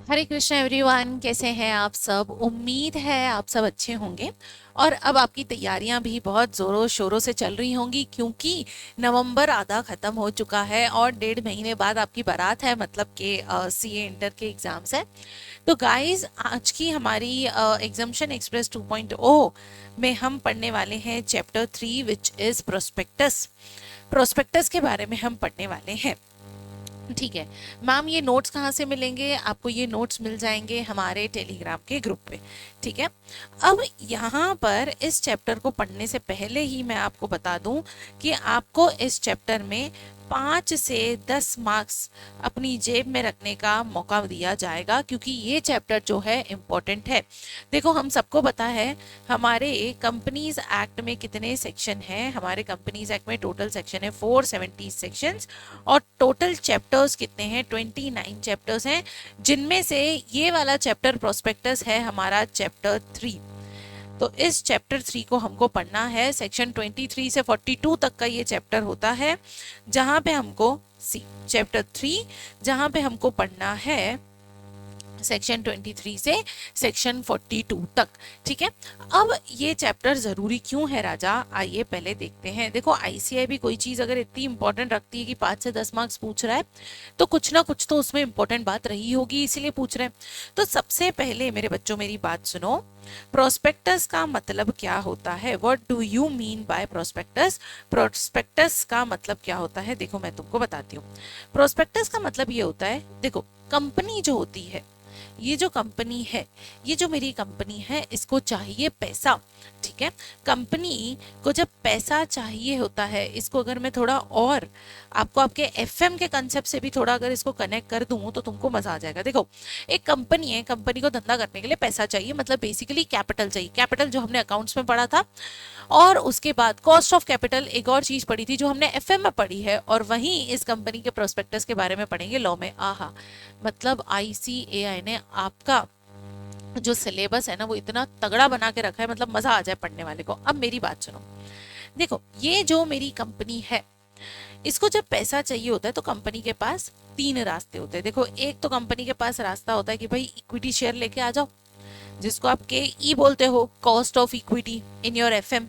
हरे Krishna everyone, कैसे हैं आप सब। उम्मीद है आप सब अच्छे होंगे। और अब आपकी तैयारियां भी बहुत ज़ोरों शोरों से चल रही होंगी, क्योंकि नवंबर आधा ख़त्म हो चुका है और 1.5 महीने बाद आपकी बारात है, मतलब कि सीए इंटर के एग्ज़ाम्स हैं। तो गाइस, आज की हमारी एग्जामिशन एक्सप्रेस 2.0 में हम पढ़ने वाले हैं chapter 3, which is prospectus. Prospectus के बारे में हम पढ़ने वाले हैं। ठीक है मैम, ये नोट्स कहाँ से मिलेंगे आपको? ये नोट्स मिल जाएंगे हमारे टेलीग्राम के ग्रुप पे। ठीक है। अब यहाँ पर इस चैप्टर को पढ़ने से पहले ही मैं आपको बता दूं कि आपको इस चैप्टर में 5 से 10 मार्क्स अपनी जेब में रखने का मौका दिया जाएगा, क्योंकि ये चैप्टर जो है इम्पोर्टेंट है। देखो, हम सबको पता है हमारे कंपनीज एक्ट में कितने सेक्शन हैं। हमारे कंपनीज एक्ट में टोटल सेक्शन है 470 सेक्शंस, और टोटल चैप्टर्स कितने हैं? 29 चैप्टर्स हैं, जिनमें से ये वाला चैप्टर प्रोस्पेक्टस है हमारा चैप्टर 3। तो इस चैप्टर 3 को हमको पढ़ना है। सेक्शन 23 से 42 तक का ये चैप्टर होता है, जहाँ पे हमको चैप्टर 3 जहाँ पे हमको पढ़ना है सेक्शन 23 से सेक्शन 42 तक। ठीक है। अब ये चैप्टर जरूरी क्यों है राजा, आइए पहले देखते हैं। देखो, आईसीआई भी कोई चीज अगर इतनी इंपॉर्टेंट रखती है कि 5 से 10 मार्क्स पूछ रहा है, तो कुछ ना कुछ तो उसमें इंपॉर्टेंट बात रही होगी, इसीलिए पूछ रहे हैं। तो सबसे पहले मेरे बच्चों मेरी बात सुनो। प्रोस्पेक्टस का मतलब क्या होता है? What do you mean by prospectus? Prospectus का मतलब क्या होता है, देखो मैं तुमको बताती हूँ। प्रोस्पेक्टस का मतलब ये होता है, देखो, कंपनी जो होती है, ये जो कंपनी है, ये जो मेरी कंपनी है, इसको चाहिए पैसा। ठीक है। कंपनी को जब पैसा चाहिए होता है, इसको अगर मैं थोड़ा और आपको आपके एफएम के कंसेप्ट से भी थोड़ा अगर इसको कनेक्ट कर दूं तो तुमको मजा आ जाएगा। देखो, एक कंपनी है, कंपनी को धंधा करने के लिए पैसा चाहिए, मतलब बेसिकली कैपिटल चाहिए। कैपिटल जो हमने अकाउंट्स में पढ़ा था, और उसके बाद कॉस्ट ऑफ कैपिटल एक और चीज पढ़ी थी जो हमने एफएम में पढ़ी है, और वहीं इस कंपनी के प्रोस्पेक्टस के बारे में पढ़ेंगे लॉ में। आहा, मतलब आईसीएआई ने आपका जो सिलेबस है ना, वो इतना तगड़ा बना के रखा है, मतलब मजा आ जाए पढ़ने वाले को। अब मेरी बात सुनो। देखो, ये जो मेरी कंपनी है, इसको जब पैसा चाहिए होता है तो कंपनी के पास 3 रास्ते होते हैं। देखो, एक तो कंपनी के पास रास्ता होता है कि भाई इक्विटी शेयर लेके आ जाओ, जिसको आप के ई बोलते हो, cost of equity in your FM.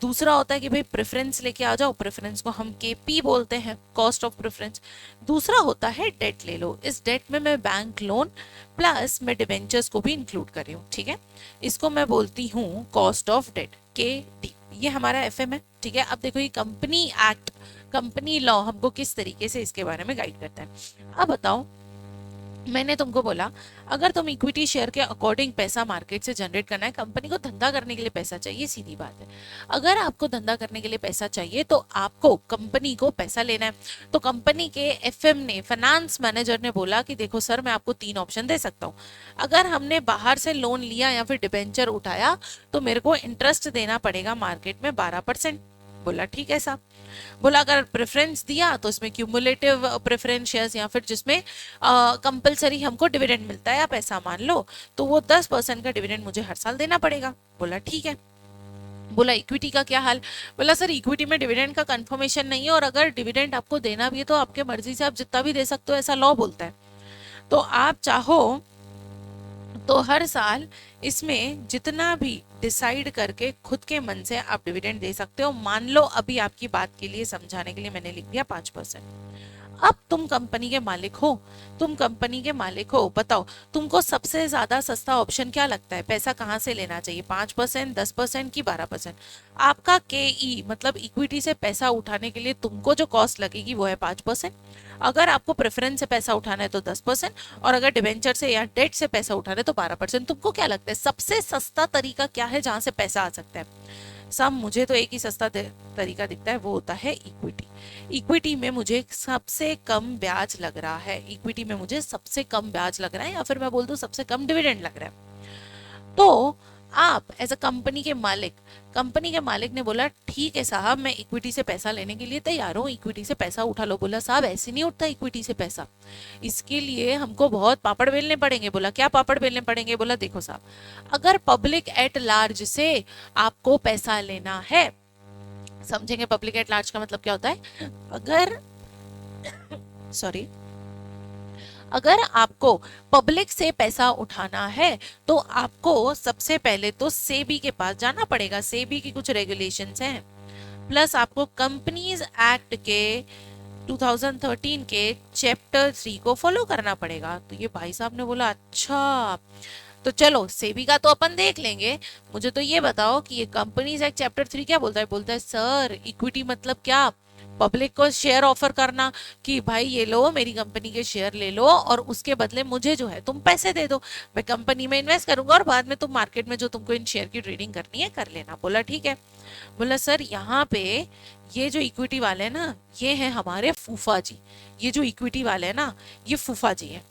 दूसरा होता है कि भाई प्रेफरेंस लेके आ जाओ, प्रेफरेंस को हम के पी बोलते हैं, कॉस्ट ऑफ प्रेफरेंस। दूसरा होता है डेट ले लो। इस डेट में मैं बैंक लोन प्लस मैं डिवेंचर्स को भी इंक्लूड कर रही हूँ। ठीक है। इसको मैं बोलती हूँ कॉस्ट ऑफ डेट, के डी। ये हमारा एफएम है। ठीक है। अब देखो, ये कंपनी एक्ट, कंपनी लॉ हमको किस तरीके से इसके बारे में गाइड करता है। अब बताओ, मैंने तुमको बोला, अगर तुम इक्विटी शेयर के अकॉर्डिंग पैसा मार्केट से जनरेट करना है, कंपनी को धंधा करने के लिए पैसा चाहिए, सीधी बात है। अगर आपको धंधा करने के लिए पैसा चाहिए तो आपको कंपनी को पैसा लेना है। तो कंपनी के एफएम ने, फाइनेंस मैनेजर ने बोला कि देखो सर, मैं आपको 3 ऑप्शन दे सकता हूँ। अगर हमने बाहर से लोन लिया या फिर डिबेंचर उठाया, तो मेरे को इंटरेस्ट देना पड़ेगा मार्केट में 12%। बोला ठीक है साहब। बोला अगर प्रेफरेंस दिया तो इसमें क्यूमुलेटिव प्रेफरेंस शेयर्स, या फिर जिसमें कंपलसरी हमको डिविडेंड मिलता है, आप ऐसा मान लो, तो वो 10% का डिविडेंड मुझे हर साल देना पड़ेगा। बोला ठीक है। बोला इक्विटी का क्या हाल? बोला सर, इक्विटी में डिविडेंड का कंफर्मेशन नहीं है, और अगर डिविडेंड आपको देना भी है तो आपके मर्जी से आप जितना भी दे सकते हो, ऐसा लॉ बोलता है। तो आप चाहो तो हर साल इसमें जितना भी डिसाइड करके खुद के मन से आप डिविडेंड दे सकते हो। मान लो अभी आपकी बात के लिए समझाने के लिए मैंने लिख दिया 5%। अब तुम कंपनी के मालिक हो, तुम कंपनी के मालिक हो, बताओ तुमको सबसे ज्यादा सस्ता ऑप्शन क्या लगता है? पैसा कहाँ से लेना चाहिए, 5%, 10% की 12%? आपका के ई मतलब इक्विटी से पैसा उठाने के लिए तुमको जो कॉस्ट लगेगी वो है 5%। अगर आपको प्रेफरेंस से पैसा उठाना है तो 10%, और अगर डिवेंचर से या डेट से पैसा उठाना है तो 12%। तुमको क्या लगता है सबसे सस्ता तरीका क्या है जहां से पैसा आ सकता है? सब, मुझे तो एक ही सस्ता तरीका दिखता है, वो होता है इक्विटी। इक्विटी में मुझे सबसे कम ब्याज लग रहा है, इक्विटी में मुझे सबसे कम ब्याज लग रहा है, या फिर मैं बोल दूं सबसे कम डिविडेंड लग रहा है। तो आप एज अ कंपनी के मालिक, कंपनी के मालिक ने बोला ठीक है साहब, मैं इक्विटी से पैसा लेने के लिए तैयार हूँ, इक्विटी से पैसा उठा लो। बोला साहब, ऐसे नहीं उठता इक्विटी से पैसा, इसके लिए हमको बहुत पापड़ बेलने पड़ेंगे। बोला क्या पापड़ बेलने पड़ेंगे? बोला देखो साहब, अगर पब्लिक एट लार्ज से आपको पैसा लेना है, समझेंगे पब्लिक एट लार्ज का मतलब क्या होता है? अगर, सॉरी, अगर आपको पब्लिक से पैसा उठाना है तो आपको सबसे पहले तो सेबी के पास जाना पड़ेगा। सेबी की कुछ रेगुलेशंस हैं, प्लस आपको कंपनीज एक्ट के 2013 के चैप्टर 3 को फॉलो करना पड़ेगा। तो ये भाई साहब ने बोला अच्छा, तो चलो सेबी का तो अपन देख लेंगे, मुझे तो ये बताओ कि ये कंपनीज एक्ट चैप्टर 3 क्या बोलता है। बोलता है सर इक्विटी मतलब क्या, पब्लिक को शेयर ऑफर करना कि भाई ये लो मेरी कंपनी के शेयर ले लो और उसके बदले मुझे जो है तुम पैसे दे दो, मैं कंपनी में इन्वेस्ट करूंगा और बाद में तुम मार्केट में जो तुमको इन शेयर की ट्रेडिंग करनी है कर लेना। बोला ठीक है। बोला सर यहाँ पे ये जो इक्विटी वाले हैं ना ये हैं हमारे फूफा जी, ये जो इक्विटी वाले हैं ना ये फूफा जी हैं,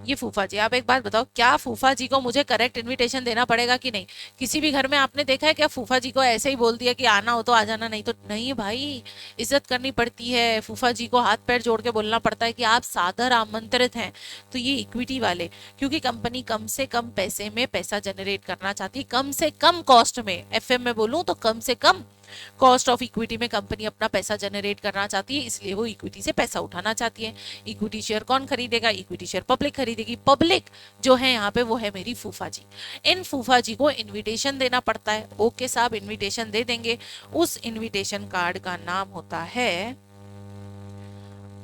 ये फूफा जी। आप एक बात बताओ, क्या फूफा जी को मुझे करेक्ट इनविटेशन देना पड़ेगा कि नहीं? किसी भी घर में आपने देखा है क्या फूफा जी को ऐसे ही बोल दिया कि आना हो तो आ जाना, नहीं तो नहीं भाई, इज्जत करनी पड़ती है, फूफा जी को हाथ पैर जोड़ के बोलना पड़ता है कि आप सादर आमंत्रित हैं। तो ये इक्विटी वाले, क्योंकि कंपनी कम से कम पैसे में पैसा जनरेट करना चाहती है, कम से कम कॉस्ट में, एफएम में बोलूं तो कम से कम कॉस्ट ऑफ इक्विटी में कंपनी अपना पैसा जनरेट करना चाहती है, इसलिए वो इक्विटी से पैसा उठाना चाहती है। इक्विटी शेयर कौन खरीदेगा? इक्विटी शेयर पब्लिक खरीदेगी। पब्लिक जो है यहाँ पे वो है मेरी फूफा जी। इन फूफा जी को इनविटेशन देना पड़ता है। ओके साहब इनविटेशन दे देंगे। उस इनविटेशन कार्ड का नाम होता है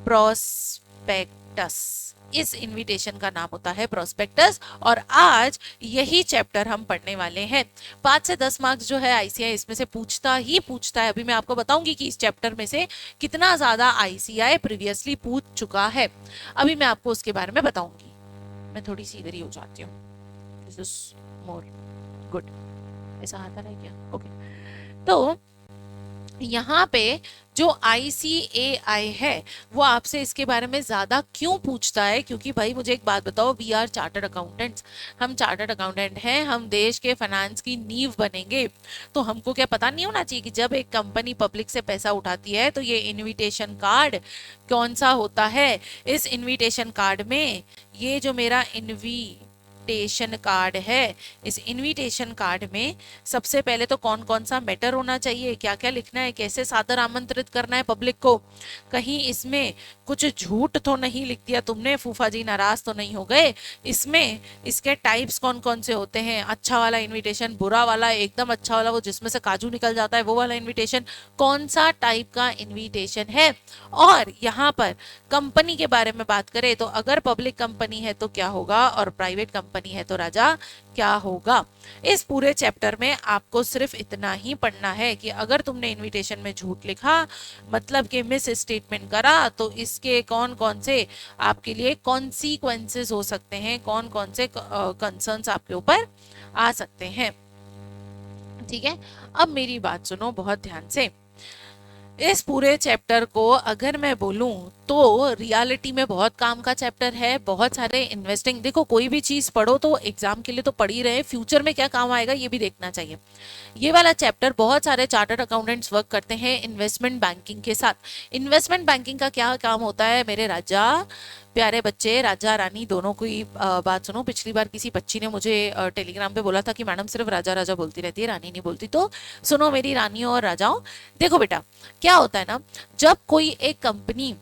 प्रोस्पेक्टस। इस इनविटेशन का नाम होता है प्रोस्पेक्टस। और आज यही चैप्टर हम पढ़ने वाले हैं। 5 से 10 मार्क्स जो है आईसीआई इसमें से पूछता ही पूछता है। अभी मैं आपको बताऊंगी कि इस चैप्टर में से कितना ज्यादा आईसीआई प्रीवियसली पूछ चुका है, अभी मैं आपको उसके बारे में बताऊंगी। मैं थोड़ी सी इधर ही हो जाती हूँ, दिस इज मोर गुड। ऐसा आता है क्या? ओके। तो यहाँ पे जो ICAI है वो आपसे इसके बारे में ज्यादा क्यों पूछता है? क्योंकि भाई मुझे एक बात बताओ, वी आर चार्टर्ड अकाउंटेंट्स, हम चार्टर्ड अकाउंटेंट हैं, हम देश के फाइनेंस की नींव बनेंगे। तो हमको क्या पता नहीं होना चाहिए कि जब एक कंपनी पब्लिक से पैसा उठाती है तो ये इनविटेशन कार्ड कौन सा होता है? इस इनविटेशन कार्ड में ये जो मेरा इनविटेशन कार्ड है, इस इनविटेशन कार्ड में सबसे पहले तो कौन कौन सा मैटर होना चाहिए, क्या क्या लिखना है, कैसे सादर आमंत्रित करना है पब्लिक को, कहीं इसमें कुछ झूठ तो नहीं लिख दिया तुमने, फूफा जी नाराज तो नहीं हो गए? इसमें इसके टाइप्स कौन कौन से होते हैं, अच्छा वाला इनविटेशन, बुरा वाला, एकदम अच्छा वाला वो जिसमें से काजू निकल जाता है वो वाला इनविटेशन, कौन सा टाइप का इनविटेशन है। और यहाँ पर कंपनी के बारे में बात करें तो अगर पब्लिक कंपनी है तो क्या होगा और प्राइवेट कंपनी है तो राजा क्या होगा। इस पूरे चैप्टर में आपको सिर्फ इतना ही पढ़ना है कि अगर तुमने इनविटेशन में झूठ लिखा, मतलब कि मिस स्टेटमेंट करा, तो इसके कौन कौन से आपके लिए कॉन्सिक्वेंसेस हो सकते हैं, कौन कौन से कंसर्न्स आपके ऊपर आ सकते हैं। ठीक है, अब मेरी बात सुनो बहुत ध्यान से। इस पूरे चैप्टर को अगर मैं बोलूं तो रियलिटी में बहुत काम का चैप्टर है। बहुत सारे इन्वेस्टिंग, देखो कोई भी चीज पढ़ो तो एग्जाम के लिए तो पढ़ ही रहे, फ्यूचर में क्या काम आएगा ये भी देखना चाहिए। ये वाला चैप्टर बहुत सारे चार्टर्ड अकाउंटेंट्स वर्क करते हैं इन्वेस्टमेंट बैंकिंग के साथ। इन्वेस्टमेंट बैंकिंग का क्या काम होता है मेरे राजा, प्यारे बच्चे, राजा रानी दोनों की बात सुनो। पिछली बार किसी बच्ची ने मुझे टेलीग्राम पे बोला था कि मैडम सिर्फ राजा राजा बोलती रहती है, रानी नहीं बोलती। तो सुनो मेरी रानियों और राजाओं, देखो बेटा क्या होता है ना, जब कोई एक कंपनी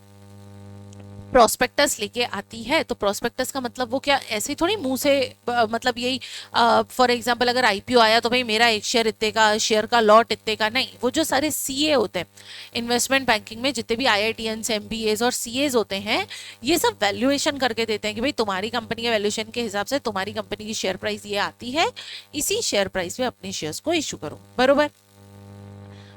प्रोस्पेक्टस लेके आती है तो प्रोस्पेक्टस का मतलब वो क्या ऐसे थोड़ी मुंह से मतलब यही फॉर एग्जांपल अगर आईपीओ आया तो भाई मेरा एक शेयर इतने का, शेयर का लॉट इतने का, नहीं। वो जो सारे सीए होते हैं इन्वेस्टमेंट बैंकिंग में, जितने भी आईआईटीएन्स, एमबीएस और सीएस होते हैं, ये सब वैल्यूएशन करके देते हैं कि भाई तुम्हारी कंपनी के वैल्यूएशन के हिसाब से तुम्हारी कंपनी की शेयर प्राइस ये आती है, इसी शेयर प्राइस में अपने शेयर्स को इशू करो, बरोबर।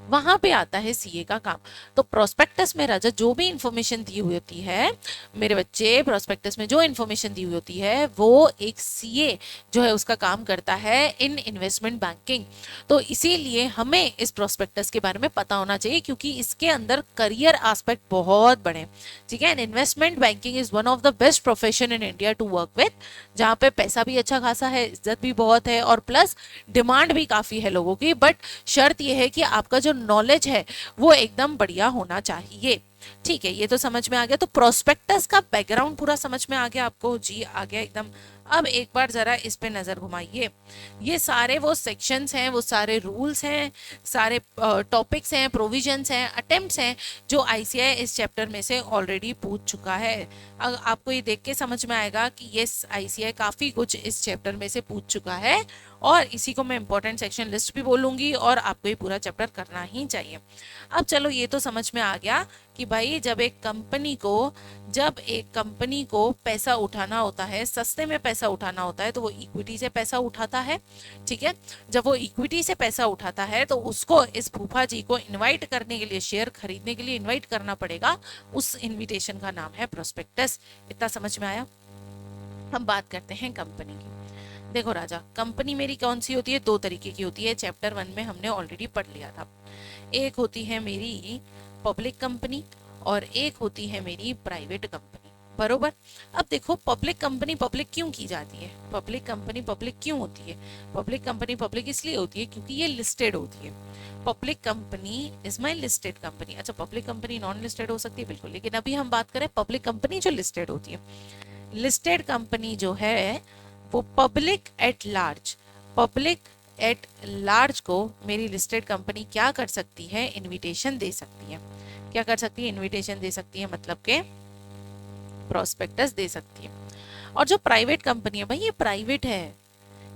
वहां पे आता है सीए का काम। तो प्रोस्पेक्टस में राजा जो भी इंफॉर्मेशन दी हुई होती है मेरे बच्चे, प्रोस्पेक्टस में जो इंफॉर्मेशन दी हुई होती है वो एक सीए जो है उसका काम करता है इन इन्वेस्टमेंट बैंकिंग। तो इसीलिए हमें इस प्रोस्पेक्टस के बारे में पता होना चाहिए क्योंकि इसके अंदर करियर एस्पेक्ट बहुत बड़े। ठीक है, investment banking is one of the best profession in India to work with, जहाँ पे पैसा भी अच्छा खासा है, इज्जत भी बहुत है और प्लस डिमांड भी काफी है लोगों की। बट शर्त यह है कि आपका जो नॉलेज है वो एकदम बढ़िया होना चाहिए। ठीक है, ये तो समझ में आ गया। तो प्रोस्पेक्टस का बैकग्राउंड पूरा समझ में आ गया आपको? जी आ गया एकदम। अब एक बार जरा इस पे नजर घुमाइए। ये सारे वो सेक्शंस हैं, वो सारे रूल्स हैं, सारे टॉपिक्स हैं, प्रोविजंस हैं, अटेम्प्ट्स हैं जो आईसीएआई इस चैप्टर में से ऑलरेडी पूछ चुका है। आपको ये देख के समझ में आएगा कि ये आईसीएआई काफ़ी कुछ इस चैप्टर में से पूछ चुका है, और इसी को मैं इंपॉर्टेंट सेक्शन लिस्ट भी बोलूँगी, और आपको ये पूरा चैप्टर करना ही चाहिए। अब चलो ये तो समझ में आ गया कि भाई जब एक कंपनी को पैसा उठाना होता है, सस्ते में पैसा उठाना होता है, तो वो इक्विटी से पैसा उठाता है। ठीक है, जब वो इक्विटी से पैसा उठाता है तो उसको इस फूफा जी को इनवाइट करने के लिए, शेयर खरीदने के लिए इनवाइट करना पड़ेगा। उस इनविटेशन का नाम है प्रोस्पेक्टस। इतना समझ में आया? हम बात करते हैं कंपनी की। देखो राजा, कंपनी मेरी कौन सी होती है? दो तरीके की होती है, चैप्टर 1 में हमने ऑलरेडी पढ़ लिया था। एक होती है मेरी पब्लिक कंपनी और एक होती है मेरी प्राइवेट कंपनी, बरोबर। अब देखो, पब्लिक कंपनी पब्लिक क्यों की जाती है? पब्लिक कंपनी पब्लिक क्यों होती है? पब्लिक कंपनी पब्लिक इसलिए होती है क्योंकि ये लिस्टेड होती है। Public company is my listed company. अच्छा, पब्लिक कंपनी नॉन लिस्टेड हो सकती है, बिल्कुल, लेकिन अभी हम बात करें पब्लिक कंपनी जो लिस्टेड होती है। लिस्टेड कंपनी जो है वो पब्लिक एट लार्ज को मेरी लिस्टेड कंपनी क्या कर सकती है? इनविटेशन दे सकती है। क्या कर सकती है? इनविटेशन दे सकती है, मतलब के प्रोस्पेक्टस दे सकती है। और जो प्राइवेट कंपनी है, भाई ये प्राइवेट है,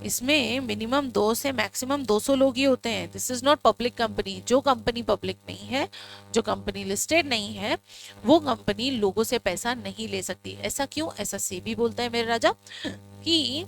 इसमें मिनिमम 2 से मैक्सिमम 200 लोग ही होते हैं। This is not public company. जो कंपनी पब्लिक नहीं है, जो कंपनी लिस्टेड नहीं है, वो कंपनी लोगों से पैसा नहीं ले सकती। ऐसा क्यों? ऐसा सेबी बोलता है मेरे राजा कि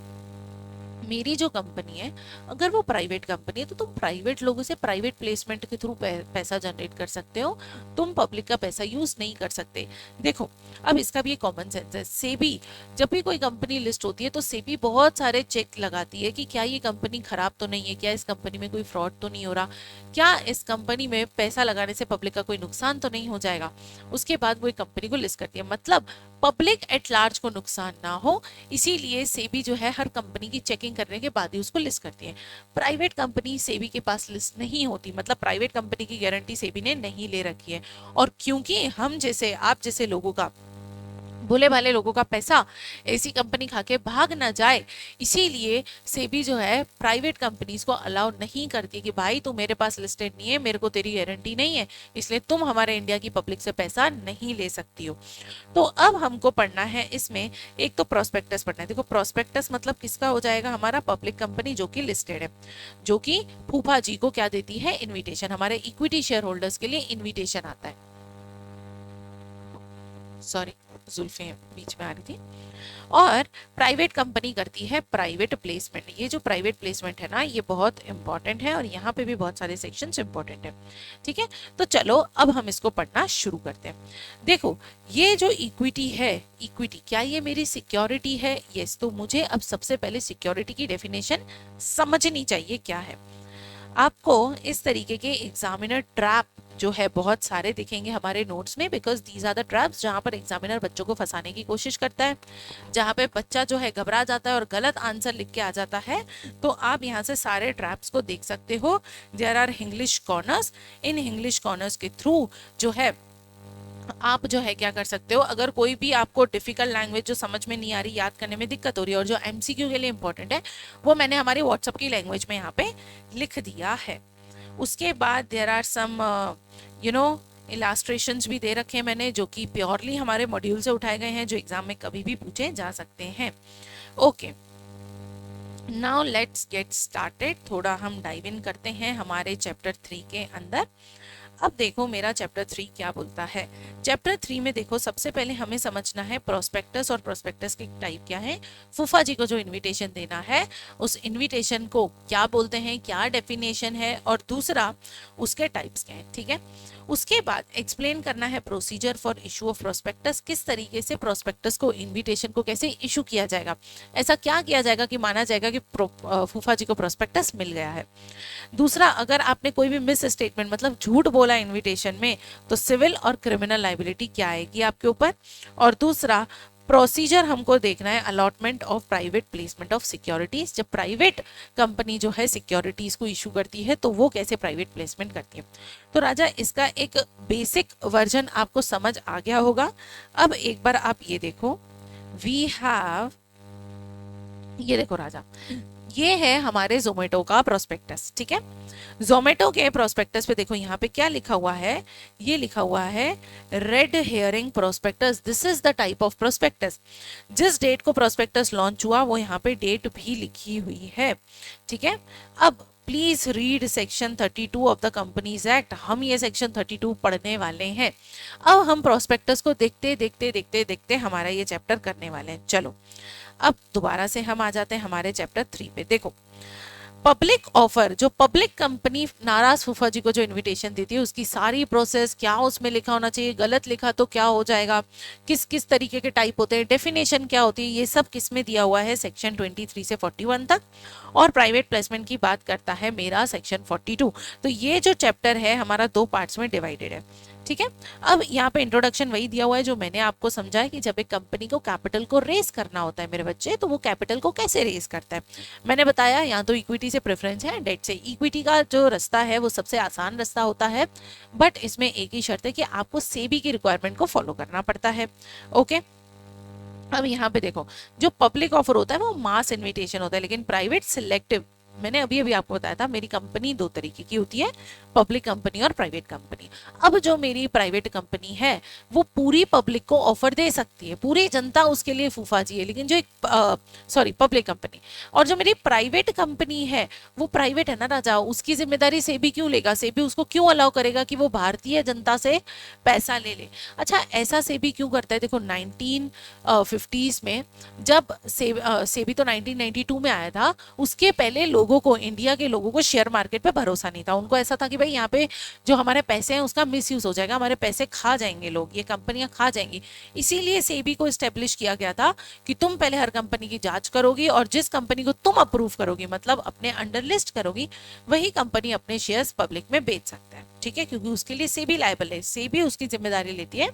मेरी जो कंपनी है, अगर वो प्राइवेट कंपनी है तो तुम प्राइवेट लोगों से प्राइवेट प्लेसमेंट के थ्रू पैसा जनरेट कर सकते हो, तुम पब्लिक का पैसा यूज नहीं कर सकते। देखो, अब इसका भी एक कॉमन सेंस है। सेबी, जब भी कोई कंपनी लिस्ट होती है तो सेबी बहुत सारे चेक लगाती है कि क्या ये कंपनी खराब तो नहीं है, क्या इस कंपनी में कोई फ्रॉड तो नहीं हो रहा, क्या इस कंपनी में पैसा लगाने से पब्लिक का कोई नुकसान तो नहीं हो जाएगा। उसके बाद वो एक कंपनी को लिस्ट करती है, मतलब पब्लिक एट लार्ज को नुकसान ना हो, इसीलिए सेबी जो है हर कंपनी की चेकिंग करने के बाद ही उसको लिस्ट करती है। प्राइवेट कंपनी सेबी के पास लिस्ट नहीं होती, मतलब प्राइवेट कंपनी की गारंटी सेबी ने नहीं ले रखी है। और क्योंकि हम जैसे, आप जैसे लोगों का, भोले भाले लोगों का पैसा ऐसी कंपनी खा के भाग ना जाए, इसीलिए सेबी जो है प्राइवेट कंपनीज को अलाउ नहीं करती कि भाई तू मेरे पास लिस्टेड नहीं है, मेरे को तेरी गारंटी नहीं है, इसलिए तुम हमारे इंडिया की पब्लिक से पैसा नहीं ले सकती हो। तो अब हमको पढ़ना है इसमें, एक तो प्रोस्पेक्टस पढ़ना है। देखो, प्रोस्पेक्टस मतलब किसका हो जाएगा? हमारा पब्लिक कंपनी जो कि लिस्टेड है, जो कि फूफा जी को क्या देती है? इन्विटेशन। हमारे इक्विटी शेयर होल्डर्स के लिए इन्विटेशन आता है। सॉरी, जुल्फे बीच में आ रही थी। और प्राइवेट कंपनी करती है प्राइवेट प्लेसमेंट। ये जो प्राइवेट प्लेसमेंट है ना, ये बहुत इंपॉर्टेंट है, और यहाँ पे भी बहुत सारे सेक्शंस इंपॉर्टेंट है। ठीक है, तो चलो अब हम इसको पढ़ना शुरू करते हैं। देखो, ये जो इक्विटी है, इक्विटी क्या ये मेरी सिक्योरिटी है? यस। तो मुझे अब सबसे पहले सिक्योरिटी की डेफिनेशन समझनी चाहिए क्या है। आपको इस तरीके के एग्जामिनर ट्रैप जो है बहुत सारे दिखेंगे हमारे नोट्स में, because these are the traps जहाँ पर एग्जामिनर बच्चों को फंसाने की कोशिश करता है, जहाँ पे बच्चा जो है घबरा जाता है और गलत आंसर लिख के आ जाता है। तो आप यहाँ से सारे ट्रैप्स को देख सकते हो। There are English corners. इन इंग्लिश कॉर्नर्स के थ्रू जो है आप जो है क्या कर सकते हो, अगर कोई भी आपको डिफिकल्ट लैंग्वेज जो समझ में नहीं आ रही, याद करने में दिक्कत हो रही है, और जो एमसीक्यू के लिए इंपॉर्टेंट है, वो मैंने हमारी व्हाट्सएप की लैंग्वेज में यहाँ पे लिख दिया है। उसके बाद देयर आर सम इलास्ट्रेशंस भी दे रखे हैं मैंने, जो कि प्योरली हमारे मॉड्यूल से उठाए गए हैं, जो एग्जाम में कभी भी पूछे जा सकते हैं। Okay, now let's get started. थोड़ा हम डाइव इन करते हैं हमारे चैप्टर 3 के अंदर। अब देखो मेरा चैप्टर 3 क्या बोलता है। चैप्टर 3 में देखो, सबसे पहले हमें समझना है प्रोस्पेक्टस, और प्रोस्पेक्टस की टाइप क्या है। फूफा जी को जो इनविटेशन देना है, उस इनविटेशन को क्या बोलते हैं, क्या डेफिनेशन है, और दूसरा उसके टाइप्स क्या है। ठीक है, उसके बाद एक्सप्लेन करना है procedure for issue of prospectus, किस तरीके से प्रोस्पेक्टस को, इनविटेशन को कैसे इशू किया जाएगा, ऐसा क्या किया जाएगा कि माना जाएगा कि फूफा जी को प्रोस्पेक्टस मिल गया है। दूसरा, अगर आपने कोई भी मिस स्टेटमेंट मतलब झूठ बोला इनविटेशन में, तो सिविल और क्रिमिनल लाइबिलिटी क्या आएगी आपके ऊपर। और दूसरा, प्रोसीजर हमको देखना है allotment of private placement of securities. जब प्राइवेट कंपनी जो है सिक्योरिटीज को इशू करती है तो वो कैसे प्राइवेट प्लेसमेंट करती है। तो राजा इसका एक बेसिक वर्जन आपको समझ आ गया होगा। अब एक बार आप ये देखो, वी हैव, ये देखो राजा, ये है हमारे जोमेटो का प्रोस्पेक्टस, ठीक है। जोमेटो के प्रोस्पेक्टस पे देखो यहाँ पे क्या लिखा हुआ है, ये लिखा हुआ है red herring prospectus, this is the type of prospectus. जिस डेट को प्रोस्पेक्टस लॉन्च हुआ वो यहाँ पे डेट भी लिखी हुई है, ठीक है। अब please read section 32 of the companies act. हम ये सेक्शन 32 पढ़ने वाले हैं। अब हम प्रोस्पेक्टस को देखते देखते देखते देखते हमारा ये चैप्टर करने वाले हैं। चलो अब दोबारा से हम आ जाते हैं हमारे चैप्टर 3 पे। देखो पब्लिक ऑफर, जो पब्लिक कंपनी नाराज फूफा जी को जो इनविटेशन देती है उसकी सारी प्रोसेस, क्या उसमें लिखा होना चाहिए, गलत लिखा तो क्या हो जाएगा, किस किस तरीके के टाइप होते हैं, डेफिनेशन क्या होती है, ये सब किस में दिया हुआ है, सेक्शन 23 से 41 तक। और प्राइवेट प्लेसमेंट की बात करता है मेरा सेक्शन 42। तो ये जो चैप्टर है हमारा 2 पार्ट्स में डिवाइडेड है, ठीक है। अब यहाँ पे इंट्रोडक्शन वही दिया हुआ है जो मैंने आपको समझाया कि जब एक कंपनी को कैपिटल को रेस करना होता है मेरे बच्चे, तो वो कैपिटल को कैसे रेस करता है। मैंने बताया यहाँ तो इक्विटी से प्रेफरेंस है, डेट से। इक्विटी का जो रास्ता है वो सबसे आसान रास्ता होता है, बट इसमें एक ही शर्त है कि आपको सेबी की रिक्वायरमेंट को फॉलो करना पड़ता है। ओके, अब यहाँ पे देखो, जो पब्लिक ऑफर होता है वो मास इनविटेशन होता है, लेकिन प्राइवेट सिलेक्टिव, मैंने अभी अभी आपको बताया था मेरी कंपनी 2 तरीके की होती है, पब्लिक कंपनी और प्राइवेट कंपनी। अब जो मेरी प्राइवेट कंपनी है वो पूरी पब्लिक को ऑफर दे सकती है, पूरी जनता उसके लिए फूफा जी है, लेकिन जो एक सॉरी पब्लिक कंपनी, और जो मेरी प्राइवेट कंपनी है वो प्राइवेट है ना राजा, उसकी जिम्मेदारी सेबी क्यों लेगा, सेबी उसको क्यों अलाउ करेगा कि वो भारतीय जनता से पैसा ले ले। अच्छा, ऐसा सेबी क्यों करता है, देखो 1950s में जब सेबी तो 1992 में आया था, उसके पहले लोगों को, इंडिया के लोगों को शेयर मार्केट पे भरोसा नहीं था। उनको ऐसा था कि भाई यहाँ पे जो हमारे पैसे हैं उसका मिसयूज हो जाएगा, हमारे पैसे खा जाएंगे लोग, ये कंपनियां खा जाएंगी। इसीलिए सेबी को एस्टेब्लिश किया गया था कि तुम पहले हर कंपनी की जांच करोगी और जिस कंपनी को तुम अप्रूव करोगी, मतलब अपने अंडर लिस्ट करोगी, वही कंपनी अपने शेयर्स पब्लिक में बेच सकता है, ठीक है, क्योंकि उसके लिए सेबी लायबल है, सेबी उसकी जिम्मेदारी लेती है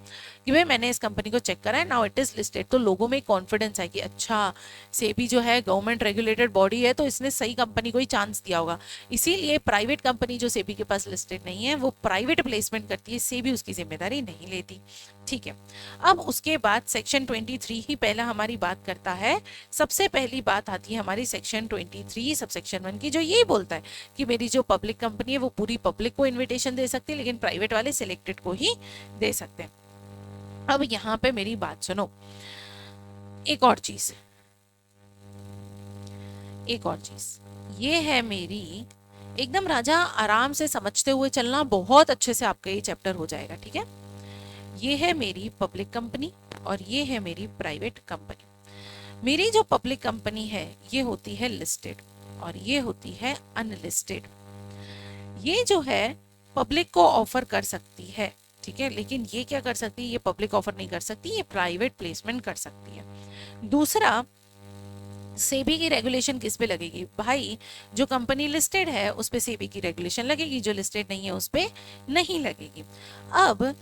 कि भाई मैंने इस कंपनी को चेक करा है, नाउ इट इज लिस्टेड। तो लोगों में कॉन्फिडेंस है कि अच्छा सेबी जो है गवर्नमेंट रेगुलेटेड बॉडी है, तो इसने सही कंपनी को ही चांस दिया होगा। इसीलिए प्राइवेट कंपनी जो सेबी के पास लिस्टेड नहीं है वो प्राइवेट प्लेसमेंट करती है, सेबी उसकी जिम्मेदारी नहीं लेती, ठीक है। अब उसके बाद सेक्शन 23 ही पहला हमारी बात करता है। सबसे पहली बात आती है हमारी सेक्शन 23 सबसेक्शन 1 की, जो ये बोलता है कि मेरी जो पब्लिक कंपनी है वो पूरी पब्लिक को इन्विटेशन दे सकती है, लेकिन प्राइवेट वाले सिलेक्टेड को ही दे सकते हैं। अब यहाँ पे मेरी बात सुनो, एक और चीज, एक और चीज, ये है मेरी एकदम राजा, आराम से समझते हुए चलना, बहुत अच्छे से आपका ये चैप्टर हो जाएगा, ठीक है। ये है मेरी पब्लिक कंपनी और ये है मेरी प्राइवेट कंपनी। मेरी जो पब्लिक कंपनी है ये होती है लिस्टेड और ये होती है अनलिस्टेड। ये जो है पब्लिक को ऑफर कर सकती है, ठीक है, लेकिन ये क्या कर सकती है, ये पब्लिक ऑफर नहीं कर सकती, ये प्राइवेट प्लेसमेंट कर सकती है। दूसरा, सेबी की रेगुलेशन किस पे लगेगी, भाई जो कंपनी लिस्टेड है उस पे सेबी की रेगुलेशन लगेगी, जो लिस्टेड नहीं है उस पे नहीं लगेगी। अब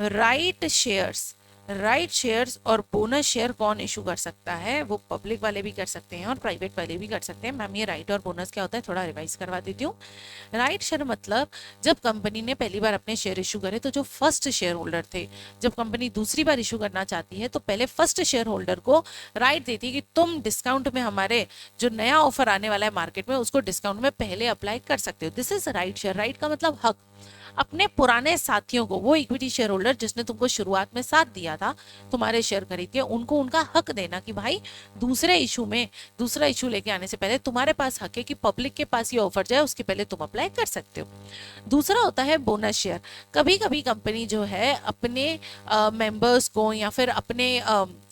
राइट शेयर्स और बोनस शेयर कौन इशू कर सकता है, वो पब्लिक वाले भी कर सकते हैं और प्राइवेट वाले भी कर सकते हैं। मैम ये राइट और बोनस क्या होता है थोड़ा रिवाइज करवा देती हूँ। राइट शेयर मतलब जब कंपनी ने पहली बार अपने शेयर इशू करे तो जो फर्स्ट शेयर होल्डर थे, जब कंपनी दूसरी बार इशू करना चाहती है तो पहले फर्स्ट शेयर होल्डर को राइट देती है कि तुम डिस्काउंट में हमारे जो नया ऑफर आने वाला है मार्केट में उसको डिस्काउंट में पहले अप्लाई कर सकते हो। This is right share. Right का मतलब हक। अपने पुराने साथियों को, वो इक्विटी शेयर होल्डर जिसने तुमको शुरुआत में साथ दिया था, तुम्हारे शेयर खरीद के, उनको उनका हक देना कि भाई दूसरे इशू में, दूसरा इशू लेके आने से पहले तुम्हारे पास हक है कि पब्लिक के पास ये ऑफर जाए, उसके पहले तुम अप्लाई कर सकते हो। दूसरा होता है बोनस शेयर। कभी कभी कंपनी जो है अपने मेंबर्स को या फिर अपने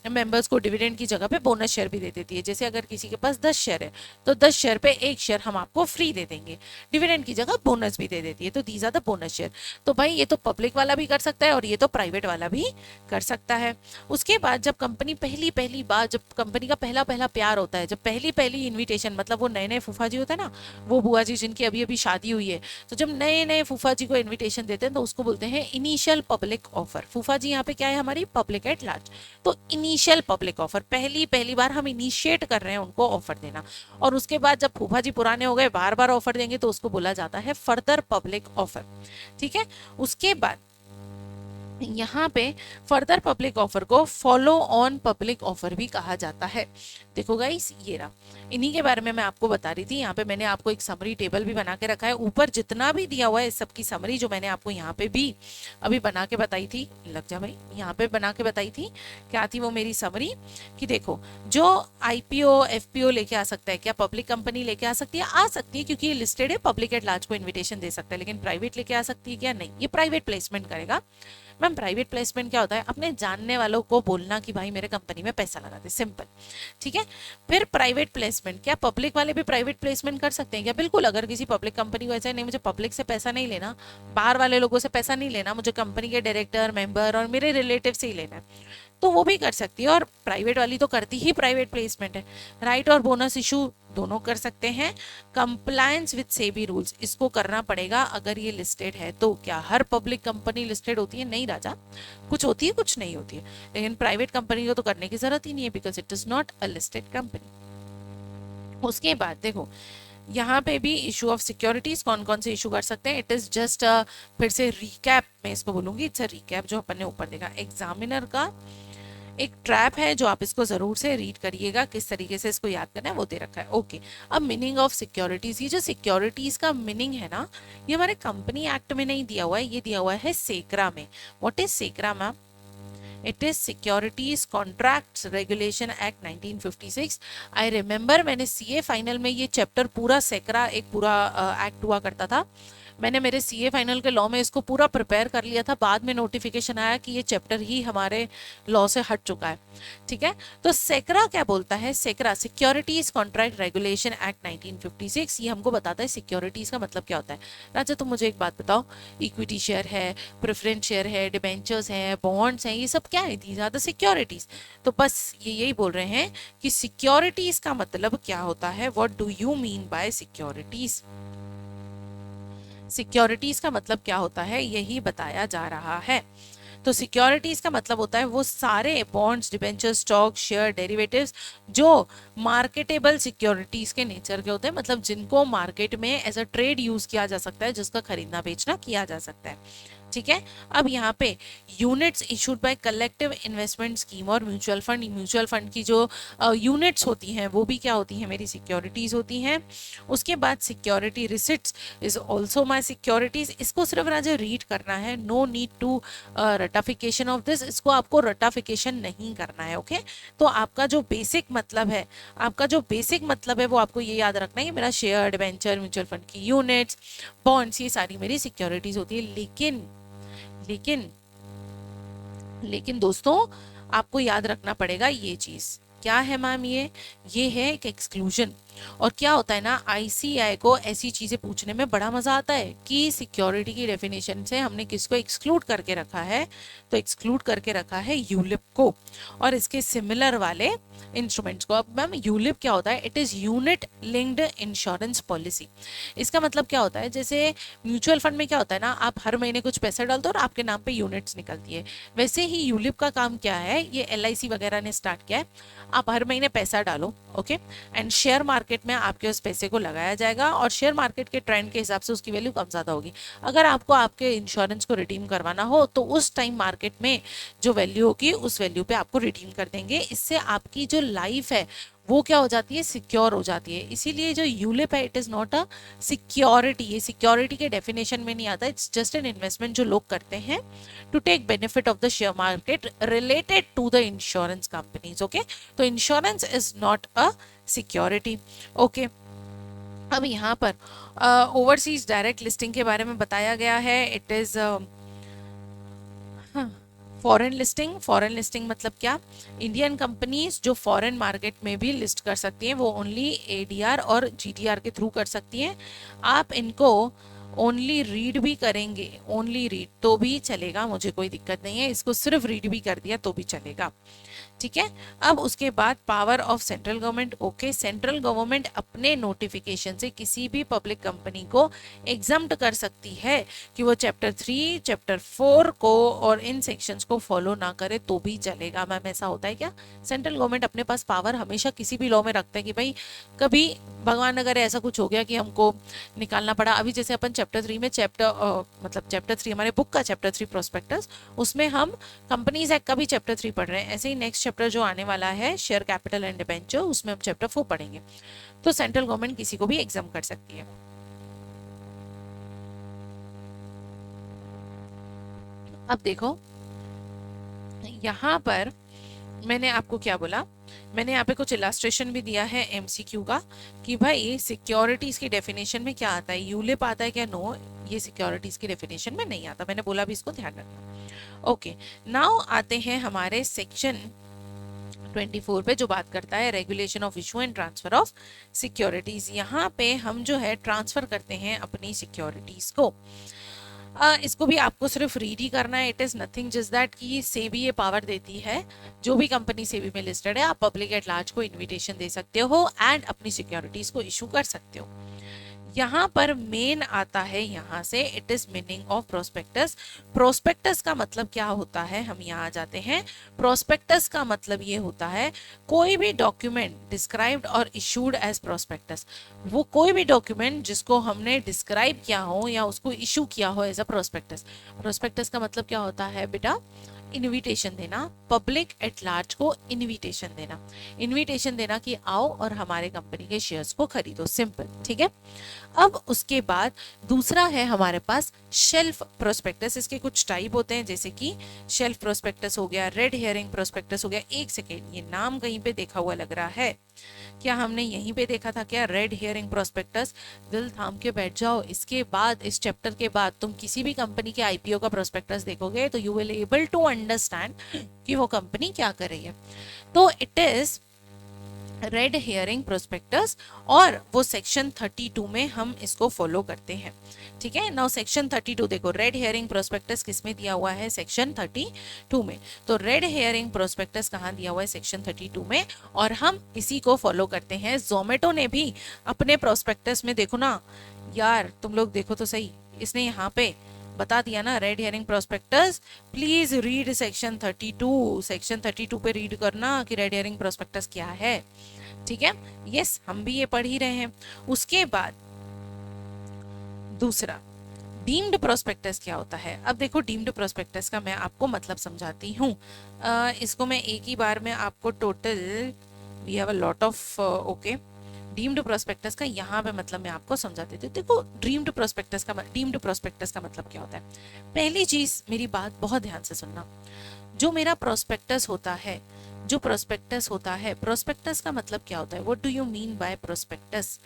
मेंबर्स को डिविडेंड की जगह पे बोनस शेयर भी दे देती है। जैसे अगर किसी के पास 10 शेयर है तो 10 शेयर पे 1 शेयर हम आपको फ्री दे देंगे, डिविडेंड की जगह बोनस भी दे देती है। तो these are the bonus share. तो भाई ये तो पब्लिक वाला भी कर सकता है और ये तो प्राइवेट वाला भी कर सकता है। उसके बाद जब कंपनी पहली बार, जब कंपनी का पहला प्यार होता है, जब पहली इन्विटेशन, मतलब वो नए नए फूफा जी होते हैं ना, वो बुआ जी जिनकी अभी अभी शादी हुई है, तो जब नए नए फूफा जी को इन्विटेशन देते हैं तो उसको बोलते हैं इनिशियल पब्लिक ऑफर। फूफा जी यहाँ पे क्या है, हमारी पब्लिक एट लार्ज। तो इनिशियल पब्लिक ऑफर, पहली पहली बार हम इनिशिएट कर रहे हैं उनको ऑफर देना, और उसके बाद जब फूफा जी पुराने हो गए बार बार ऑफर देंगे तो उसको बोला जाता है फर्दर पब्लिक ऑफर। ठीक है, उसके बाद यहाँ पे फर्दर पब्लिक ऑफर को फॉलो ऑन पब्लिक ऑफर भी कहा जाता है। देखो गाइस, ये रहा, इन्हीं के बारे में मैं आपको बता रही थी। यहाँ पे मैंने आपको एक समरी टेबल भी बना के रखा है, ऊपर जितना भी दिया हुआ है इस सब की समरी जो मैंने आपको यहाँ पे भी अभी बना के बताई थी, लग जा भाई, यहाँ पे बना के बताई थी। क्या थी वो मेरी समरी, कि देखो जो आईपीओ एफपीओ लेके आ सकता है, क्या पब्लिक कंपनी लेके आ सकती है? आ सकती है, क्योंकि ये लिस्टेड है, पब्लिक एट लार्ज को इन्विटेशन दे सकता है, लेकिन प्राइवेट लेके आ सकती है क्या? नहीं, ये प्राइवेट प्लेसमेंट करेगा। मैम प्राइवेट प्लेसमेंट क्या होता है? अपने जानने वालों को बोलना कि भाई मेरे कंपनी में पैसा लगा दे, सिंपल। ठीक है, फिर प्राइवेट प्लेसमेंट, क्या पब्लिक वाले भी प्राइवेट प्लेसमेंट कर सकते हैं क्या? बिल्कुल, अगर किसी पब्लिक कंपनी को ऐसा नहीं मुझे पब्लिक से पैसा नहीं लेना, बाहर वाले लोगों से पैसा नहीं लेना, मुझे कंपनी के डायरेक्टर मेंबर और मेरे रिलेटिव से ही लेना है, तो वो भी कर सकती है। और प्राइवेट वाली तो करती ही प्राइवेट प्लेसमेंट है। राइट और बोनस इशू दोनों कर सकते हैं। कंप्लायंस विद सेबी रूल्स, इसको करना पड़ेगा अगर ये लिस्टेड है तो। क्या हर पब्लिक कंपनी लिस्टेड होती है? नहीं राजा, कुछ होती है कुछ नहीं होती है, लेकिन प्राइवेट कंपनी को तो करने की जरूरत ही नहीं है, because it is not a listed company. उसके बाद देखो यहाँ पे भी इशू ऑफ सिक्योरिटीज, कौन कौन से इशू कर सकते हैं? इट इज जस्ट फिर से रिकैप, मैं इसको बोलूंगी, इट्स अ रिकैप जो अपन ने ऊपर देखा। एग्जामिनर का एक ट्रैप है जो आप इसको जरूर से रीड करिएगा, किस तरीके से इसको याद करना है वो दे रखा है। ओके, अब मीनिंग ऑफ सिक्योरिटीज, ये जो सिक्योरिटीज का मीनिंग है ना, ये हमारे कंपनी एक्ट में नहीं दिया हुआ है, ये दिया हुआ है सेक्रा में। What is SCRA ma'am? It is securities contracts regulation act 1956। I remember मैंने सीए फाइनल में ये चैप्टर पूरा, सेक्रा एक पूरा एक्ट हुआ करता था, मैंने मेरे सीए फाइनल के लॉ में इसको पूरा प्रिपेयर कर लिया था। बाद में नोटिफिकेशन आया कि ये चैप्टर ही हमारे लॉ से हट चुका है। ठीक है, तो सेक्रा क्या बोलता है? सेक्रा सिक्योरिटीज कॉन्ट्रैक्ट रेगुलेशन एक्ट 1956, ये हमको बताता है सिक्योरिटीज का मतलब क्या होता है। राजा तुम मुझे एक बात बताओ, इक्विटी शेयर है, प्रेफरेंस शेयर है, डिबेंचर्स हैं, बॉन्ड्स हैं, ये सब क्या है? These are the securities. तो बस ये यही बोल रहे हैं कि सिक्योरिटीज का मतलब क्या होता है, what do you mean by securities? Securities का मतलब क्या होता है यही बताया जा रहा है। तो सिक्योरिटीज का मतलब होता है वो सारे bonds, debenture, stock, share, derivatives जो मार्केटेबल सिक्योरिटीज के नेचर के होते हैं, मतलब जिनको मार्केट में एज अ ट्रेड यूज किया जा सकता है, जिसका खरीदना बेचना किया जा सकता है। ठीक है, अब यहाँ पे units issued by collective investment scheme और म्यूचुअल फंड, म्यूचुअल फंड की जो यूनिट्स होती हैं वो भी क्या होती हैं? मेरी सिक्योरिटीज होती हैं। उसके बाद security receipts is also my securities. इसको सिर्फ राजा रीड करना है, no need to ratification of this, इसको आपको रटाफिकेशन नहीं करना है। ओके, तो आपका जो बेसिक मतलब है, आपका जो बेसिक मतलब है वो आपको ये याद रखना है कि मेरा शेयर, डिबेंचर, म्यूचुअल फंड की यूनिट्स, बॉन्ड्स, ये सारी मेरी सिक्योरिटीज होती है। लेकिन लेकिन लेकिन दोस्तों आपको याद रखना पड़ेगा ये चीज, क्या है मैम? ये है एक एक्सक्लूजन। और क्या होता है ना, आईसीएआई को ऐसी चीजें पूछने में बड़ा मजा आता है कि सिक्योरिटी की डेफिनेशन से हमने किसको एक्सक्लूड करके रखा है? तो एक्सक्लूड करके रखा है यूलिप को और इसके सिमिलर वाले इंस्ट्रूमेंट्स को। अब मैम यूलिप क्या होता है? It is unit linked insurance policy. इसका मतलब क्या होता है? जैसे म्यूचुअल फंड में क्या होता है ना, आप हर महीने कुछ पैसा डालते हो और आपके नाम पे यूनिट्स निकलती है, वैसे ही यूलिप का काम क्या है, ये एलआईसी वगैरह ने स्टार्ट किया है। आप हर महीने पैसा डालो, ओके, एंड शेयर मार्केट में आपके उस पैसे को लगाया जाएगा और शेयर मार्केट के ट्रेंड के हिसाब से उसकी वैल्यू कम ज़्यादा होगी। अगर आपको आपके इंश्योरेंस को रिडीम करवाना हो तो उस टाइम मार्केट में जो वैल्यू होगी उस वैल्यू पे आपको रिडीम कर देंगे। इससे आपकी जो लाइफ है वो क्या हो जाती है? सिक्योर हो जाती है। इसीलिए जो यूलिप है it is not a security, ये सिक्योरिटी के डेफिनेशन में नहीं आता, इट्स जस्ट एन इन्वेस्टमेंट जो लोग करते हैं to take benefit of the share market related to the insurance companies. Okay, तो insurance is not a security. Okay, अब यहाँ पर ओवरसीज डायरेक्ट लिस्टिंग के बारे में बताया गया है। It is foreign listing. Foreign listing मतलब क्या? इंडियन कंपनीज जो फॉरेन मार्केट में भी लिस्ट कर सकती हैं वो ओनली एडीआर और जीटीआर के थ्रू कर सकती हैं। आप इनको ओनली रीड भी करेंगे, ओनली रीड तो भी चलेगा, मुझे कोई दिक्कत नहीं है, इसको सिर्फ रीड भी कर दिया तो भी चलेगा। ठीक है। अब उसके बाद power of central government, okay, central government अपने नोटिफिकेशन से किसी भी पब्लिक कंपनी को एग्जम्प्ट कर सकती है कि वो चैप्टर 3 चैप्टर 4 को और इन सेक्शंस को फॉलो ना करे तो भी चलेगा। मैम ऐसा होता है क्या? सेंट्रल गवर्नमेंट अपने पास पावर हमेशा किसी भी लॉ में रखता है कि भाई कभी भगवान अगर ऐसा कुछ हो गया कि हमको निकालना पड़ा, अभी जैसे अपन चैप्टर 3 में मतलब चैप्टर 3 हमारे बुक का चैप्टर 3 प्रोस्पेक्टस, उसमें हम कंपनीज एक्ट का भी चैप्टर 3 पढ़ रहे हैं। ऐसे ही नेक्स्ट चैप्टर जो आने वाला है शेयर कैपिटल एंड डिबेंचर, उसमें हम चैप्टर 4 पढ़ेंगे। तो सेंट्रल गवर्नमेंट किसी को भी एग्जाम कर सकती है। अब देखो यहाँ पर मैंने आपको क्या बोला, मैंने यहाँ पे कुछ इलास्ट्रेशन भी दिया है एमसीक्यू का कि भाई सिक्योरिटीज की डेफिनेशन में क्या आता है, यूलिप आता है क्या? नो, ये सिक्योरिटीज की डेफिनेशन में नहीं आता। मैंने बोला भी, इसको ध्यान रखना। ओके, नाउ आते हैं हमारे सेक्शन 24 पे जो बात करता है regulation of issue and transfer of securities. यहाँ पे हम जो है ट्रांसफर करते हैं अपनी सिक्योरिटीज को। इसको भी आपको सिर्फ रीड ही करना है। It is nothing just that कि सेबी ये पावर देती है, जो भी कंपनी सेबी में लिस्टेड है आप पब्लिक एट लार्ज को इनविटेशन दे सकते हो एंड अपनी सिक्योरिटीज को इशू कर सकते हो। यहाँ पर मेन आता है यहाँ से, it is meaning of prospectus. Prospectus का मतलब क्या होता है, हम यहाँ आ जाते हैं। प्रोस्पेक्टस का मतलब ये होता है कोई भी डॉक्यूमेंट डिस्क्राइब्ड और इशूड एज प्रोस्पेक्टस, वो कोई भी डॉक्यूमेंट जिसको हमने डिस्क्राइब किया हो या उसको इशू किया हो एज अ प्रोस्पेक्टस। प्रोस्पेक्टस का मतलब क्या होता है बेटा? इनविटेशन देना, पब्लिक एट लार्ज को इनविटेशन देना। इनविटेशन देना कि आओ और हमारे कंपनी के शेयर्स को खरीदो, सिंपल, ठीक है। अब उसके बाद दूसरा है हमारे पास शेल्फ प्रोस्पेक्टस। इसके कुछ टाइप होते हैं, जैसे कि शेल्फ प्रोस्पेक्टस हो गया, रेड हेयरिंग प्रोस्पेक्टस हो गया। एक सेकेंड, ये नाम कहीं पे देखा हुआ लग रहा है, क्या हमने यहीं पे देखा था क्या? Red herring prospectus. दिल थाम के बैठ जाओ, इसके बाद इस चैप्टर के बाद तुम किसी भी कंपनी के आईपीओ का प्रोस्पेक्टस देखोगे तो you will able to understand कि वो कंपनी क्या कर रही है। तो it is red herring prospectus और वो सेक्शन 32 में हम इसको फॉलो करते हैं, ठीक है। नाउ सेक्शन 32 देखो, रेड हेयरिंग प्रोस्पेक्टस किसमें दिया हुआ है? सेक्शन 32 में। तो रेड हेयरिंग प्रोस्पेक्टस कहाँ दिया हुआ है? सेक्शन 32 में, और हम इसी को फॉलो करते हैं। जोमेटो ने भी अपने प्रोस्पेक्टस में, देखो ना यार, तुम लोग देखो तो सही, इसने यहाँ पे बता दिया ना red herring prospectus. Please read section 32, section 32 पे रीड करना कि रेड हेयरिंग प्रोस्पेक्टस क्या है, ठीक है। यस, हम भी ये पढ़ ही रहे हैं। उसके बाद दूसरा डीम्ड प्रोस्पेक्टस क्या होता है? अब देखो डीम्ड प्रोस्पेक्टस का मैं आपको मतलब समझाती हूँ। इसको मैं एक ही बार में आपको total, we have a lot of, okay, deemed prospectus का यहाँ पे मतलब मैं आपको समझा देती हूँ। देखो डीम्ड प्रोस्पेक्टस का मतलब क्या होता है? पहली चीज, मेरी बात बहुत ध्यान से सुनना, जो मेरा प्रोस्पेक्टस होता है, जो प्रोस्पेक्टस होता है, प्रोस्पेक्टस का मतलब क्या होता है? What do you mean by prospectus?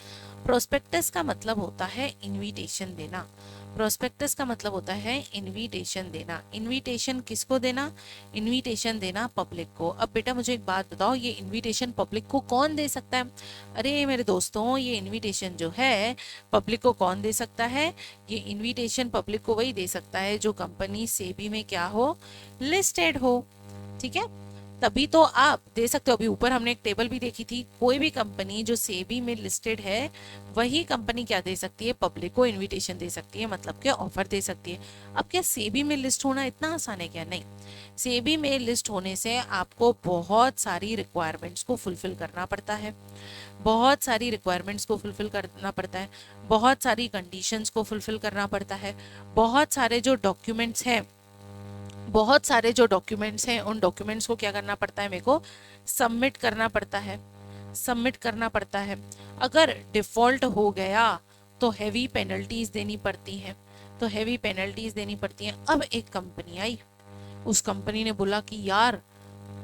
Prospectus का मतलब होता है इनविटेशन देना। प्रोस्पेक्टस का मतलब होता है इनविटेशन देना। इनविटेशन किसको देना? इनविटेशन देना पब्लिक को। अब बेटा मुझे एक बात बताओ, ये इनविटेशन पब्लिक को कौन दे सकता है? अरे मेरे दोस्तों, ये इनविटेशन जो है पब्लिक को कौन दे सकता है? ये इनविटेशन पब्लिक को वही दे सकता है जो कंपनी सेबी में क्या हो? लिस्टेड हो, ठीक है। तभी तो आप दे सकते हो। अभी ऊपर हमने एक टेबल भी देखी थी, कोई भी कंपनी जो सेबी में लिस्टेड है वही कंपनी क्या दे सकती है? पब्लिक को इनविटेशन दे सकती है, मतलब क्या ऑफर दे सकती है। अब क्या सेबी में लिस्ट होना इतना आसान है क्या? नहीं। सेबी में लिस्ट होने से आपको बहुत सारी रिक्वायरमेंट्स को फुलफिल करना पड़ता है, बहुत सारी रिक्वायरमेंट्स को फुलफिल करना पड़ता है, बहुत सारी कंडीशंस को फुलफिल करना पड़ता है, बहुत सारे जो डॉक्यूमेंट्स हैं, बहुत सारे जो डॉक्यूमेंट्स हैं उन डॉक्यूमेंट्स को क्या करना पड़ता है? मेरे को सबमिट करना पड़ता है, सबमिट करना पड़ता है। अगर डिफॉल्ट हो गया तो हैवी पेनल्टीज देनी पड़ती हैं, तो हैवी पेनल्टीज देनी पड़ती हैं। अब एक कंपनी आई, उस कंपनी ने बोला कि यार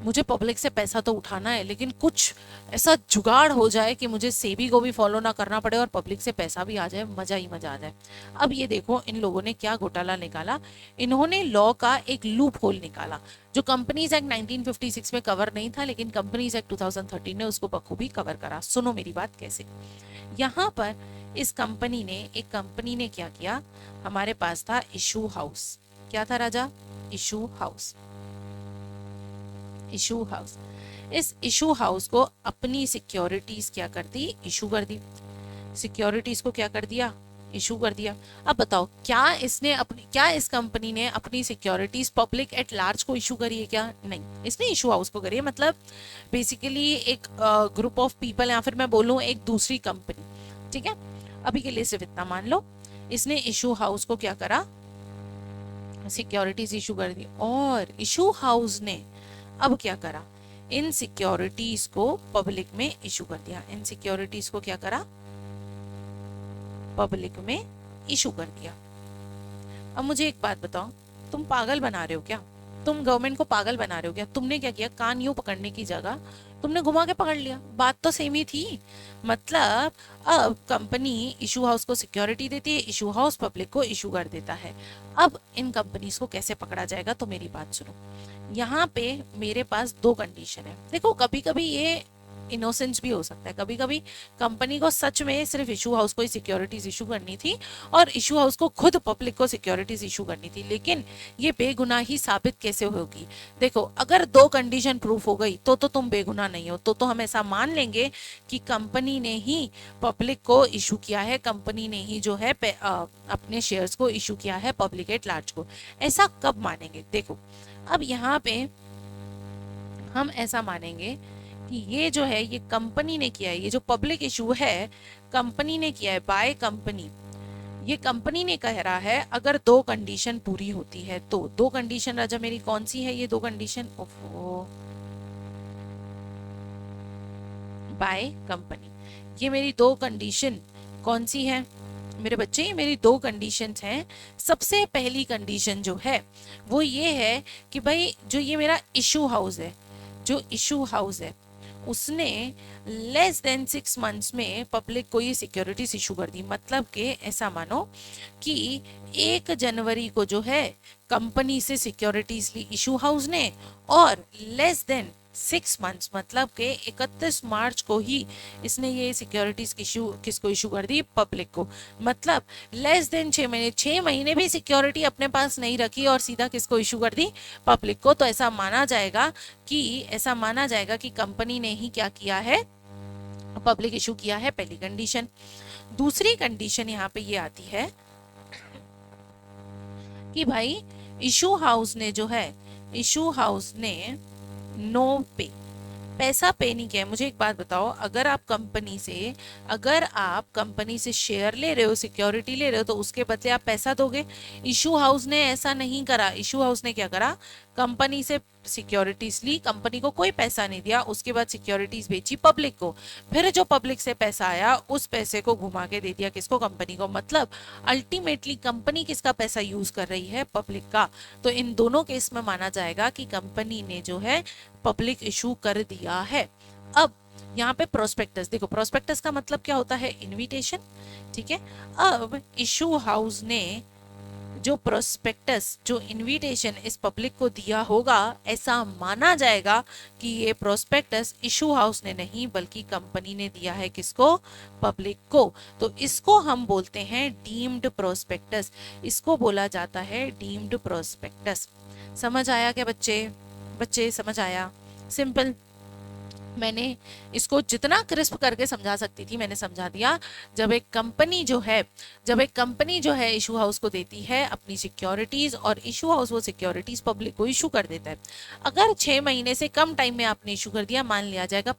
मुझे पब्लिक से पैसा तो उठाना है, लेकिन कुछ ऐसा जुगाड़ हो जाए कि मुझे सेबी को भी फॉलो ना करना पड़े और पब्लिक से पैसा भी आ जाए, मजा ही मजा आ जाए। अब ये देखो इन लोगों ने क्या घोटाला निकाला, इन्होंने लॉ का एक लूप होल निकाला जो कंपनीज एक्ट 1956 में कवर नहीं था, लेकिन कंपनीज एक्ट 2013 ने उसको बखूबी कवर करा। सुनो मेरी बात कैसे। यहाँ पर इस कंपनी ने, एक कंपनी ने क्या किया, हमारे पास था इशू हाउस। क्या था राजा? Issue house. इशू हाउस, इस इशू हाउस को अपनी सिक्योरिटीज क्या कर दी, इशू कर दी। सिक्योरिटीज को क्या कर दिया, इशू कर दिया। अब बताओ क्या इसने अपनी, क्या इस कंपनी ने अपनी सिक्योरिटीज पब्लिक एट लार्ज को इशू करी है क्या, नहीं, इसने इशू हाउस को करी है। मतलब बेसिकली एक ग्रुप ऑफ पीपल, या फिर मैं बोलूँ एक दूसरी कंपनी, ठीक है, अभी के लिए सिर्फ इतना मान लो, इसने इशू हाउस को क्या करा, सिक्योरिटीज इशू कर दी। और इशू हाउस ने अब क्या करा, इन सिक्योरिटीज को पब्लिक में इशू कर दिया। इन सिक्योरिटीज को क्या करा, पब्लिक में इशू कर दिया। अब मुझे एक बात बताओ, तुम पागल बना रहे हो क्या, तुम गवर्नमेंट को पागल बना रहे हो क्या? तुमने क्या किया, कान यूं पकड़ने की जगह तुमने घुमा के पकड़ लिया, बात तो सेम ही थी। मतलब अब कंपनी इशू हाउस को सिक्योरिटी देती है, इशू हाउस पब्लिक को इशू कर देता है। अब इन कंपनीज को कैसे पकड़ा जाएगा, तो मेरी बात सुनो। यहाँ पे मेरे पास दो कंडीशन है। देखो कभी कभी ये इनोसेंस भी हो सकता है, कभी कभी कंपनी को सच में सिर्फ इशू हाउस को ही सिक्योरिटीज इशू करनी थी और इशू हाउस को खुद पब्लिक को सिक्योरिटीज इशू करनी थी, लेकिन ये बेगुनाही साबित कैसे होगी? देखो अगर दो कंडीशन प्रूफ हो गई तो तुम बेगुनाह नहीं हो, तो हम ऐसा मान लेंगे कि कंपनी ने ही पब्लिक को इशू किया है, कंपनी ने ही जो है अपने शेयर्स को इशू किया है पब्लिक एट लार्ज को। ऐसा कब मानेंगे? देखो अब यहाँ पे हम ऐसा मानेंगे कि ये जो है ये कंपनी ने किया है, ये जो पब्लिक इशू है कंपनी ने किया है, बाय कंपनी। ये कंपनी ने कह रहा है अगर दो कंडीशन पूरी होती है तो। दो कंडीशन राजा मेरी कौन सी है, ये दो कंडीशन, ओफो, बाय कंपनी, ये मेरी दो कंडीशन कौन सी है मेरे बच्चे, ये मेरी दो कंडीशंस हैं। सबसे पहली कंडीशन जो है वो ये है कि भाई जो ये मेरा इशू हाउस है, जो इशू हाउस है उसने लेस देन 6 मंथ्स में पब्लिक को ये सिक्योरिटीज इशू कर दी। मतलब कि ऐसा मानो कि 1 जनवरी को जो है कंपनी से सिक्योरिटीज ली इशू हाउस ने, और लेस देन 6 मंथ्स मतलब के 31 मार्च को ही इसने ये सिक्योरिटीज किसको इशू कर दी, पब्लिक को। मतलब लेस देन 6 महीने, 6 महीने भी सिक्योरिटी अपने पास नहीं रखी और सीधा किसको इशू कर दी, पब्लिक को। तो ऐसा माना जाएगा कि कंपनी ने ही क्या किया है, पब्लिक इशू किया है, पहली कंडीशन। दूसरी कंडीशन यहाँ पे ये आती है कि भाई इशू हाउस ने जो है, इशू हाउस ने नो पे, पैसा पे नहीं किया है। मुझे एक बात बताओ, अगर आप कंपनी से शेयर ले रहे हो, सिक्योरिटी ले रहे हो, तो उसके बदले आप पैसा दोगे। इशू हाउस ने ऐसा नहीं करा। इशू हाउस ने क्या करा, कंपनी से सिक्योरिटीज ली, कंपनी को कोई पैसा नहीं दिया, उसके बाद सिक्योरिटीज बेची पब्लिक को, फिर जो पब्लिक से पैसा आया उस पैसे को घुमा के दे दिया किसको, कंपनी को। मतलब अल्टीमेटली कंपनी किसका पैसा यूज कर रही है, पब्लिक का। तो इन दोनों केस में माना जाएगा कि कंपनी ने जो है पब्लिक इशू कर दिया है। अब यहाँ पे प्रोस्पेक्टस देखो, प्रोस्पेक्टस का मतलब क्या होता है, इनविटेशन, ठीक है। अब इशू हाउस ने जो प्रोस्पेक्टस, जो इनविटेशन इस पब्लिक को दिया होगा, ऐसा माना जाएगा कि ये प्रोस्पेक्टस इशू हाउस ने नहीं बल्कि कंपनी ने दिया है किसको, पब्लिक को। तो इसको हम बोलते हैं डीम्ड प्रोस्पेक्टस, इसको बोला जाता है डीम्ड प्रोस्पेक्टस। समझ आया क्या बच्चे? बच्चे समझ आया? सिंपल, मैंने इसको जितना क्रिस्प करके समझा सकती थी मैंने समझा दिया। जब एक कंपनी जो है इशू हाउस को देती है अपनी सिक्योरिटीज, और इशू हाउस वो सिक्योरिटीज पब्लिक को इशू कर देता है। अगर 6 महीने से कम टाइम में आपने इशू कर दिया, मान लिया जाएगा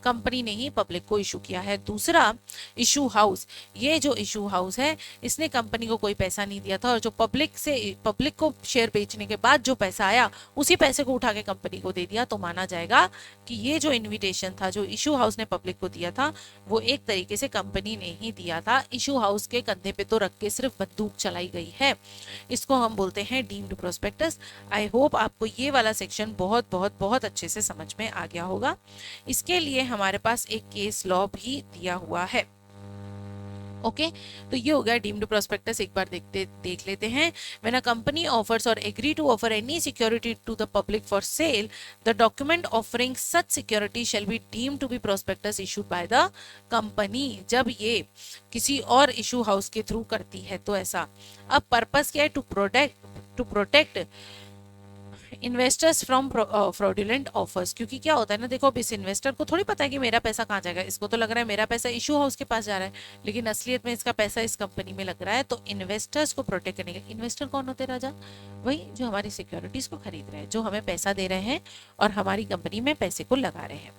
कंपनी ने ही पब्लिक को इशू किया है। दूसरा, इशू हाउस, ये जो इशू हाउस है इसने कंपनी को कोई पैसा नहीं दिया था, और जो पब्लिक को शेयर बेचने के बाद जो पैसा आया उसी पैसे को उठा के कंपनी को दे दिया। तो माना जाएगा कि ये जो इनविटेशन था जो इशू हाउस ने पब्लिक को दिया था वो एक तरीके से कंपनी ने ही दिया था, इशू हाउस के कंधे पे तो रख के सिर्फ बंदूक चलाई गई है। इसको हम बोलते हैं डीम्ड प्रोस्पेक्टस। आई होप आपको ये वाला सेक्शन बहुत बहुत बहुत अच्छे से समझ में आ गया होगा। इसके लिए हमारे पास एक केस लॉ भी दिया हुआ है। ओके, तो ये हो गया डीम्ड प्रोस्पेक्टस। एक बार देख लेते हैं। व्हेन अ कंपनी ऑफर्स और agree to offer any security to the public for sale, the document offering such security shall be deemed to be prospectus issued by the company. जब ये किसी और issue house के through करती है तो ऐसा। अब पर्पस क्या है, to protect investors from fraudulent offers, क्योंकि क्या होता है ना, देखो अब इस इन्वेस्टर को थोड़ी पता है कि मेरा पैसा कहाँ जाएगा, इसको तो लग रहा है मेरा पैसा इशू हाउस के पास जा रहा है, लेकिन असलियत में इसका पैसा इस कंपनी में लग रहा है। तो इन्वेस्टर्स को प्रोटेक्ट करने के लिए, इन्वेस्टर कौन होते हैं राजा, वही जो हमारी सिक्योरिटीज को खरीद रहे हैं, जो हमें पैसा दे रहे हैं और हमारी कंपनी में पैसे को लगा रहे हैं।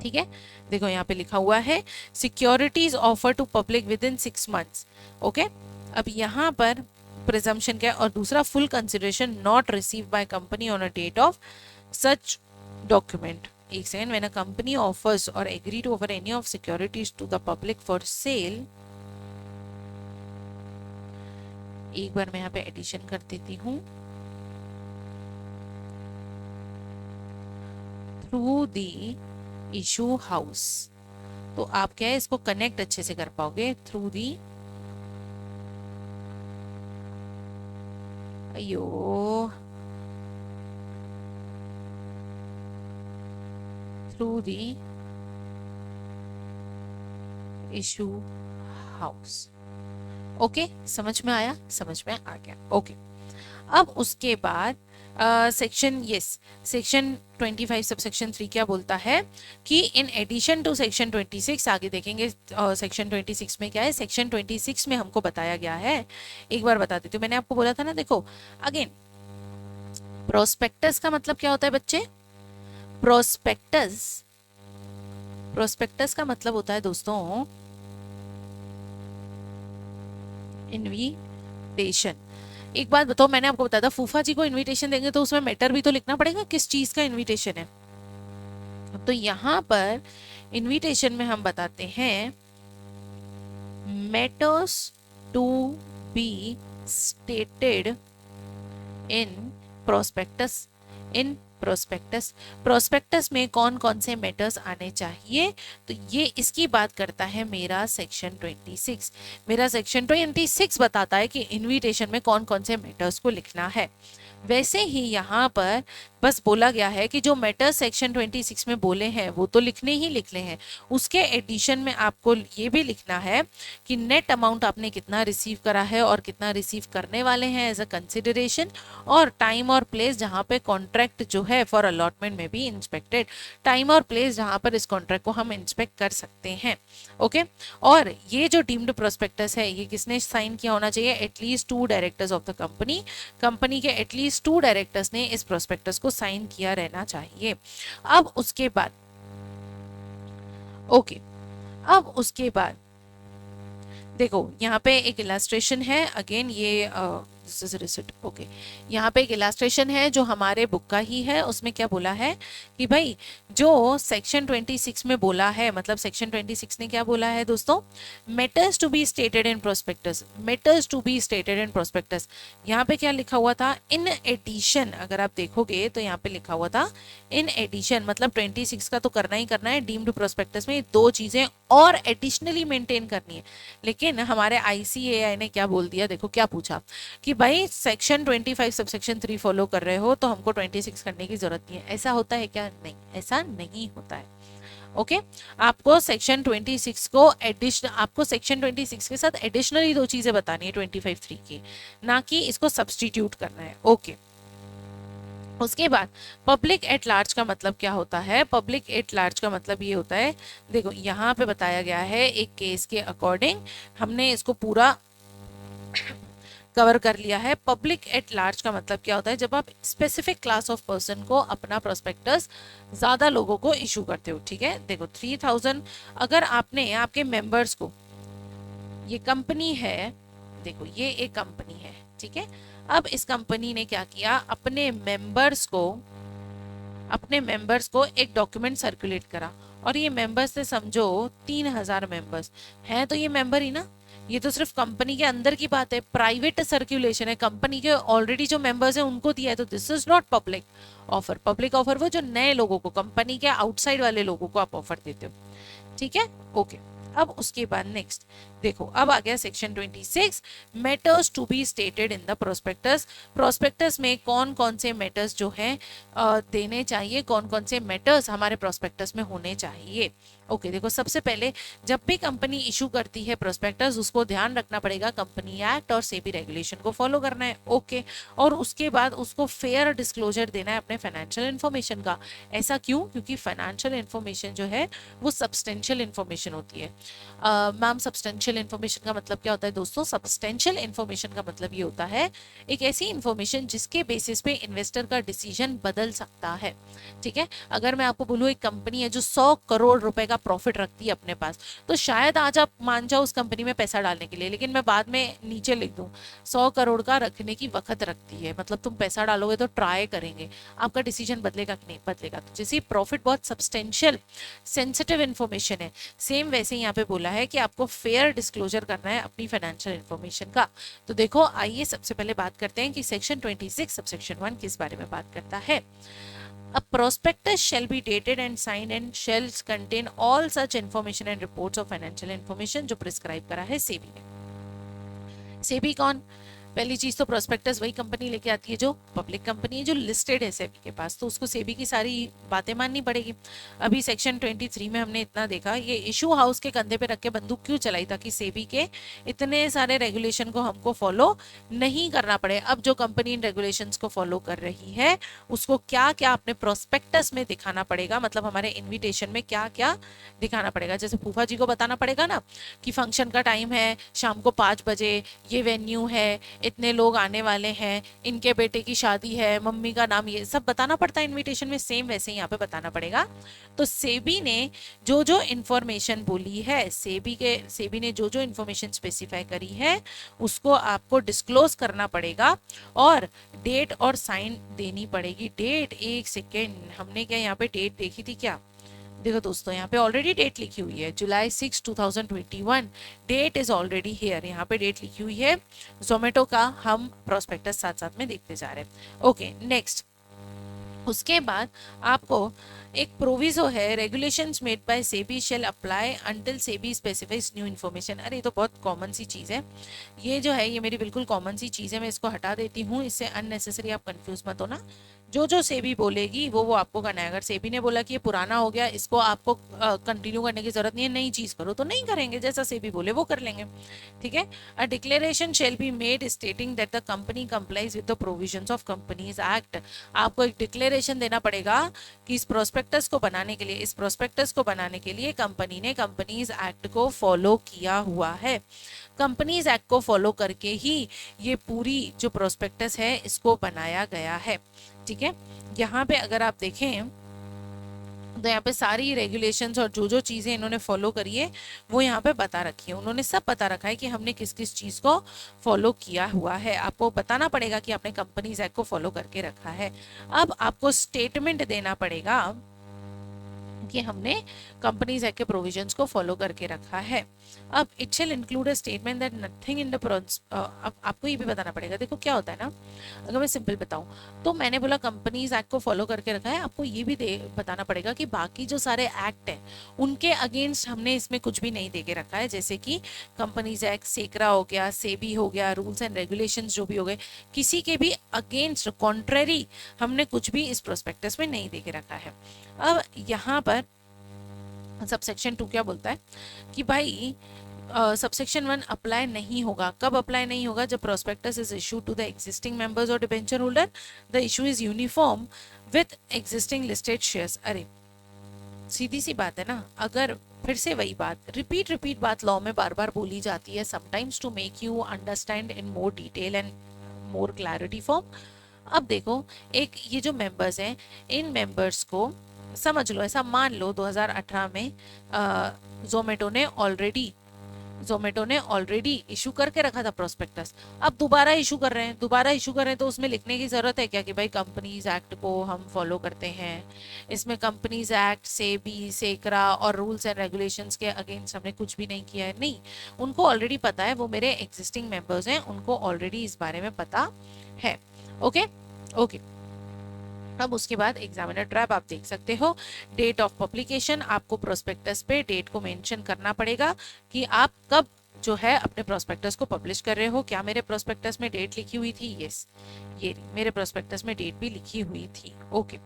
ठीक है, देखो यहाँ पे लिखा हुआ है securities offer to public within 6 months. Okay, अब यहाँ पर प्रिजम्पशन क्या है, और दूसरा full consideration not receive by company on a date of such document. एक second, when a company offers और agree to offer any of securities to the public for sale, एक बार मैं यहाँ पे एडिशन कर देती हूँ, थ्रू द इशू हाउस, तो आप क्या है इसको कनेक्ट अच्छे से कर पाओगे, थ्रू दी, अयो through the issue house. Okay, समझ में आया, समझ में आ गया। ओके, अब उसके बाद section yes section 25 sub section 3 क्या बोलता है कि इन एडिशन टू सेक्शन 26, आगे देखेंगे सेक्शन 26 में क्या है। सेक्शन 26 में हमको बताया गया है, एक बार बता देती हूँ, मैंने आपको बोला था ना, देखो अगेन प्रोस्पेक्टस का मतलब क्या होता है बच्चे, प्रोस्पेक्टस, प्रोस्पेक्टस का मतलब होता है दोस्तों इनविटेशन। एक बात बताओ, मैंने आपको बताया था फूफा जी को इनविटेशन देंगे तो उसमें मैटर भी तो लिखना पड़ेगा, किस चीज का इनविटेशन है। तो यहाँ पर इनविटेशन में हम बताते हैं matters to be stated in prospectus, in prospectus, prospectus में कौन कौन से मैटर्स आने चाहिए, तो ये इसकी बात करता है मेरा सेक्शन 26। मेरा सेक्शन 26 बताता है कि इनविटेशन में कौन कौन से मैटर्स को लिखना है। वैसे ही यहाँ पर बस बोला गया है कि जो मैटर्स सेक्शन 26 में बोले हैं वो तो लिखने ही लिखने हैं, उसके एडिशन में आपको ये भी लिखना है कि नेट अमाउंट आपने कितना रिसीव करा है और कितना रिसीव करने वाले हैं एज अ कंसिडरेशन, और टाइम और प्लेस जहाँ पे कॉन्ट्रैक्ट जो है फॉर अलॉटमेंट में भी इंस्पेक्टेड, टाइम और प्लेस जहाँ पर इस कॉन्ट्रैक्ट को हम इंस्पेक्ट कर सकते हैं। ओके, और ये जो डीम्ड प्रोस्पेक्टस है ये किसने साइन किया होना चाहिए, at least 2 directors of the company, company के एटलीस्ट 2 डायरेक्टर्स ने इस प्रोस्पेक्टस को साइन किया रहना चाहिए। अब उसके बाद ओके, अब उसके बाद देखो यहाँ पे एक इलास्ट्रेशन है, अगेन ये दिस इज रिसिट। ओके, यहाँ पे एक इलास्ट्रेशन है जो हमारे बुक का ही है, उसमें क्या बोला है कि भाई जो सेक्शन 26 में बोला है, मतलब सेक्शन 26 ने क्या बोला है दोस्तों, matters to be stated in prospectus, matters to be stated in prospectus, यहाँ पे क्या लिखा हुआ था, इन एडिशन, अगर आप देखोगे तो यहाँ पे लिखा हुआ था इन एडिशन, मतलब 26 का तो करना ही करना है, डीम्ड प्रोस्पेक्टस में 2 चीजें और एडिशनली मेंटेन करनी है। लेकिन हमारे ICAI ने क्या बोल दिया, देखो क्या पूछा कि भाई सेक्शन 25 सब सेक्शन 3 फॉलो कर रहे हो तो हमको 26 करने की जरूरत नहीं है। ऐसा होता है क्या, नहीं, ऐसा नहीं होता है। ओके, आपको सेक्शन 26 को एडिशन, आपको सेक्शन 26 के साथ एडिशनली 2 चीजें बतानी है 25(3) की, ना कि इसको सब्सटीट्यूट करना है। ओके, उसके बाद पब्लिक एट लार्ज का मतलब क्या होता है, पब्लिक एट लार्ज का मतलब ये होता है, देखो यहाँ पे बताया गया है एक केस के अकॉर्डिंग, हमने इसको पूरा कवर कर लिया है। पब्लिक एट लार्ज का मतलब क्या होता है, जब आप स्पेसिफिक क्लास ऑफ पर्सन को अपना प्रोस्पेक्टस ज्यादा लोगों को इशू करते हो। ठीक है, देखो 3000 अगर आपने आपके मेंबर्स को, ये कंपनी है, देखो ये एक कंपनी है, ठीक है, अब इस कंपनी ने क्या किया, अपने मेंबर्स को एक डॉक्यूमेंट सर्कुलेट करा, और ये मेंबर्स से समझो 3000 मेंबर्स हैं, तो ये मेंबर ही ना, ये तो सिर्फ कंपनी के अंदर की बात है, प्राइवेट सर्कुलेशन है, कंपनी के ऑलरेडी जो मेंबर्स हैं उनको दिया है, तो this is not public offer. Public offer वो जो नए लोगों को, कंपनी के आउटसाइड वाले लोगों को आप ऑफर देते हो। ठीक है, ओके, अब उसके बाद नेक्स्ट देखो, अब आ गया section 26, matters to be stated in the prospectus. Prospectus में कौन कौन से मैटर्स जो हैं देने चाहिए, कौन कौन से मैटर्स हमारे प्रोस्पेक्टस में होने चाहिए। ओके देखो, सबसे पहले जब भी कंपनी इशू करती है प्रोस्पेक्टस, उसको ध्यान रखना पड़ेगा कंपनी एक्ट और सेबी रेगुलेशन को फॉलो करना है। ओके, और उसके बाद उसको फेयर डिस्क्लोजर देना है अपने फाइनेंशियल इन्फॉर्मेशन का। ऐसा क्यों? क्योंकि फाइनेंशियल इन्फॉर्मेशन जो है वो सब्सटेंशियल इन्फॉर्मेशन होती है। मैम सब्सटेंशियल इन्फॉर्मेशन का मतलब क्या होता है दोस्तों? सब्सटेंशियल इन्फॉर्मेशन का मतलब ये होता है एक ऐसी इन्फॉर्मेशन जिसके बेसिस पे इन्वेस्टर का डिसीजन बदल सकता है। ठीक है, अगर मैं आपको बोलूँ एक कंपनी है जो 100 करोड़ रुपए का प्रॉफिट रखती है अपने पास, तो शायद आज आप मान जाओ उस कंपनी में पैसा डालने के लिए, लेकिन मैं बाद में नीचे लिख दूं 100 करोड़ का रखने की वक्त रखती है, मतलब तुम पैसा डालोगे तो ट्राई करेंगे, आपका डिसीजन बदलेगा कि नहीं बदलेगा। तो जैसे प्रॉफिट बहुत सब्सटेंशियल सेंसिटिव इन्फॉर्मेशन है, सेम वैसे ही यहाँ पे बोला है कि आपको फेयर डिस्क्लोजर करना है अपनी फाइनेंशियल इन्फॉर्मेशन का। तो देखो आइए सबसे पहले बात करते हैं कि सेक्शन 26 सबसेक्शन 1 किस बारे में बात करता है। A prospectus shall be dated and signed and shall contain all such information and reports of financial information जो प्रिस्क्राइब करा है सेबी ने। सेबी कौन? पहली चीज तो प्रोस्पेक्टस वही कंपनी लेके आती है जो पब्लिक कंपनी है, जो लिस्टेड है सेबी के पास, तो उसको सेबी की सारी बातें माननी पड़ेगी। अभी सेक्शन 23 में हमने इतना देखा, ये इशू हाउस के कंधे पे रख के बंदूक क्यों चलाई, ताकि सेबी के इतने सारे रेगुलेशन को हमको फॉलो नहीं करना पड़े। अब जो कंपनी इन रेगुलेशंस को फॉलो कर रही है उसको क्या क्या अपने प्रोस्पेक्टस में दिखाना पड़ेगा, मतलब हमारे इन्विटेशन में क्या क्या दिखाना पड़ेगा। जैसे फूफा जी को बताना पड़ेगा ना कि फंक्शन का टाइम है शाम को 5 बजे, ये वेन्यू है, इतने लोग आने वाले हैं, इनके बेटे की शादी है, मम्मी का नाम, ये सब बताना पड़ता है इनविटेशन में, सेम वैसे ही यहाँ पे बताना पड़ेगा। तो सेबी ने जो जो इन्फॉर्मेशन बोली है, सेबी ने जो जो इन्फॉर्मेशन स्पेसिफाई करी है उसको आपको डिस्क्लोज करना पड़ेगा और डेट और साइन देनी पड़ेगी। डेट, एक सेकेंड, हमने क्या यहाँ पे डेट देखी थी क्या? देखो दोस्तों यहाँ पे ऑलरेडी डेट लिखी हुई है, जुलाई 6 2021, डेट इज ऑलरेडी हियर, यहाँ पे डेट लिखी हुई है जोमेटो का, हम प्रोस्पेक्टस साथ साथ में देखते जा रहे हैं। ओके नेक्स्ट, उसके बाद आपको एक प्रोविजो है, regulations made by SEBI shall apply until SEBI specifies new information. अरे ये तो बहुत कॉमन सी चीज़ है, ये जो है ये मेरी बिल्कुल कॉमन सी चीज़ है, मैं इसको हटा देती हूँ, इससे अननेसेसरी आप कंफ्यूज मत हो ना। जो जो सेबी बोलेगी वो आपको करना है। अगर सेबी ने बोला कि ये पुराना हो गया, इसको आपको कंटिन्यू करने की जरूरत नहीं है, नई चीज़ करो, तो नहीं करेंगे, जैसा सेबी बोले वो कर लेंगे। ठीक है, a declaration shell be made stating that the company complies with the provisions of companies act. आपको एक डिक्लेरेशन देना पड़ेगा कि इस प्रोस्पेक्टस को बनाने के लिए, इस प्रोस्पेक्टस को बनाने के लिए कंपनी ने कंपनीज एक्ट को फॉलो किया हुआ है। कंपनीज एक्ट को फॉलो करके ही ये पूरी जो प्रोस्पेक्टस है इसको बनाया गया है। ठीक है, यहाँ पे अगर आप देखें तो यहाँ पे सारी रेगुलेशंस और जो जो चीज़ें इन्होंने फॉलो करी है वो यहाँ पे बता रखी है, उन्होंने सब बता रखा है कि हमने किस किस चीज़ को फॉलो किया हुआ है। आपको बताना पड़ेगा कि आपने कंपनीज एक्ट को फॉलो करके रखा है। अब आपको स्टेटमेंट देना पड़ेगा कि हमने कंपनीज एक्ट के प्रोविजंस को फॉलो करके रखा है। अब it shall include a statement that nothing in the अब आपको ये भी बताना पड़ेगा। देखो क्या होता है ना, अगर मैं सिंपल बताऊं तो मैंने बोला कंपनीज एक्ट को फॉलो करके रखा है, आपको ये भी बताना पड़ेगा कि बाकी जो सारे एक्ट हैं उनके अगेंस्ट हमने इसमें कुछ भी नहीं दे के रखा है। जैसे कि कंपनीज एक्ट, सेक्रा हो गया, सेबी हो गया, रूल्स एंड रेगुलेशंस जो भी हो गए, किसी के भी अगेंस्ट कॉन्ट्रेरी हमने कुछ भी इस प्रोस्पेक्टस में नहीं दे के रखा है। अब यहाँ पर सबसेक्शन 2 क्या बोलता है कि भाई सबसेक्शन 1 अप्लाई नहीं होगा। कब अप्लाई नहीं होगा? जब prospectus is issue to the existing members और debenture holder, the issue is uniform with existing listed shares. अरे सीधी सी बात है ना, अगर फिर से वही बात, रिपीट बात लॉ में बार बार बोली जाती है, sometimes to make you understand in more detail and more clarity form. अब देखो, एक ये जो मेंबर्स हैं, इन मेंबर्स को समझ लो, ऐसा मान लो 2018 में जोमेटो ने ऑलरेडी इशू करके रखा था प्रोस्पेक्टस। अब दोबारा इशू कर रहे हैं तो उसमें लिखने की जरूरत है क्या कि भाई कंपनीज एक्ट को हम फॉलो करते हैं, इसमें कंपनीज एक्ट, सेबी, सेक्रा और रूल्स एंड रेगुलेशंस के अगेंस्ट हमने कुछ भी नहीं किया है। नहीं, उनको ऑलरेडी पता है, वो मेरे एग्जिस्टिंग मेंबर्स हैं, उनको ऑलरेडी इस बारे में पता है। ओके ओके, अब उसके बाद एग्जामिनर ट्रैप आप देख सकते हो। डेट ऑफ पब्लिकेशन, आपको प्रोस्पेक्टस पे डेट को मेंशन करना पड़ेगा कि आप कब जो है अपने प्रोस्पेक्टस को पब्लिश कर रहे हो। क्या मेरे प्रोस्पेक्टस में डेट लिखी हुई थी? यस, ये मेरे प्रोस्पेक्टस में डेट भी लिखी हुई थी। ओके,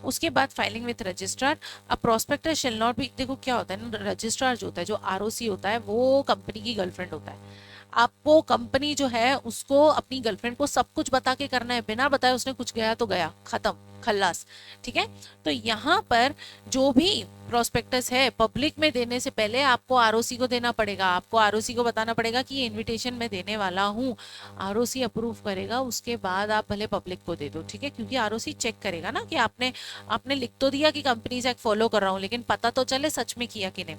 उसके बाद फाइलिंग विथ रजिस्ट्रार। अब प्रोस्पेक्टस शेल नॉट बी, देखो क्या होता है ना, रजिस्ट्रार जो होता है, जो आरओसी होता है, वो कंपनी की गर्लफ्रेंड होता है। आपको कंपनी जो है उसको अपनी गर्लफ्रेंड को सब कुछ बता के करना है, बिना बताए उसने कुछ गया तो गया, खत्म, खल्लास। ठीक है, तो यहाँ पर जो भी प्रोस्पेक्टस है पब्लिक में देने से पहले आपको आरओसी को देना पड़ेगा। आपको आरओसी को बताना पड़ेगा कि ये इनविटेशन मैं देने वाला हूँ, आरओसी अप्रूव करेगा, उसके बाद आप भले पब्लिक को दे दो। ठीक है, क्योंकि आरओसी चेक करेगा ना कि आपने आपने लिख तो दिया कि कंपनीज एक्ट फॉलो कर रहा हूँ, लेकिन पता तो चले सच में किया कि नहीं।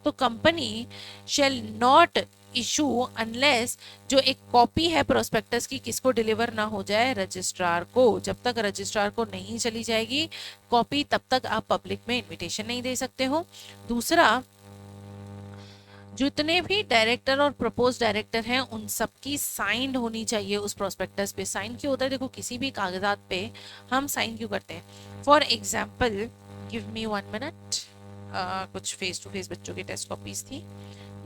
तो company shall not issue unless, जो एक कॉपी है प्रोस्पेक्टस की, किसको डिलीवर ना हो जाए? रजिस्ट्रार को। जब तक रजिस्ट्रार को नहीं चली जाएगी कॉपी, तब तक आप पब्लिक में इनविटेशन नहीं दे सकते हो। दूसरा, जितने भी डायरेक्टर और प्रपोज डायरेक्टर हैं उन सबकी साइंड होनी चाहिए उस प्रोस्पेक्टस पे। साइन क्यों होता है? देखो, किसी भी कागजात पे हम साइन क्यों करते हैं? For example, give me 1 minute, कुछ फेस टू फेस बच्चों की टेस्ट कॉपीज थी,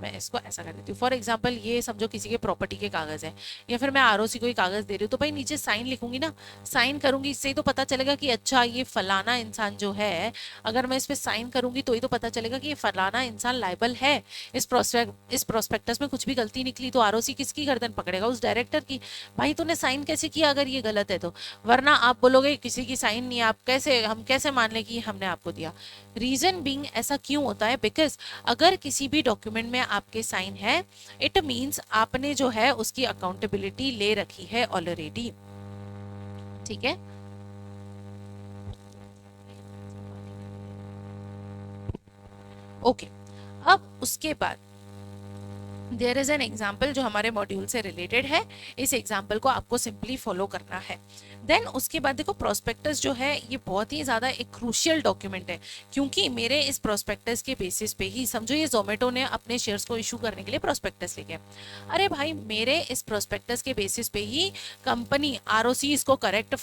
मैं इसको ऐसा कर देती हूँ। फॉर एग्जाम्पल, ये समझो किसी के प्रॉपर्टी के कागज है, या फिर मैं आरओसी को ही कागज दे रही हूँ, तो भाई नीचे साइन लिखूंगी ना, साइन करूंगी, इससे ही तो पता चलेगा कि अच्छा ये फलाना इंसान जो है, अगर मैं इस पर साइन करूंगी तो ही तो पता चलेगा कि ये फलाना इंसान लाइबल है। इस प्रोस्पेक्टस में कुछ भी गलती निकली तो आरओसी किसकी गर्दन पकड़ेगा? उस डायरेक्टर की। भाई तूने साइन कैसे किया अगर ये गलत है तो? वरना आप बोलोगे किसी की साइन नहीं है, आप कैसे, हम कैसे मान लें कि हमने आपको दिया? रीजन बीइंग ऐसा क्यों होता है? बिकॉज अगर किसी भी डॉक्यूमेंट में आपके साइन है, इट मींस आपने जो है उसकी अकाउंटेबिलिटी ले रखी है ऑलरेडी। ठीक है, ओके। अब उसके बाद देयर इज एन एग्जाम्पल जो हमारे मॉड्यूल से रिलेटेड है, इस एग्जाम्पल को आपको सिंपली फॉलो करना है। देन उसके बाद देखो, प्रोस्पेक्टस जो है ये बहुत ही ज्यादा एक क्रूशियल डॉक्यूमेंट है, क्योंकि मेरे इस प्रोस्पेक्टस के बेसिस पे ही, समझो ये जोमेटो ने अपने शेयर्स को इशू करने के लिए प्रोस्पेक्टस लेके, अरे भाई मेरे इस प्रोस्पेक्टस के बेसिस पे ही कंपनी आरओसी इसको करेक्ट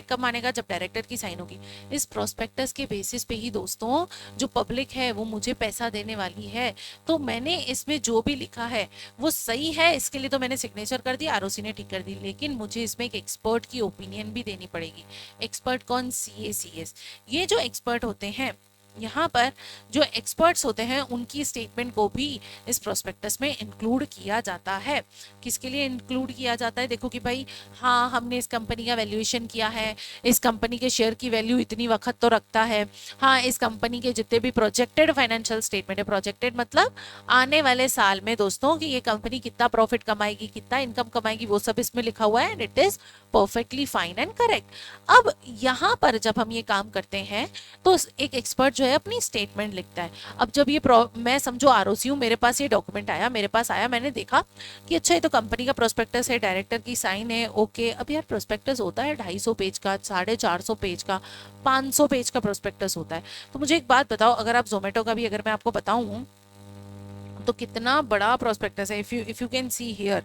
कब मानेगा? जब डायरेक्टर की साइन होगी। इस प्रोस्पेक्टस के बेसिस पे ही दोस्तों जो पब्लिक है वो मुझे पैसा देने वाली है, तो मैंने इसमें जो भी लिखा है वो सही है, इसके लिए तो मैंने सिग्नेचर कर दी, आरओसी ने ठीक कर दी, लेकिन मुझे इसमें एक एक्सपर्ट की ओपिनियन भी देनी पड़ेगी। एक्सपर्ट कौन? सीएसीएस। ये जो एक्सपर्ट होते हैं, यहाँ पर जो एक्सपर्ट्स होते हैं उनकी स्टेटमेंट को भी इस प्रोस्पेक्टस में इंक्लूड किया जाता है। किसके लिए इंक्लूड किया जाता है? देखो कि भाई हाँ, हमने इस कंपनी का वैल्यूएशन किया है, इस कंपनी के शेयर की वैल्यू इतनी वक्त तो रखता है, हाँ इस कंपनी के जितने भी प्रोजेक्टेड फाइनेंशियल स्टेटमेंट है, प्रोजेक्टेड मतलब आने वाले साल में दोस्तों कि ये कंपनी कितना प्रॉफिट कमाएगी, कितना इनकम कमाएगी, वो सब इसमें लिखा हुआ है, and it is perfectly fine and correct. अब यहाँ पर जब हम ये काम करते हैं तो एक एक्सपर्ट जो है अपनी स्टेटमेंट लिखता है। अब जब ये मैं समझो आरओसी हूँ, मेरे पास ये डॉक्यूमेंट आया, मेरे पास आया, मैंने देखा कि अच्छा ये तो कंपनी का प्रोस्पेक्टस है, डायरेक्टर की साइन है, ओके। अब यार प्रोस्पेक्टस होता है 250 पेज का, 450 पेज का, 500 पेज का प्रोस्पेक्टस होता है। तो मुझे एक बात बताओ, अगर आप जोमेटो का भी अगर मैं आपको बताऊं तो कितना बड़ा प्रोस्पेक्टस है। If you can see here,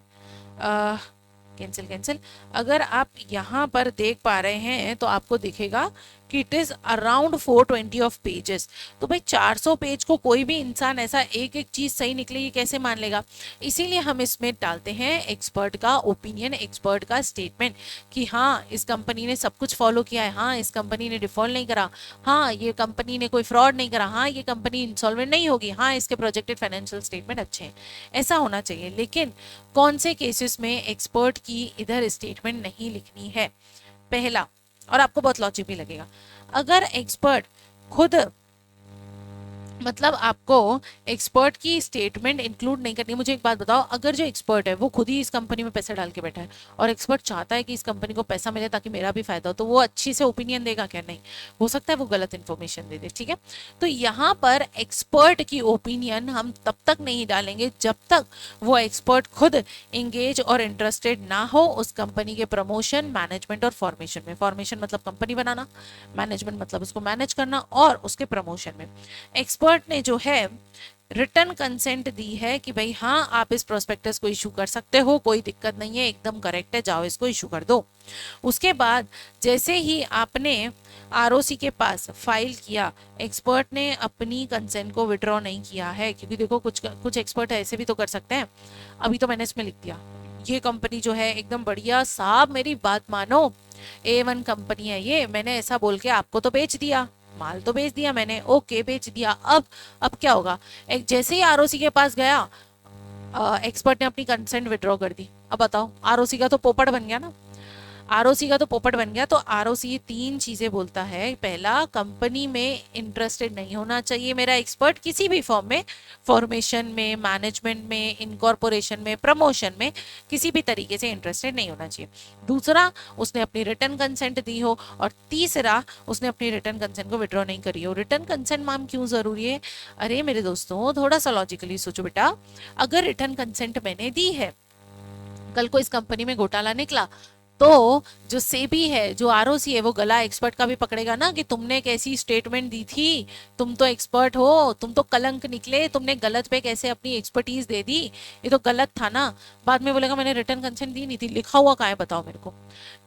cancel cancel, अगर आप यहाँ पर देख पा रहे हैं तो आपको दिखेगा कि it is around 420 of pages. तो भाई 400 पेज को कोई भी इंसान ऐसा एक एक चीज सही निकले ये कैसे मान लेगा? इसीलिए हम इसमें डालते हैं एक्सपर्ट का ओपिनियन, एक्सपर्ट का स्टेटमेंट कि हाँ इस कंपनी ने सब कुछ फॉलो किया है, हाँ इस कंपनी ने डिफॉल्ट नहीं करा, हाँ ये कंपनी ने कोई फ्रॉड नहीं करा, हाँ ये कंपनी इंसॉल्वेंट नहीं होगी, हाँ इसके प्रोजेक्टेड फाइनेंशियल स्टेटमेंट अच्छे हैं, ऐसा होना चाहिए। लेकिन कौन से केसेस में एक्सपर्ट की इधर स्टेटमेंट नहीं लिखनी है? पहला, और आपको बहुत लॉजिक भी लगेगा, अगर एक्सपर्ट खुद, मतलब आपको एक्सपर्ट की स्टेटमेंट इंक्लूड नहीं करनी। मुझे एक बात बताओ, अगर जो एक्सपर्ट है वो खुद ही इस कंपनी में पैसा डाल के बैठा है और एक्सपर्ट चाहता है कि इस कंपनी को पैसा मिले ताकि मेरा भी फायदा हो, तो वो अच्छी से ओपिनियन देगा क्या? नहीं, हो सकता है वो गलत इन्फॉर्मेशन दे दे। ठीक है, तो यहाँ पर एक्सपर्ट की ओपिनियन हम तब तक नहीं डालेंगे जब तक वो एक्सपर्ट खुद इंगेज और इंटरेस्टेड ना हो उस कंपनी के प्रमोशन, मैनेजमेंट और फॉर्मेशन में। फॉर्मेशन मतलब कंपनी बनाना, मैनेजमेंट मतलब उसको मैनेज करना, और उसके प्रमोशन में एक्सपर्ट ने जो है रिटर्न कंसेंट दी है कि भाई हाँ आप इस प्रोस्पेक्टस को इशू कर सकते हो, कोई दिक्कत नहीं है, एकदम करेक्ट है, जाओ इसको इशू कर दो। उसके बाद जैसे ही आपने आरओसी के पास फाइल किया, एक्सपर्ट ने अपनी कंसेंट को विड्रॉ नहीं किया है, क्योंकि देखो कुछ कुछ एक्सपर्ट ऐसे भी तो कर सकते हैं। अभी तो मैंने इसमें लिख दिया ये कंपनी जो है एकदम बढ़िया, साहब मेरी बात मानो, A1 कंपनी है ये, मैंने ऐसा बोल के आपको तो बेच दिया, माल तो बेच दिया मैंने, ओके बेच दिया। अब क्या होगा, एक जैसे ही आरओसी के पास गया, एक्सपर्ट ने अपनी कंसेंट विड्रॉ कर दी, अब बताओ आरओसी का तो पोपट बन गया ना, आरओसी का तो पोपट बन गया। तो आरओसी ये तीन चीजें बोलता है। पहला, कंपनी में इंटरेस्टेड नहीं होना चाहिए मेरा एक्सपर्ट, किसी भी फॉर्म में, फॉर्मेशन में, मैनेजमेंट में, इनकॉर्पोरेशन में, प्रमोशन में, किसी भी तरीके से इंटरेस्टेड नहीं होना चाहिए। दूसरा, उसने अपनी रिटर्न कंसेंट दी हो। और तीसरा, उसने अपनी रिटर्न कंसेंट को विड्रॉ नहीं करी हो। रिटर्न कंसेंट मैम क्यों जरूरी है? अरे मेरे दोस्तों, थोड़ा सा लॉजिकली सोचो बेटा, अगर रिटर्न कंसेंट मैंने दी है, कल को इस कंपनी में घोटाला निकला, तो जो सेबी है, जो आरओसी है, वो गला एक्सपर्ट का भी पकड़ेगा ना कि तुमने कैसी स्टेटमेंट दी थी, तुम तो एक्सपर्ट हो, तुम तो कलंक निकले, तुमने गलत पे कैसे अपनी एक्सपर्टीज दे दी, ये तो गलत था ना। बाद में बोलेगा मैंने रिटर्न कंसेंट दी नहीं थी, लिखा हुआ कहाँ है बताओ मेरे को।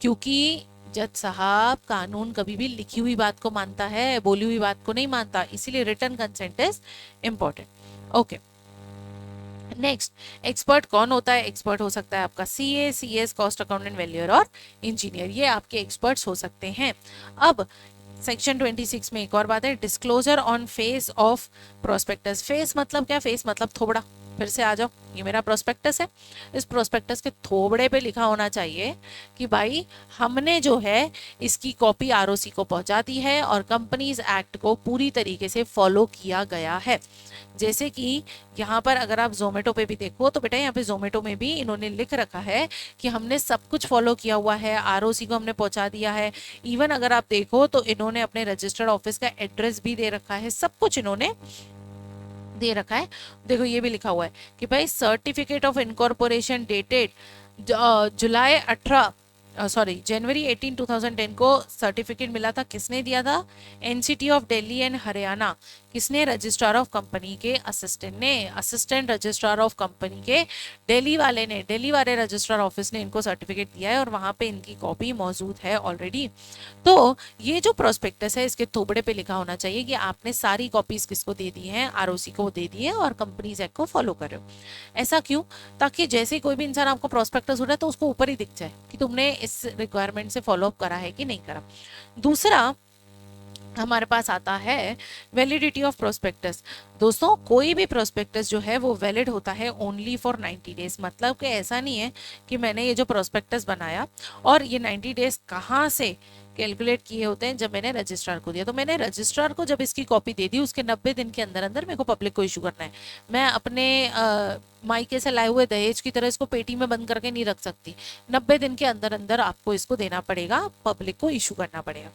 क्योंकि जज साहब, कानून कभी भी लिखी हुई बात को मानता है, बोली हुई बात को नहीं मानता, इसीलिए return consent is important. Okay, next, expert कौन होता है? एक्सपर्ट हो सकता है आपका CA, CS, cost accountant, valuer और इंजीनियर, ये आपके एक्सपर्ट्स हो सकते हैं। अब सेक्शन 26 में एक और बात है, disclosure on face of prospectus. Face मतलब क्या? फेस मतलब थोबड़ा। फिर से आ जाओ, ये मेरा प्रोस्पेक्टस है, इस प्रोस्पेक्टस के थोबड़े पे लिखा होना चाहिए कि भाई हमने जो है इसकी कॉपी आरओसी को पहुंचा दी है और कंपनीज एक्ट को पूरी तरीके से फॉलो किया गया है। जैसे कि यहाँ पर अगर आप जोमेटो पे भी देखो तो बेटा, यहाँ पे जोमेटो में भी इन्होंने लिख रखा है कि हमने सब कुछ फॉलो किया हुआ है, आरओसी को हमने पहुंचा दिया है। इवन अगर आप देखो तो इन्होंने अपने रजिस्टर्ड ऑफिस का एड्रेस भी दे रखा है, सब कुछ इन्होंने दे रखा है। देखो ये भी लिखा हुआ है कि भाई सर्टिफिकेट ऑफ इनकॉर्पोरेशन डेटेड जुलाई 18 जनवरी 18 2010 को सर्टिफिकेट मिला था। किसने दिया था? NCT of Delhi and Haryana. किसने? रजिस्ट्रार ऑफ कंपनी के असिस्टेंट ने, असिस्टेंट रजिस्ट्रार ऑफ कंपनी के दिल्ली वाले ने, दिल्ली वाले रजिस्ट्रार ऑफिस ने इनको सर्टिफिकेट दिया है और वहां पे इनकी कॉपी मौजूद है ऑलरेडी। तो ये जो प्रोस्पेक्टस है, इसके थोबड़े पे लिखा होना चाहिए कि आपने सारी कॉपीज किसको दे दी है? आरओसी को दे दी है और कंपनीज एक्ट को फॉलो कर रहे हो। ऐसा क्यों? ताकि जैसे कोई भी इंसान आपको प्रोस्पेक्टस हो रहा है तो उसको ऊपर ही दिख जाए कि तुमने इस रिक्वायरमेंट से फॉलो अप करा है कि नहीं करा। दूसरा हमारे पास आता है वैलिडिटी ऑफ प्रोस्पेक्टस। दोस्तों, कोई भी प्रोस्पेक्टस जो है वो वैलिड होता है ओनली फॉर 90 डेज। मतलब कि ऐसा नहीं है कि मैंने ये जो प्रोस्पेक्टस बनाया और ये 90 डेज कहाँ से कैलकुलेट किए होते हैं? जब मैंने रजिस्ट्रार को दिया, तो मैंने रजिस्ट्रार को जब इसकी कॉपी दे दी, उसके 90 दिन के अंदर अंदर मेरे को पब्लिक को इशू करना है। मैं अपने मायके से लाए हुए दहेज की तरह इसको पेटी में बंद करके नहीं रख सकती। 90 दिन के अंदर अंदर आपको इसको देना पड़ेगा, पब्लिक को इशू करना पड़ेगा।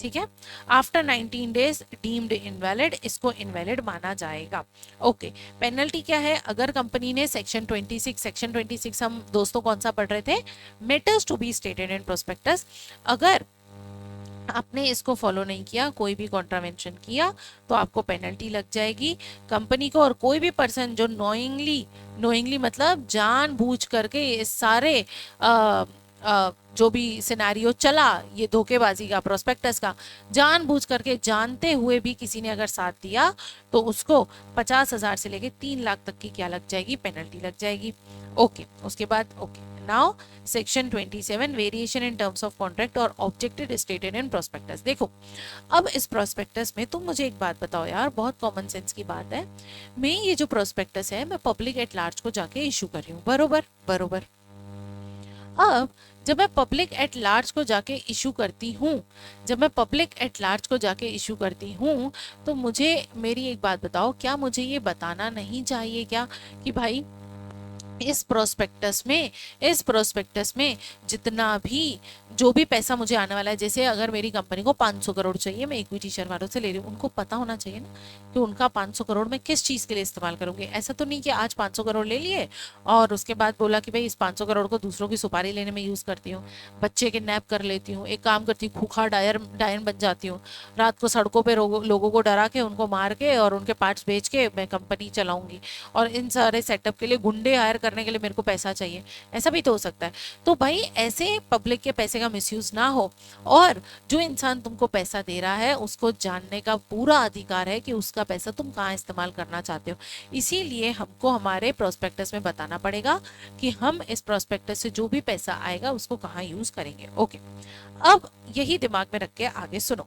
ठीक है, आफ्टर 19 डेज डीम्ड इनवैलिड, इसको इनवैलिड माना जाएगा। ओके, पेनल्टी क्या है? अगर कंपनी ने सेक्शन 26 हम दोस्तों कौन सा पढ़ रहे थे? Matters to be stated in prospectus. अगर आपने इसको फॉलो नहीं किया, कोई भी कॉन्ट्रावेंशन किया, तो आपको पेनल्टी लग जाएगी। कंपनी को और कोई भी पर्सन जो नोइंगली मतलब जानबूझ करके इस सारे जो भी सिनेरियो चला, ये धोखेबाजी का, प्रोस्पेक्टस का, जानबूझ करके जानते हुए भी किसी ने अगर साथ दिया, तो उसको 50,000 से लेके 3 लाख तक की क्या लग जाएगी? पेनल्टी लग जाएगी। ओके, उसके बाद now section 27 variation in terms of contract और ऑब्जेक्टेड स्टेटेड इन प्रोस्पेक्टस। देखो, अब इस प्रोस्पेक्टस में तुम मुझे एक बात बताओ यार, बहुत कॉमन सेंस की बात है। मैं ये जो प्रोस्पेक्टस है, मैं पब्लिक एट लार्ज को जाके इशू कर रही हूँ, बरोबर बरोबर। अब जब मैं पब्लिक एट लार्ज को जाके इशू करती हूँ, जब मैं पब्लिक एट लार्ज को जाके इशू करती हूँ, तो मुझे मेरी एक बात बताओ, क्या मुझे ये बताना नहीं चाहिए क्या कि भाई इस प्रोस्पेक्टस में जितना भी जो भी पैसा मुझे आने वाला है, जैसे अगर मेरी कंपनी को 500 करोड़ चाहिए, मैं इक्विटी शेयर वालों से ले रही हूँ, उनको पता होना चाहिए ना कि उनका 500 करोड़ मैं किस चीज़ के लिए इस्तेमाल करूंगी। ऐसा तो नहीं कि आज 500 करोड़ ले लिए और उसके बाद बोला कि भाई इस 500 करोड़ को दूसरों की सुपारी लेने में यूज़ करती हूँ, बच्चे किडनैप कर लेती हूँ, एक काम करती हूँ खूंखार डायन बन जाती हूँ, रात को सड़कों पर लोगों को डरा के उनको मार के और उनके पार्ट्स बेच के मैं कंपनी चलाऊंगी, और इन सारे सेटअप के लिए गुंडे हायर करने के लिए मेरे को पैसा चाहिए। ऐसा भी तो हो सकता है। तो भाई ऐसे पब्लिक के पैसे का मिसयूज ना हो, और जो इंसान तुमको पैसा दे रहा है उसको जानने का पूरा अधिकार है कि उसका पैसा तुम कहाँ इस्तेमाल करना चाहते हो। इसीलिए हमको हमारे प्रोस्पेक्टस में बताना पड़ेगा कि हम इस प्रोस्पेक्टस से जो भी पैसा आएगा उसको कहाँ यूज करेंगे। ओके, अब यही दिमाग में रख के आगे सुनो।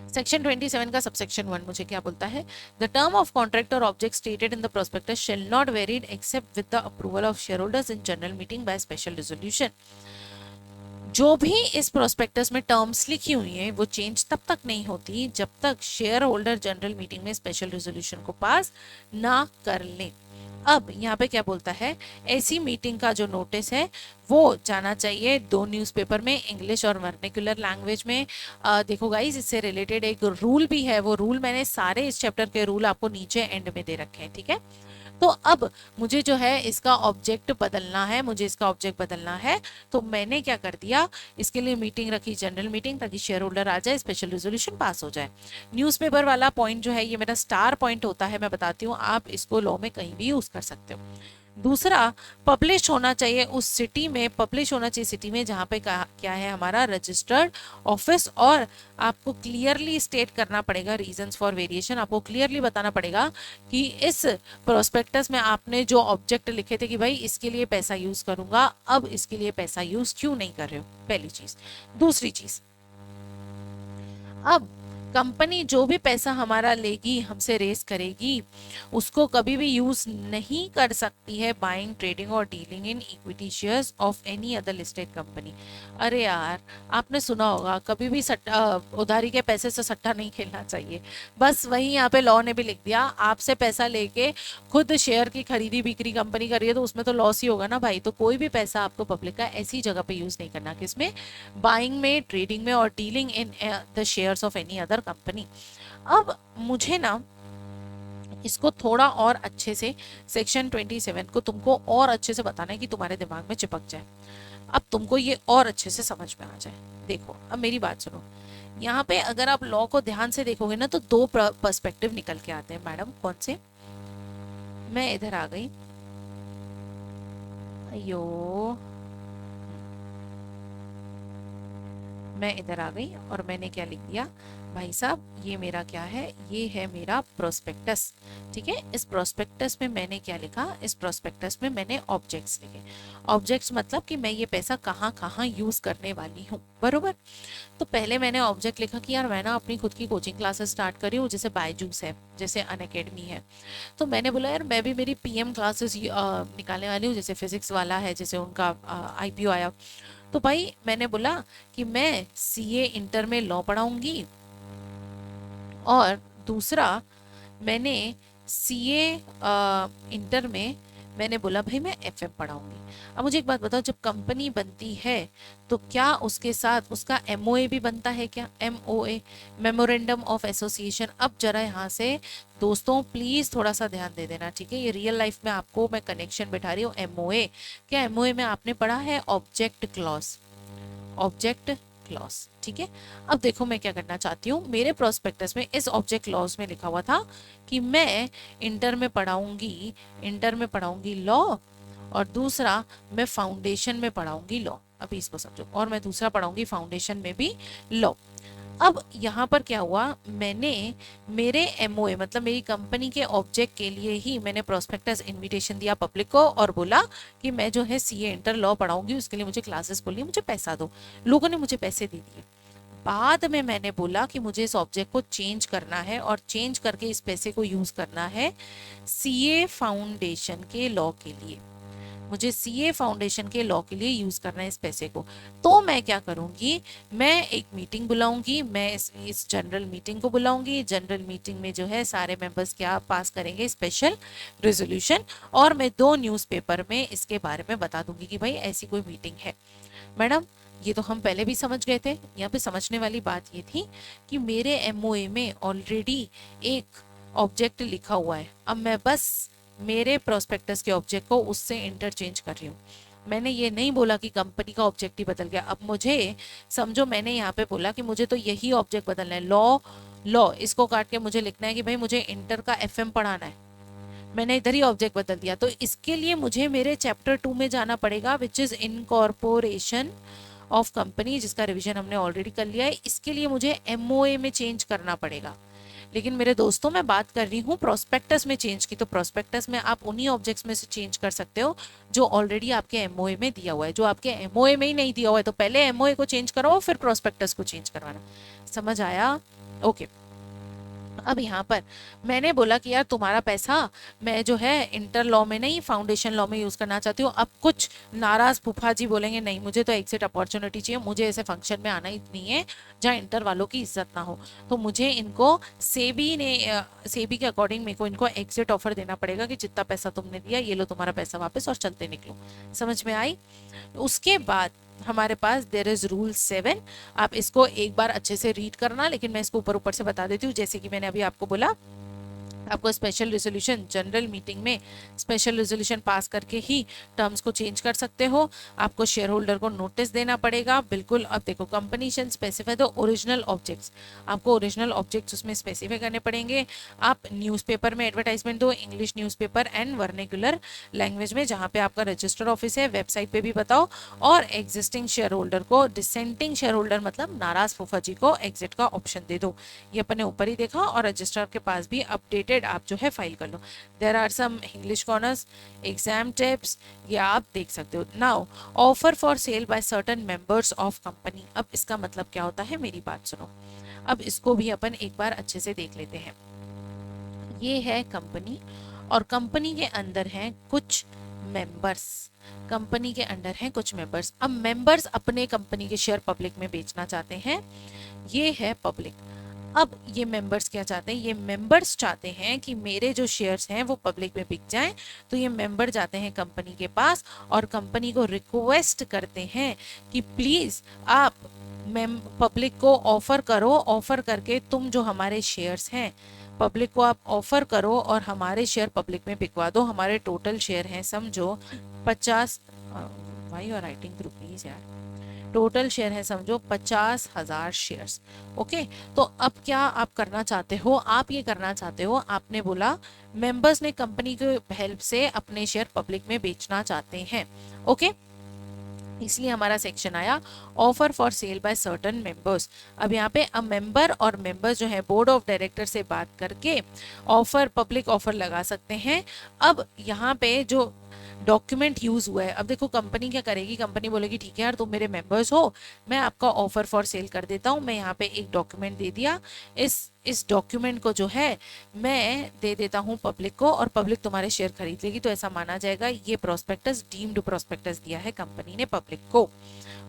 सेक्शन 27 का सबसेक्शन 1 मुझे क्या बोलता है? द टर्म ऑफ कॉन्ट्रैक्ट और object stated in the prospectus shall not varied except with the approval of share holders in general meeting by special resolution. जो भी इस प्रोस्पेक्टस में टर्म्स लिखी हुई हैं वो चेंज तब तक नहीं होती जब तक शेयर होल्डर जनरल मीटिंग में स्पेशल रेजोल्यूशन को पास ना कर लें। अब यहाँ पे क्या बोलता है? ऐसी मीटिंग का जो नोटिस है वो जाना चाहिए 2 न्यूज़पेपर में, इंग्लिश और वर्निकुलर लैंग्वेज में। देखो गाइस, इससे रिलेटेड एक रूल भी है, वो रूल मैंने सारे इस चैप्टर के रूल आपको नीचे एंड में दे रखे हैं, ठीक है। तो अब मुझे जो है इसका ऑब्जेक्ट बदलना है, तो मैंने क्या कर दिया, इसके लिए मीटिंग रखी, जनरल मीटिंग, ताकि शेयर होल्डर आ जाए, स्पेशल रेजोल्यूशन पास हो जाए। न्यूज़पेपर वाला पॉइंट जो है ये मेरा स्टार पॉइंट होता है, मैं बताती हूँ, आप इसको लॉ में कहीं भी यूज कर सकते हो। दूसरा, पब्लिश होना चाहिए उस सिटी में, सिटी में जहाँ पे क्या है हमारा रजिस्टर्ड ऑफिस, और आपको क्लियरली स्टेट करना पड़ेगा रीजंस फॉर वेरिएशन। आपको क्लियरली बताना पड़ेगा कि इस प्रोस्पेक्टस में आपने जो ऑब्जेक्ट लिखे थे कि भाई इसके लिए पैसा यूज करूंगा, अब इसके लिए पैसा यूज क्यों नहीं कर रहे हो, पहली चीज। दूसरी चीज, अब कंपनी जो भी पैसा हमारा लेगी, हमसे रेस करेगी, उसको कभी भी यूज नहीं कर सकती है बाइंग, ट्रेडिंग और dealing in equity shares of any other listed company. अरे यार, आपने सुना होगा कभी भी सट्टा, उधारी के पैसे से सट्टा नहीं खेलना चाहिए। बस वही यहाँ पे लॉ ने भी लिख दिया, आपसे पैसा लेके खुद शेयर की खरीदी बिक्री कंपनी कर रही है तो उसमें तो लॉस ही होगा ना भाई। तो कोई भी पैसा आपको पब्लिक का ऐसी जगह पे यूज नहीं करना, किसमें? बाइंग में, ट्रेडिंग में और dealing in the shares of any other company. अब मुझे ना इसको थोड़ा और अच्छे से, सेक्शन 27 को तुमको और अच्छे से बताना है कि तुम्हारे दिमाग में चिपक जाए, अब तुमको ये और अच्छे से समझ में आ जाए। देखो, अब मेरी बात सुनो, यहाँ पे अगर आप लॉ को ध्यान से देखोगे ना तो 2 पर्सपेक्टिव निकल के आते हैं। मैडम कौन से? मैं इधर आ गई, अयो, मैं इधर आ गई और मैंने क्या लिख दिया, भाई साहब ये मेरा क्या है, ये है मेरा प्रोस्पेक्टस, ठीक है। इस प्रोस्पेक्टस में मैंने क्या लिखा, इस प्रोस्पेक्टस में मैंने ऑब्जेक्ट्स लिखे। ऑब्जेक्ट्स मतलब कि मैं ये पैसा कहाँ कहाँ यूज करने वाली हूँ, बरोबर। तो पहले मैंने ऑब्जेक्ट लिखा कि यार मैं ना अपनी खुद की कोचिंग क्लासेस स्टार्ट करी हूँ, जैसे बायजूस है, जैसे अनअकैडमी है। तो मैंने बोला यार मैं भी मेरी पीएम क्लासेस निकालने वाली हूँ, जैसे फिजिक्स वाला है, जैसे उनका आईपीओ आया। तो भाई मैंने बोला कि मैं सीए इंटर में लॉ पढ़ाऊंगी, और दूसरा मैंने सीए इंटर में मैंने बोला भाई मैं एफएम पढ़ाऊंगी। अब मुझे एक बात बताओ, जब कंपनी बनती है तो क्या उसके साथ उसका एमओए भी बनता है क्या? MOA, memorandum of association. अब जरा यहाँ से दोस्तों प्लीज थोड़ा सा ध्यान दे देना, ठीक है। ये रियल लाइफ में आपको मैं कनेक्शन बैठा रही हूँ। एमओए क्या, एमओए में आपने पढ़ा है ऑब्जेक्ट क्लॉज, ऑब्जेक्ट क्लॉज, ठीक है। अब देखो मैं क्या करना चाहती हूँ, मेरे प्रोस्पेक्टस में इस ऑब्जेक्ट क्लॉज में लिखा हुआ था कि मैं इंटर में पढ़ाऊंगी लॉ, और दूसरा मैं फाउंडेशन में पढ़ाऊंगी लॉ। अभी इसको समझो, और मैं दूसरा पढ़ाऊंगी फाउंडेशन में भी लॉ। अब यहाँ पर क्या हुआ, मैंने मेरे एमओए मतलब मेरी कंपनी के ऑब्जेक्ट के लिए ही मैंने प्रोस्पेक्टस इनविटेशन दिया पब्लिक को, और बोला कि मैं जो है सीए इंटर लॉ पढ़ाऊंगी, उसके लिए मुझे क्लासेस खोलनी है, मुझे पैसा दो। लोगों ने मुझे पैसे दे दिए। बाद में मैंने बोला कि मुझे इस ऑब्जेक्ट को चेंज करना है, और चेंज करके इस पैसे को यूज करना है सीए फाउंडेशन के लॉ के लिए। मुझे सीए फाउंडेशन के लॉ के लिए यूज करना है इस पैसे को, तो मैं क्या करूंगी, मैं एक मीटिंग बुलाऊंगी, मैं इस जनरल मीटिंग को बुलाऊंगी। जनरल मीटिंग में जो है सारे मेंबर्स क्या पास करेंगे, स्पेशल रेजोल्यूशन, और मैं 2 न्यूज़पेपर में इसके बारे में बता दूंगी कि भाई ऐसी कोई मीटिंग है। मैडम ये तो हम पहले भी समझ गए थे। यहाँ पे समझने वाली बात ये थी कि मेरे एमओए में ऑलरेडी एक ऑब्जेक्ट लिखा हुआ है, अब मैं बस मेरे प्रोस्पेक्टस के ऑब्जेक्ट को उससे इंटरचेंज कर रही हूँ। मैंने ये नहीं बोला कि कंपनी का ऑब्जेक्ट ही बदल गया। अब मुझे समझो, मैंने यहाँ पे बोला कि मुझे तो यही ऑब्जेक्ट बदलना है, लॉ लॉ इसको काट के मुझे लिखना है कि भाई मुझे इंटर का एफएम पढ़ाना है, मैंने इधर ही ऑब्जेक्ट बदल दिया। तो इसके लिए मुझे मेरे चैप्टर 2 में जाना पड़ेगा, which is incorporation of company, जिसका रिवीजन हमने ऑलरेडी कर लिया है। इसके लिए मुझे एमओए में चेंज करना पड़ेगा। लेकिन मेरे दोस्तों मैं बात कर रही हूँ प्रोस्पेक्टस में चेंज की, तो प्रोस्पेक्टस में आप उन्हीं ऑब्जेक्ट्स में से चेंज कर सकते हो जो ऑलरेडी आपके एमओए में दिया हुआ है। जो आपके एमओए में ही नहीं दिया हुआ है तो पहले एमओए को चेंज कराओ, फिर प्रोस्पेक्टस को चेंज करवाना। समझ आया? ओके। अब यहाँ पर मैंने बोला कि यार तुम्हारा पैसा मैं जो है इंटर लॉ में नहीं फाउंडेशन लॉ में यूज करना चाहती हूँ। अब कुछ नाराज फूफा जी बोलेंगे नहीं मुझे तो एग्जिट अपॉर्चुनिटी चाहिए, मुझे ऐसे फंक्शन में आना ही नहीं है जहाँ इंटर वालों की इज्जत ना हो। तो मुझे इनको सेबी के अकॉर्डिंग मेरे को इनको एग्जिट ऑफर देना पड़ेगा कि जितना पैसा तुमने दिया ये लो तुम्हारा पैसा वापस और चलते निकलो। समझ में आई? उसके बाद हमारे पास देयर इज रूल 7। आप इसको एक बार अच्छे से रीड करना, लेकिन मैं इसको ऊपर ऊपर से बता देती हूँ। जैसे कि मैंने अभी आपको बोला, आपको स्पेशल रेजोल्यूशन जनरल मीटिंग में स्पेशल रेजोल्यूशन पास करके ही टर्म्स को चेंज कर सकते हो। आपको शेयर होल्डर को नोटिस देना पड़ेगा, बिल्कुल। अब देखो company specify the original objects, आपको ओरिजिनल ऑब्जेक्ट्स उसमें स्पेसिफाई करने पड़ेंगे। आप न्यूज़पेपर में एडवर्टाइजमेंट दो, English newspaper and vernacular language में, जहाँ पे आपका रजिस्टर ऑफिस है, वेबसाइट पे भी बताओ। और एग्जिस्टिंग शेयर होल्डर को, डिसेंटिंग शेयर होल्डर मतलब नाराज फूफा जी को एग्जिट का ऑप्शन दे दो। ये अपने ऊपर ही देखा, और रजिस्ट्रार के पास भी अपडेटेड आप जो है फाइल कर लो। There are some English corners, exam tips, ये आप देख सकते हो। Now offer for sale by certain members of company. अब इसका मतलब क्या होता है, मेरी बात सुनो। अब इसको भी अपन एक बार अच्छे से देख लेते हैं। ये है कंपनी, और कंपनी के अंदर हैं कुछ मेंबर्स। कंपनी के अंदर हैं कुछ मेंबर्स। अब मेंबर्स अपने कंपनी के शेयर पब्लिक में बेचना चाहते हैं, ये है पब्लिक। अब ये मेंबर्स क्या चाहते हैं, ये मेंबर्स चाहते हैं कि मेरे जो शेयर्स हैं वो पब्लिक में बिक जाएं। तो ये मेंबर जाते हैं कंपनी के पास और कंपनी को रिक्वेस्ट करते हैं कि प्लीज आप पब्लिक को ऑफर करो, ऑफर करके तुम जो हमारे शेयर्स हैं पब्लिक को आप ऑफर करो और हमारे शेयर पब्लिक में बिकवा दो। हमारे टोटल शेयर हैं समझो 50, वाई और राइटिंग थ्रू प्लीज यार, टोटल शेयर है समझो 50,000 शेयर्स। ओके, तो अब क्या आप करना चाहते हो, आप ये करना चाहते हो, आपने बोला मेंबर्स ने कंपनी की हेल्प से अपने शेयर पब्लिक में बेचना चाहते हैं। ओके, इसलिए हमारा सेक्शन आया offer for sale by certain members. अब यहाँ पे अ मेंबर और मेंबर्स जो है बोर्ड ऑफ डायरेक्टर से बात करके ऑफर, पब्लिक ऑफर लगा सकते हैं। अब यहाँ पे जो डॉक्यूमेंट यूज हुआ है, अब देखो कंपनी क्या करेगी, कंपनी बोलेगी ठीक है यार तुम मेरे मेंबर्स हो, मैं आपका ऑफर फॉर सेल कर देता हूँ। मैं यहाँ पे एक डॉक्यूमेंट दे दिया, इस डॉक्यूमेंट को जो है मैं दे देता हूँ पब्लिक को, और पब्लिक तुम्हारे शेयर खरीद लेगी। तो ऐसा माना जाएगा ये प्रोस्पेक्टस डीम्ड प्रोस्पेक्टस दिया है कंपनी ने पब्लिक को।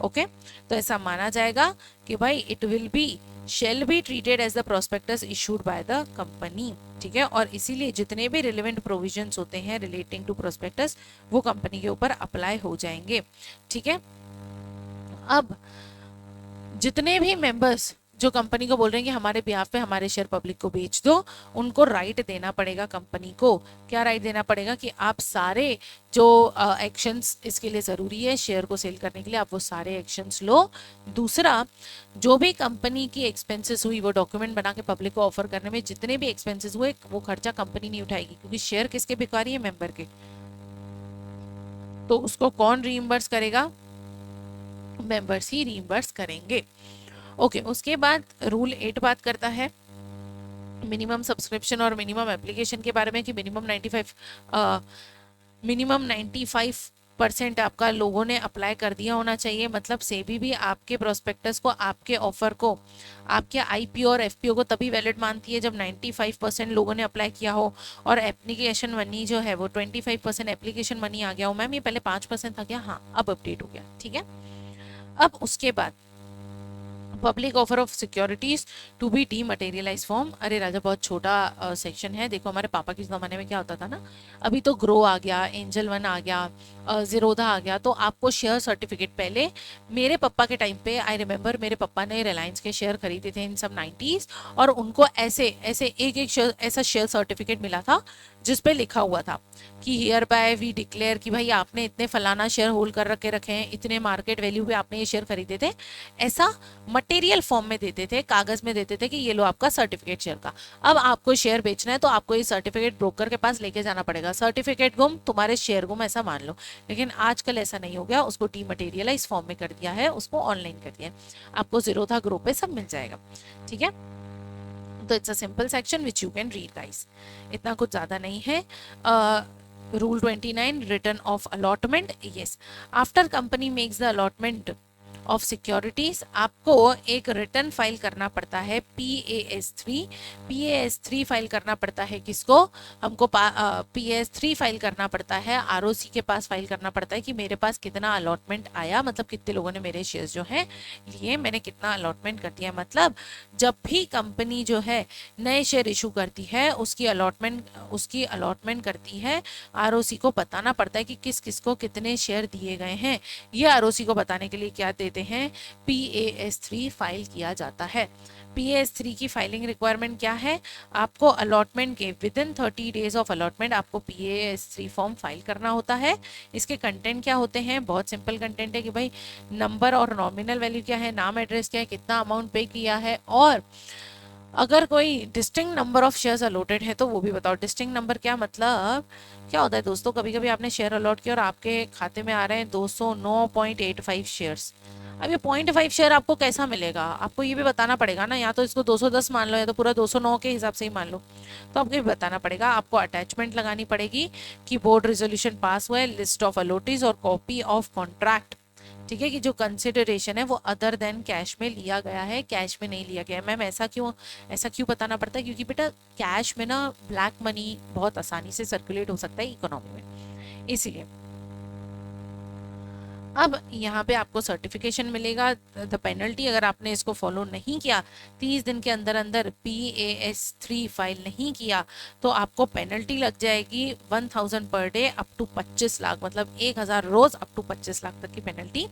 ओके, तो ऐसा माना जाएगा कि भाई it will be shall be treated as the prospectus issued by the company. ठीक है, और इसीलिए जितने भी रिलेवेंट प्रोविजंस होते हैं रिलेटिंग टू प्रोस्पेक्टस वो कंपनी के ऊपर अप्लाई हो जाएंगे। ठीक है, अब जितने भी मेंबर्स जो कंपनी को बोल रहे हैं कि हमारे बिहाफ पे हमारे शेयर पब्लिक को बेच दो, उनको राइट देना पड़ेगा कंपनी को। क्या राइट देना पड़ेगा कि आप सारे जो एक्शंस इसके लिए ज़रूरी है शेयर को सेल करने के लिए, आप वो सारे एक्शंस लो। दूसरा, जो भी कंपनी की एक्सपेंसेस हुई वो डॉक्यूमेंट बना के पब्लिक को ऑफर करने में जितने भी एक्सपेंसेस हुए वो खर्चा कंपनी नहीं उठाएगी, क्योंकि शेयर किसके बिका रही है, मेंबर के। तो उसको कौन रीइंबर्स करेगा, मेंबर्स ही रीइंबर्स करेंगे। ओके, उसके बाद रूल 8 बात करता है मिनिमम सब्सक्रिप्शन और मिनिमम एप्लीकेशन के बारे में कि मिनिमम 95 परसेंट आपका लोगों ने अप्लाई कर दिया होना चाहिए, मतलब सेबी भी आपके प्रोस्पेक्टस को, आपके ऑफर को, आपके आईपीओ और एफपीओ को तभी वैलिड मानती है जब 95% लोगों ने अप्लाई किया हो और एप्लीकेशन मनी जो है वो 25% एप्लीकेशन मनी आ गया हो। मैम ये पहले 5% था क्या? हाँ, अब अपडेट हो गया, ठीक है। अब उसके बाद public offer of securities to be dematerialise form. अरे राजा, बहुत छोटा सेक्शन है। देखो हमारे पापा के ज़माने में क्या होता था ना, अभी तो ग्रो आ गया, एंजल वन आ गया, जीरोधा आ गया, तो आपको शेयर सर्टिफिकेट पहले, मेरे पापा के टाइम पे आई रिमेम्बर मेरे पापा ने रिलायंस के शेयर खरीदे थे इन सब 90s, और उनको ऐसे ऐसे एक एक शेयर, ऐसा शेयर सर्टिफिकेट मिला था जिस पे लिखा हुआ था कि हियर बाय वी डिक्लेयर कि भाई आपने इतने फलाना शेयर होल्ड कर रखे हैं, इतने मार्केट वैल्यू पे आपने ये शेयर खरीदे थे। ऐसा मटेरियल फॉर्म में देते थे, कागज में देते थे कि ये लो आपका सर्टिफिकेट शेयर का। अब आपको शेयर बेचना है तो आपको ये सर्टिफिकेट ब्रोकर के पास लेके जाना पड़ेगा। सर्टिफिकेट गुम, तुम्हारे शेयर गुम, ऐसा मान लो। लेकिन आजकल ऐसा नहीं हो गया, उसको डीमटेरियलाइज फॉर्म में कर दिया है, उसको ऑनलाइन कर दिया है, आपको जीरोधा ग्रुप पे सब मिल जाएगा, ठीक है। तो it's a simple section which you can read guys, इतना कुछ ज़्यादा नहीं है। Rule 29, return of allotment. Yes, after company makes the allotment of securities, आपको एक रिटर्न फाइल करना पड़ता है, PAS3। PAS3 फाइल करना पड़ता है किसको? हमको PAS3 फाइल करना पड़ता है ROC के पास फाइल करना पड़ता है कि मेरे पास कितना अलॉटमेंट आया, मतलब कितने लोगों ने मेरे शेयर्स जो हैं लिए, मैंने कितना अलॉटमेंट कर दिया। मतलब जब भी कंपनी जो है नए शेयर इशू करती है, उसकी अलॉटमेंट करती है, ROC को बताना पड़ता है कि किस किस को कितने शेयर दिए गए हैं। ये ROC को बताने के लिए क्या देते हैं? PAS3 फाइल किया जाता है। PAS3 की फाइलिंग रिक्वायरमेंट क्या है? आपको अलॉटमेंट के with in 30 days of allotment आपको PAS3 फॉर्म फाइल करना होता है। इसके कंटेंट क्या होते हैं? बहुत सिंपल कंटेंट है कि भाई नंबर और नॉमिनल वैल्यू क्या है, नाम एड्रेस क्या है, कितना अमाउंट पे किया है, और अगर कोई distinct number of shares allotted है तो वो भी बताओ। डिस्टिंक्ट नंबर क्या मतलब? क्या होता है दोस्तों, कभी कभी आपने शेयर अलॉट किया और आपके खाते में आ रहे हैं 209.85 शेयर्स। अब ये 0.5 शेयर आपको कैसा मिलेगा? आपको ये भी बताना पड़ेगा ना, या तो इसको 210 मान लो या तो पूरा 209 के हिसाब से ही मान लो। तो आपको ये भी बताना पड़ेगा, आपको अटैचमेंट लगानी पड़ेगी कि बोर्ड रेजोल्यूशन पास हुआ है, लिस्ट ऑफ अलॉटीज और कॉपी ऑफ कॉन्ट्रैक्ट, ठीक है, कि जो कंसिडरेशन है वो अदर देन कैश में लिया गया है, कैश में नहीं लिया गया है। मैम ऐसा क्यों बताना पड़ता है? क्योंकि बेटा कैश में ना ब्लैक मनी बहुत आसानी से सर्कुलेट हो सकता है इकोनॉमी में, इसीलिए। अब यहाँ पे आपको सर्टिफिकेशन मिलेगा। द पेनल्टी, अगर आपने इसको फॉलो नहीं किया, 30 दिन के अंदर अंदर PAS3 फाइल नहीं किया, तो आपको पेनल्टी लग जाएगी 1000 per day up to 25 lakh, मतलब 1000 रोज अप टू 25 लाख तक की पेनल्टी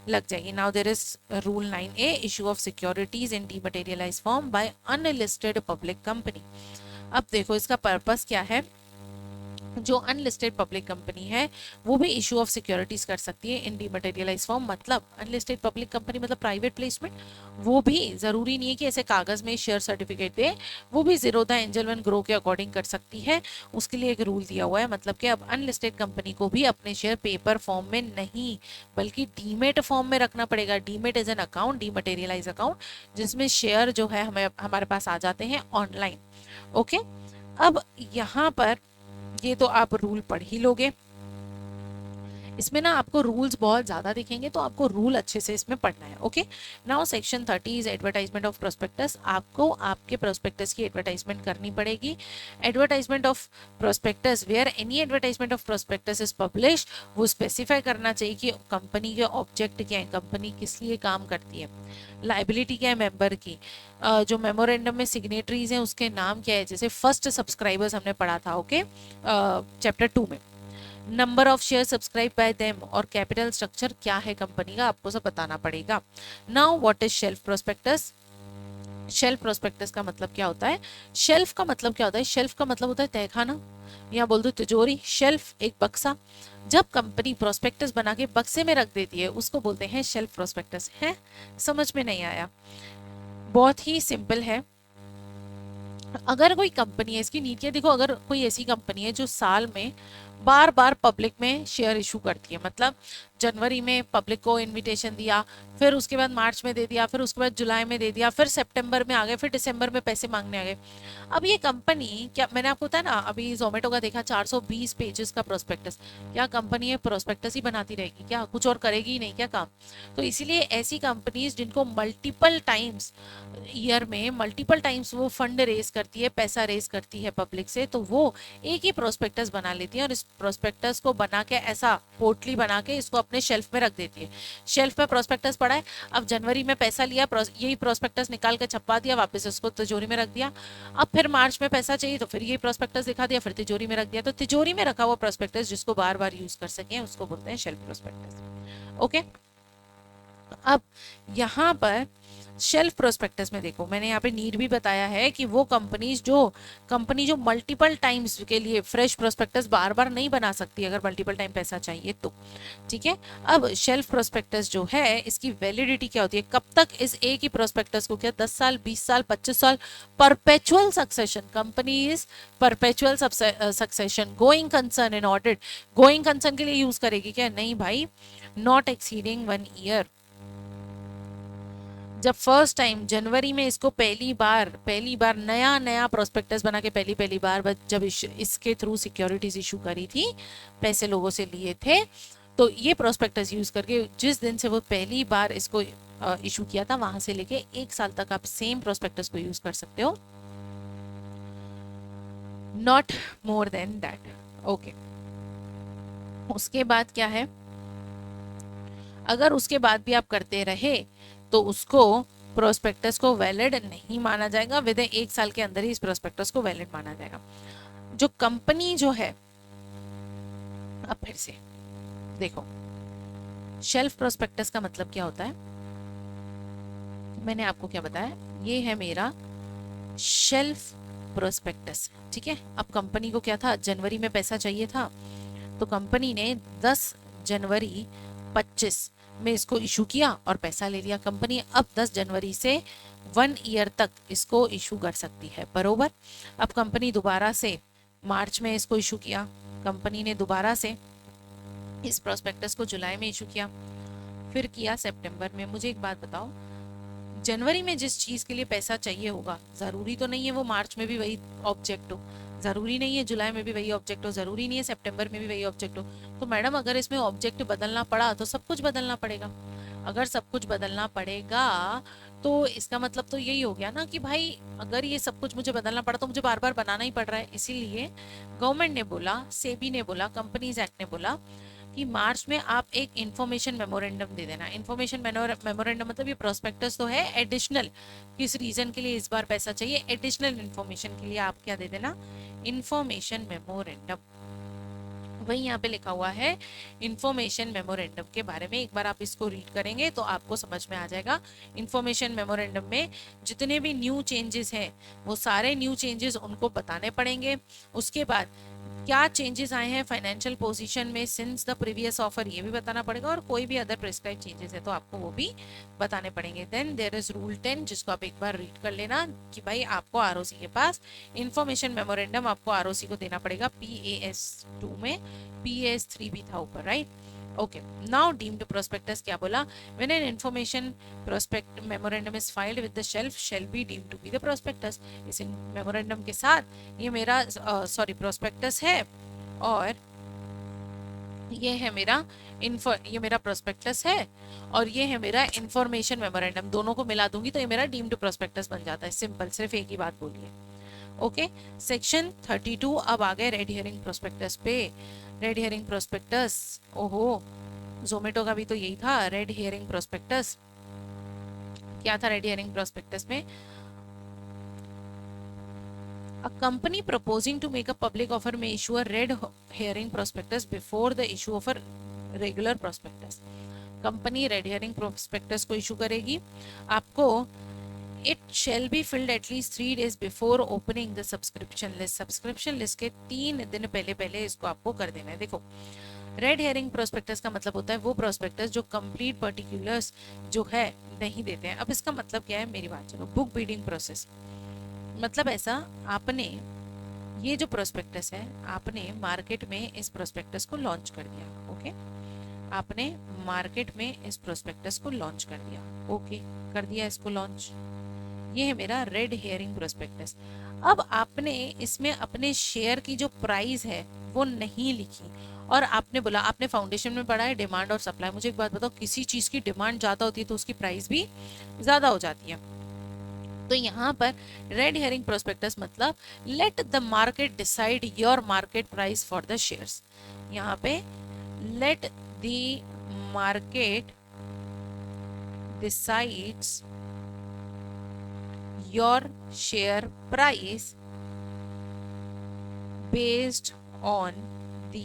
लग जाएगी। Now there is rule 9A, issue of securities in dematerialise form by unlisted public company. अब देखो इसका पर्पस क्या है। जो अनलिस्टेड पब्लिक कंपनी है वो भी इशू ऑफ सिक्योरिटीज कर सकती है इन डीमटेरियलाइज फॉर्म। मतलब अनलिस्टेड पब्लिक कंपनी मतलब प्राइवेट प्लेसमेंट, वो भी जरूरी नहीं है कि ऐसे कागज में शेयर सर्टिफिकेट दे, वो भी जीरोधा एंजल वन ग्रो के अकॉर्डिंग कर सकती है। उसके लिए एक रूल दिया हुआ है, मतलब कि अब अनलिस्टेड कंपनी को भी अपने शेयर पेपर फॉर्म में नहीं बल्कि डीमेट फॉर्म में रखना पड़ेगा। Demat is an account, dematerialise account, जिसमें शेयर जो है हमें हमारे पास आ जाते हैं ऑनलाइन। ओके, अब यहाँ पर ये तो आप रूल पढ़ ही लोगे। इसमें ना आपको रूल्स बहुत ज़्यादा दिखेंगे, तो आपको रूल अच्छे से इसमें पढ़ना है। Okay, now section 30 is advertisement of prospectus. आपको आपके प्रोस्पेक्टस की एडवर्टाइजमेंट करनी पड़ेगी। Advertisement of prospectus, where any advertisement of prospectus is publish, वो स्पेसिफाई करना चाहिए कि कंपनी के ऑब्जेक्ट क्या है, कंपनी किस लिए काम करती है, लाइबिलिटी क्या है मेंबर की, जो मेमोरेंडम में सिग्नेटरीज हैं उसके नाम क्या है, जैसे फर्स्ट सब्सक्राइबर्स हमने पढ़ा था। ओके, चैप्टर 2 में number of share subscribe bye them और कैपिटल स्ट्रक्चर क्या है कंपनी का, आपको सब बताना पड़ेगा। Now what is shelf prospectus. Shelf prospectus का मतलब क्या होता है? शेल्फ का मतलब क्या होता है? शेल्फ का मतलब होता है तहखाना, या बोल दो तिजोरी। शेल्फ एक बक्सा, जब कंपनी प्रोस्पेक्टस बना के बक्से में रख देती है उसको बोलते हैं शेल्फ प्रोस्पेक्टस। है समझ में नहीं आया? बहुत ही सिंपल है। अगर कोई कंपनी है, इसकी नीतियाँ देखो, अगर कोई ऐसी कंपनी है जो साल में बार बार पब्लिक में शेयर इशू करती है। मतलब जनवरी में पब्लिक को इनविटेशन दिया, फिर उसके बाद मार्च में दे दिया, फिर उसके बाद जुलाई में दे दिया, फिर सितंबर में आ गए, फिर दिसंबर में पैसे मांगने आ गए। अब ये कंपनी, क्या मैंने आपको बताया ना अभी जोमेटो का देखा 420 पेजेस का प्रोस्पेक्टस, क्या कंपनी ये प्रोस्पेक्टस ही बनाती रहेगी क्या, कुछ और करेगी ही नहीं क्या काम? तो इसीलिए ऐसी कंपनीज जिनको मल्टीपल टाइम्स ईयर में मल्टीपल टाइम्स वो फंड रेज करती है, पैसा रेज करती है पब्लिक से, तो वो एक ही प्रोस्पेक्टस बना लेती है और इस प्रोस्पेक्टस को बना के ऐसा पोर्टली बना के इसको अपने शेल्फ में रख देती है। शेल्फ में प्रोस्पेक्टस पड़ा है, अब जनवरी में पैसा लिया, यही प्रोस्पेक्टस निकाल के छपवा दिया, वापस उसको तिजोरी में रख दिया। अब फिर मार्च में पैसा चाहिए तो फिर यही प्रोस्पेक्टस दिखा दिया, फिर तिजोरी में रख दिया। तो तिजोरी में रखा हुआ प्रोस्पेक्टस जिसको बार बार यूज कर सकें उसको बोलते हैं शेल्फ प्रोस्पेक्टस। ओके, अब यहाँ पर शेल्फ प्रोस्पेक्टस में देखो मैंने यहाँ पे नीड भी बताया है कि वो कंपनी जो मल्टीपल टाइम्स के लिए फ्रेश प्रोस्पेक्टस बार बार नहीं बना सकती अगर मल्टीपल टाइम पैसा चाहिए तो। ठीक है, अब शेल्फ प्रोस्पेक्टस जो है इसकी वैलिडिटी क्या होती है, कब तक इस एक ही प्रोस्पेक्टस को, क्या 10 साल 20 साल 25 साल, perpetual succession, company is perpetual succession, going concern in audit, going concern के लिए यूज करेगी क्या, नहीं भाई, नॉट एक्सीडिंग 1 ईयर। जब फर्स्ट टाइम जनवरी में इसको पहली बार नया नया प्रोस्पेक्टस बना के पहली बार जब इसके थ्रू सिक्योरिटीज इशू करी थी, पैसे लोगों से लिए थे, तो ये प्रोस्पेक्टस यूज करके जिस दिन से वो पहली बार इसको इशू किया था वहां से लेके 1 साल तक आप सेम प्रोस्पेक्टस को यूज कर सकते हो, not more than that. Okay, उसके बाद क्या है, अगर उसके बाद भी आप करते रहे तो उसको प्रोस्पेक्टस को वैलिड नहीं माना जाएगा, विद 1 साल के अंदर ही इस प्रोस्पेक्टस को वैलिड माना जाएगा। जो कंपनी जो है, अब फिर से देखो शेल्फ प्रोस्पेक्टस का मतलब क्या होता है, मैंने आपको क्या बताया, ये है मेरा शेल्फ प्रोस्पेक्टस। ठीक है, अब कंपनी को क्या था, जनवरी में पैसा चाहिए था, तो कंपनी ने 10 जनवरी 25 में इसको इशू किया और पैसा ले लिया। कंपनी अब 10 जनवरी से 1 ईयर तक इसको इशू कर सकती है, बरोबर। अब कंपनी दोबारा से मार्च में इसको इशू किया, कंपनी ने दोबारा से इस प्रोस्पेक्टस को जुलाई में इशू किया, फिर किया सितंबर में। मुझे एक बात बताओ, जनवरी में जिस चीज के लिए पैसा चाहिए होगा, जरूरी तो नहीं है वो मार्च में भी वही ऑब्जेक्ट हो, जरूरी नहीं है जुलाई में भी वही ऑब्जेक्ट हो, जरूरी नहीं है सितंबर में भी वही ऑब्जेक्ट हो। तो मैडम अगर इसमें ऑब्जेक्ट बदलना पड़ा तो सब कुछ बदलना पड़ेगा। अगर सब कुछ बदलना पड़ेगा तो इसका मतलब तो यही हो गया ना कि भाई अगर ये सब कुछ मुझे बदलना पड़ा तो मुझे बार बार बनाना ही पड़ रहा है। इसीलिए गवर्नमेंट ने बोला, सेबी ने बोला, कंपनीज एक्ट ने बोला कि मार्च में आप एक इन्फॉर्मेशन मेमोरेंडम दे देना। इन्फॉर्मेशन मेमोरेंडम मतलब ये प्रोस्पेक्टस तो है, एडिशनल किस रीजन के लिए इस बार पैसा चाहिए, एडिशनल इन्फॉर्मेशन के लिए आप क्या दे देना, इन्फॉर्मेशन मेमोरेंडम। वही यहाँ पे लिखा हुआ है इन्फॉर्मेशन मेमोरेंडम के बारे में। एक बार आप इसको रीड करेंगे तो आपको समझ में आ जाएगा। इन्फॉर्मेशन मेमोरेंडम में जितने भी न्यू चेंजेस हैं वो सारे न्यू चेंजेस उनको बताने पड़ेंगे। उसके बाद क्या चेंजेस आए हैं फाइनेंशियल पोजीशन में सिंस द प्रीवियस ऑफर, ये भी बताना पड़ेगा, और कोई भी अदर प्रिस्क्राइब चेंजेस है तो आपको वो भी बताने पड़ेंगे। देन देयर इज रूल 10 जिसको आप एक बार रीड कर लेना कि भाई आपको आरओसी के पास इन्फॉर्मेशन मेमोरेंडम आपको आरओसी को देना पड़ेगा PAS 2 में, PAS 3 भी था ऊपर, right. Okay, now deemed prospectus क्या बोला, when an information prospect memorandum is filed with the shelf shall be deemed to be the prospectus. इस मेमोरेंडम के साथ ये मेरा प्रोस्पेक्टस है और ये मेरा प्रोस्पेक्टस है और ये है मेरा इंफॉर्मेशन मेमोरेंडम, दोनों को मिला दूंगी तो ये मेरा डीम्ड प्रोस्पेक्टस बन जाता है। सिंपल, सिर्फ एक ही बात बोलिए। ओके, सेक्शन 32 अब आ गए रेड हियरिंग प्रोस्पेक्टस पे। रेड हियरिंग प्रोस्पेक्टस, ओहो जोमेटो का भी तो यही था रेड हियरिंग प्रोस्पेक्टस। क्या था रेड हियरिंग प्रोस्पेक्टस में, A company proposing to make a public offer may issue a red herring prospectus before the issue of a regular prospectus. Company red herring prospectus को issue करेगी आपको। It shall be filled at least 3 days before opening the subscription list. Subscription list के 3 दिन पहले इसको आपको कर देना है। देखो रेड हेयरिंग प्रोस्पेक्टस का मतलब होता है वो प्रोस्पेक्टस जो कंप्लीट पर्टिकुलर्स जो है नहीं देते हैं। अब इसका मतलब क्या है, मेरी बात चलो, बुक बीडिंग प्रोसेस मतलब ऐसा, आपने ये जो प्रोस्पेक्टस है आपने मार्केट में इस प्रोस्पेक्टस को लॉन्च कर दिया, ओके, आपने मार्केट में इस प्रोस्पेक्टस को लॉन्च कर दिया, ओके, कर दिया इसको लॉन्च। ये है मेरा रेड हेयरिंग प्रोस्पेक्टस। अब आपने इसमें अपने शेयर की जो प्राइस है वो नहीं लिखी, और आपने बोला, आपने फाउंडेशन में पढ़ा है डिमांड और सप्लाई। मुझे एक बात बताओ, किसी चीज की डिमांड ज्यादा होती है तो उसकी प्राइस भी ज्यादा हो जाती है। तो यहाँ पर रेड हेयरिंग प्रोस्पेक्टस मतलब let the market decide your market price for the shares. यहाँ पे let the market decides your share price based on the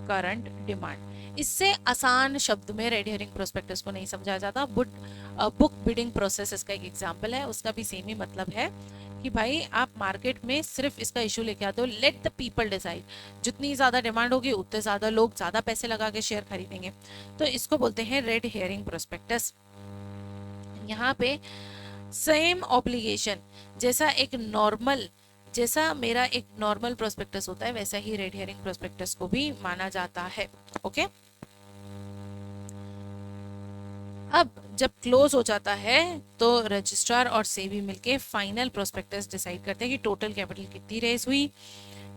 current demand. इससे आसान शब्द में रेड हेयरिंग प्रोस्पेक्टस को नहीं समझाया जाता। बुक बिडिंग प्रोसेस इसका एक एग्जांपल है, उसका भी सेम ही मतलब है कि भाई आप मार्केट में सिर्फ इसका इशू लेके आते हो, लेट द पीपल डिसाइड। जितनी ज्यादा डिमांड होगी उतने ज्यादा लोग ज्यादा पैसे लगा के शेयर खरीदेंगे, तो इसको बोलते हैं रेड हेयरिंग प्रोस्पेक्टस। यहाँ पे सेम ऑब्लिगेशन, जैसा मेरा एक नॉर्मल प्रोस्पेक्टस होता है वैसा ही रेड हेयरिंग प्रोस्पेक्टस को भी माना जाता है, ओके। अब जब क्लोज हो जाता है तो रजिस्ट्रार और सेबी मिलके फाइनल प्रोस्पेक्टस डिसाइड करते हैं कि टोटल कैपिटल कितनी रेज हुई,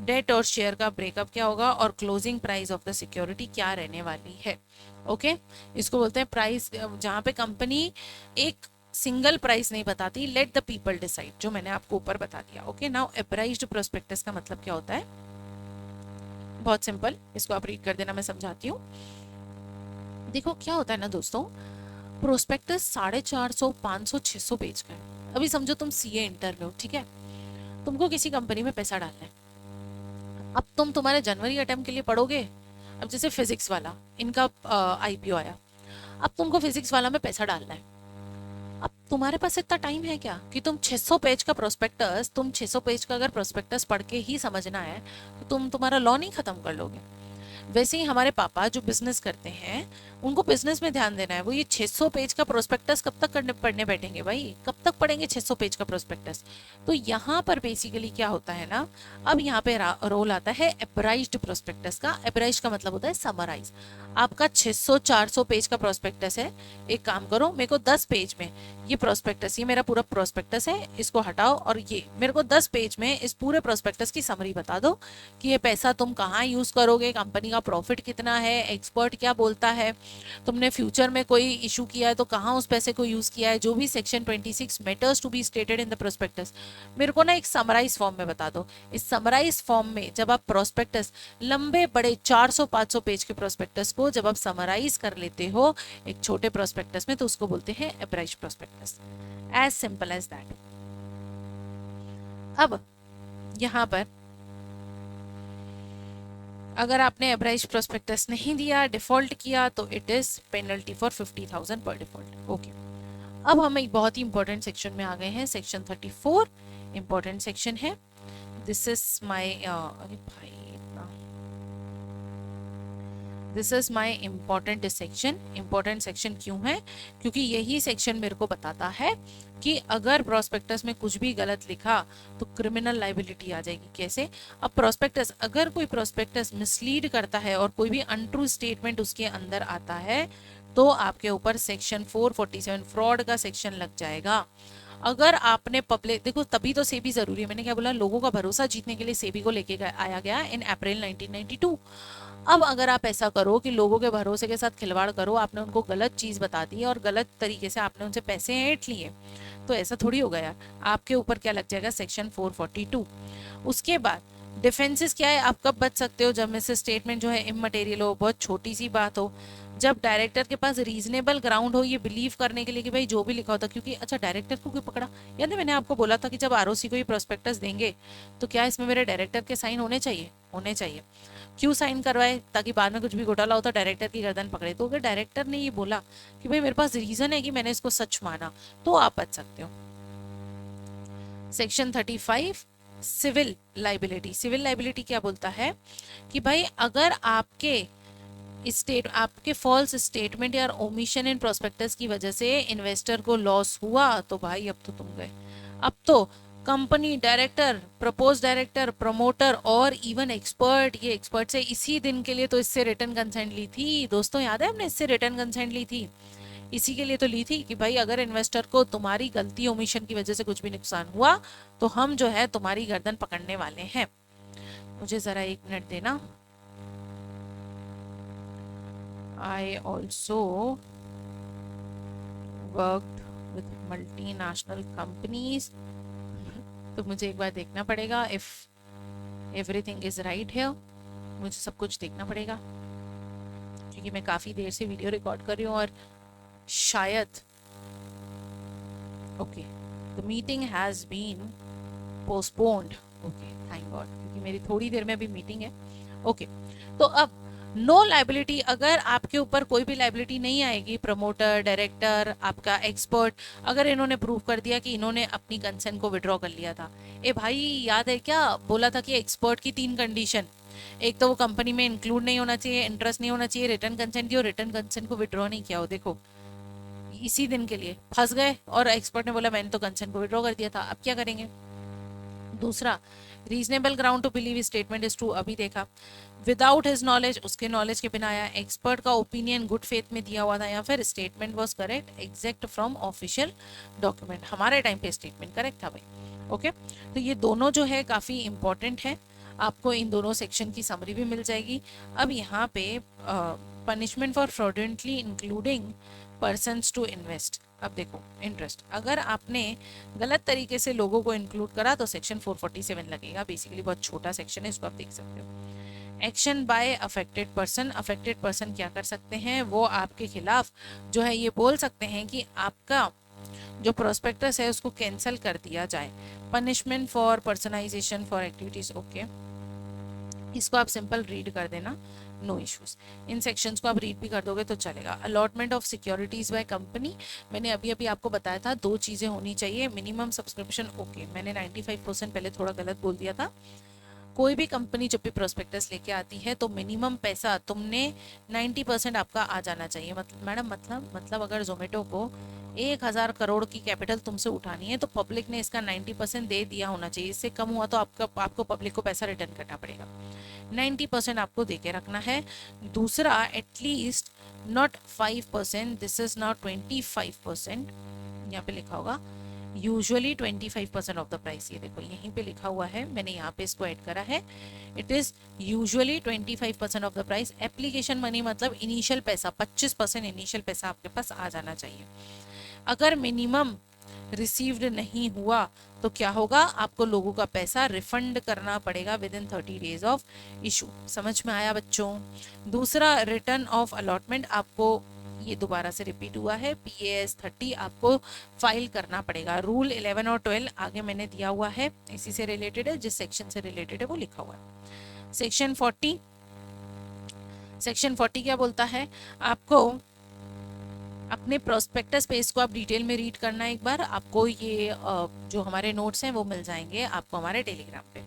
डेट और शेयर का ब्रेकअप क्या होगा, और closing price of the security क्या रहने वाली है, ओके। इसको बोलते हैं प्राइस, जहां पे कंपनी एक सिंगल प्राइस नहीं बताती, लेट द पीपल डिसाइड, जो मैंने आपको ऊपर बता दिया, ओके। नाउ अप्राइज्ड प्रोस्पेक्टस का मतलब क्या होता है, बहुत सिंपल, इसको आप रीड कर देना, मैं समझाती हूँ। देखो क्या होता है ना दोस्तों, प्रोस्पेक्टस 450, 500, 600 पेज का है। अभी समझो तुम सीए इंटर में हो, ठीक है, तुमको किसी कंपनी में पैसा डालना है। अब तुम्हारे जनवरी अटेम्प्ट के लिए पढ़ोगे। अब जैसे फिजिक्स वाला, इनका आईपीओ आया, अब तुमको फिजिक्स वाला में पैसा डालना है। अब तुम्हारे पास इतना टाइम है क्या कि तुम 600 पेज का प्रोस्पेक्टस, तुम 600 पेज का अगर प्रोस्पेक्टस पढ़ के ही समझना है तो तुम्हारा लॉ नहीं खत्म कर लोगे। वैसे ही हमारे पापा जो बिजनेस करते हैं उनको बिजनेस में ध्यान देना है, वो ये 600 पेज का प्रोस्पेक्टस कब तक पढ़ने बैठेंगे भाई, कब तक पढ़ेंगे 600 पेज का प्रोस्पेक्टस। तो यहाँ पर बेसिकली क्या होता है ना, अब यहाँ पे रोल आता है अप्राइज्ड प्रोस्पेक्टस का। अप्राइज का मतलब होता है समराइज। आपका 600-400 पेज का प्रोस्पेक्टस है, एक काम करो, मेरे को 10 पेज में ये प्रोस्पेक्टस, ये मेरा पूरा प्रोस्पेक्टस है, इसको हटाओ और ये मेरे को 10 पेज में इस पूरे प्रोस्पेक्टस की समरी बता दो कि ये पैसा तुम कहाँ यूज करोगे, कंपनी का प्रॉफिट कितना है, एक्सपर्ट क्या बोलता है, तुमने फ्यूचर में कोई इशू किया है तो कहाँ उस पैसे को यूज किया है, जो भी section 26 matters to be stated in the prospectus, मेरे को ना एक समराइज फॉर्म में बता दो। इस समराइज फॉर्म में जब आप प्रोस्पेक्टस, लंबे बड़े 400-500 पेज के प्रोस्पेक्टस को जब आप समराइज कर लेते हो एक छोटे प्रोस्पेक्टस में, तो उसको बोलते हैं abridged prospectus. As simple as that. अब यहाँ पर अगर आपने अप्राइज्ड प्रोस्पेक्टस नहीं दिया, डिफॉल्ट किया, तो इट इज पेनल्टी फॉर 50,000 पर डिफॉल्ट, ओके। अब हम एक बहुत ही इंपॉर्टेंट सेक्शन में आ गए हैं, सेक्शन 34 इंपॉर्टेंट सेक्शन है। दिस इज माई, अरे भाई this is my important section. Important section क्यों है, क्योंकि यही सेक्शन मेरे को बताता है कि अगर प्रोस्पेक्टस में कुछ भी गलत लिखा तो क्रिमिनल लाइबिलिटी आ जाएगी। कैसे, अब प्रोस्पेक्टस, अगर कोई प्रोस्पेक्टस मिसलीड करता है और कोई भी अनट्रू स्टेटमेंट उसके अंदर आता है तो आपके ऊपर सेक्शन 447 फ्रॉड का सेक्शन लग जाएगा। अगर आपने पब्लिक, देखो तभी तो सेबी जरूरी है, मैंने क्या बोला, लोगों का भरोसा जीतने के लिए सेबी को लेके आया गया इन अप्रैल 1992। अब अगर आप ऐसा करो कि लोगों के भरोसे के साथ खिलवाड़ करो, आपने उनको गलत चीज बता दी और गलत तरीके से आपने उनसे पैसे ऐंठ लिए, तो ऐसा थोड़ी होगा यार, आपके ऊपर क्या लग जाएगा, सेक्शन 442। उसके बाद डिफेंसेस क्या है, आप कब बच सकते हो, जब में से स्टेटमेंट जो है इमटेरियल हो, बहुत छोटी सी बात हो, जब डायरेक्टर के पास रीजनेबल ग्राउंड हो ये बिलीव करने के लिए कि भाई जो भी लिखा होता, क्योंकि अच्छा डायरेक्टर को क्यों पकड़ा, याद है मैंने आपको बोला था कि जब आरओसी को ये प्रोस्पेक्टस देंगे तो क्या इसमें मेरे डायरेक्टर के साइन होने चाहिए, होने चाहिए। क्यों साइन करवाए, ताकि बाद में कुछ भी घोटाला होता डायरेक्टर की गर्दन पकड़े। तो अगर डायरेक्टर ने ये बोला कि भाई मेरे पास रीजन है कि मैंने इसको सच माना, तो आप बच सकते हो। Section 35 civil liability. Civil liability क्या बोलता है कि भाई अगर आपके फॉल्स स्टेटमेंट या ओमिशन इन प्रोस्पेक्टस की वजह से इन्वेस्टर को लॉस हुआ तो भाई अब तो तुम गए, अब तो company director, propose director, promoter और इवन एक्सपर्ट, ये एक्सपर्ट से इसी दिन के लिए तो इससे रिटर्न कंसेंट ली थी दोस्तों, याद है हमने इससे रिटर्न कंसेंट ली थी, इसी के लिए तो ली थी कि भाई अगर इन्वेस्टर को तुम्हारी गलती ओमिशन की वजह से कुछ भी नुकसान हुआ तो हम जो है तुम्हारी गर्दन पकड़ने वाले हैं। मुझे जरा 1 मिनट देना। I also worked with multinational companies, तो मुझे एक बार देखना पड़ेगा if everything is right here, मुझे सब कुछ देखना पड़ेगा क्योंकि मैं काफ़ी देर से वीडियो रिकॉर्ड कर रही हूँ और शायद okay the meeting has been postponed, okay thank God, क्योंकि मेरी थोड़ी देर में अभी मीटिंग है। ओके तो अब नो लाइबिलिटी, अगर आपके ऊपर कोई भी लाइबिलिटी नहीं आएगी, प्रमोटर, डायरेक्टर, आपका एक्सपर्ट, अगर इन्होंने प्रूव कर दिया कि इन्होंने अपनी कंसेंट को विड्रॉ कर लिया था। ए भाई याद है क्या बोला था कि एक्सपर्ट की 3 कंडीशन, एक तो वो कंपनी में इंक्लूड नहीं होना चाहिए, इंटरेस्ट नहीं होना चाहिए, रिटर्न कंसेंट की, और रिटर्न कंसेंट को विड्रॉ नहीं किया हो। देखो इसी दिन के लिए फंस गए और एक्सपर्ट ने बोला मैंने तो कंसेंट को विड्रॉ कर दिया था, अब क्या करेंगे। दूसरा, reasonable ground to believe statement is true, अभी देखा। विदाउट हिज नॉलेज, उसके नॉलेज के बिना आया। एक्सपर्ट का ओपिनियन गुड फेथ में दिया हुआ था, या फिर statement was correct exact from official document, हमारे टाइम पे स्टेटमेंट करेक्ट था भाई। ओके तो ये दोनों जो है काफ़ी इंपॉर्टेंट है, आपको इन दोनों सेक्शन की समरी भी मिल जाएगी। अब यहाँ पे punishment for fraudulently including persons to invest, अब देखो इंटरेस्ट, अगर आपने गलत तरीके से लोगों को इंक्लूड करा तो सेक्शन 447 लगेगा, बेसिकली बहुत छोटा सेक्शन है, इसको आप देख सकते हो। Action by affected person, affected person क्या कर सकते हैं, वो आपके खिलाफ जो है ये बोल सकते हैं कि आपका जो प्रोस्पेक्टस है उसको कैंसिल कर दिया जाए। Punishment for personation for activities, okay इसको आप सिंपल रीड कर देना, नो इश्यूज, इन सेक्शंस को आप रीड भी कर दोगे तो चलेगा। Allotment of securities by company, मैंने अभी अभी आपको बताया था 2 चीज़ें होनी चाहिए, मिनिमम सब्सक्रिप्शन, ओके मैंने 95% पहले थोड़ा गलत बोल दिया था। कोई भी कंपनी जब भी प्रोस्पेक्टस लेके आती है तो मिनिमम पैसा तुमने 90% आपका आ जाना चाहिए। मतलब मैडम मतलब अगर जोमेटो को 1000 करोड़ की कैपिटल तुमसे उठानी है तो पब्लिक ने इसका 90% दे दिया होना चाहिए, इससे कम हुआ तो आपको पब्लिक को पैसा रिटर्न करना पड़ेगा। 90% आपको दे के रखना है। दूसरा, at least not 5%, this is not 25%, यहाँ पे लिखा होगा यूजुअली 25% ऑफ द प्राइस, ये देखो यहीं पे लिखा हुआ है, मैंने यहाँ पे इसको ऐड करा है, it is usually 25% of the price. Application money मतलब इनिशियल पैसा, 25% इनिशियल पैसा आपके पास आ जाना चाहिए। अगर मिनिमम रिसीव्ड नहीं हुआ तो क्या होगा, आपको लोगों का पैसा रिफंड करना पड़ेगा with in 30 days of issue. समझ में आया बच्चों। दूसरा, रिटर्न ऑफ अलॉटमेंट, आपको ये दोबारा से रिपीट हुआ है, PAS 30 आपको फाइल करना पड़ेगा। रूल 11 और 12 आगे मैंने दिया हुआ है, इसी से रिलेटेड है, जिस सेक्शन से रिलेटेड है वो लिखा हुआ है। सेक्शन 40 क्या बोलता है, आपको अपने प्रोस्पेक्टस पे, इसको आप डिटेल में रीड करना एक बार, आपको ये जो हमारे नोट्स हैं वो मिल जाएंगे आपको हमारे टेलीग्राम पे।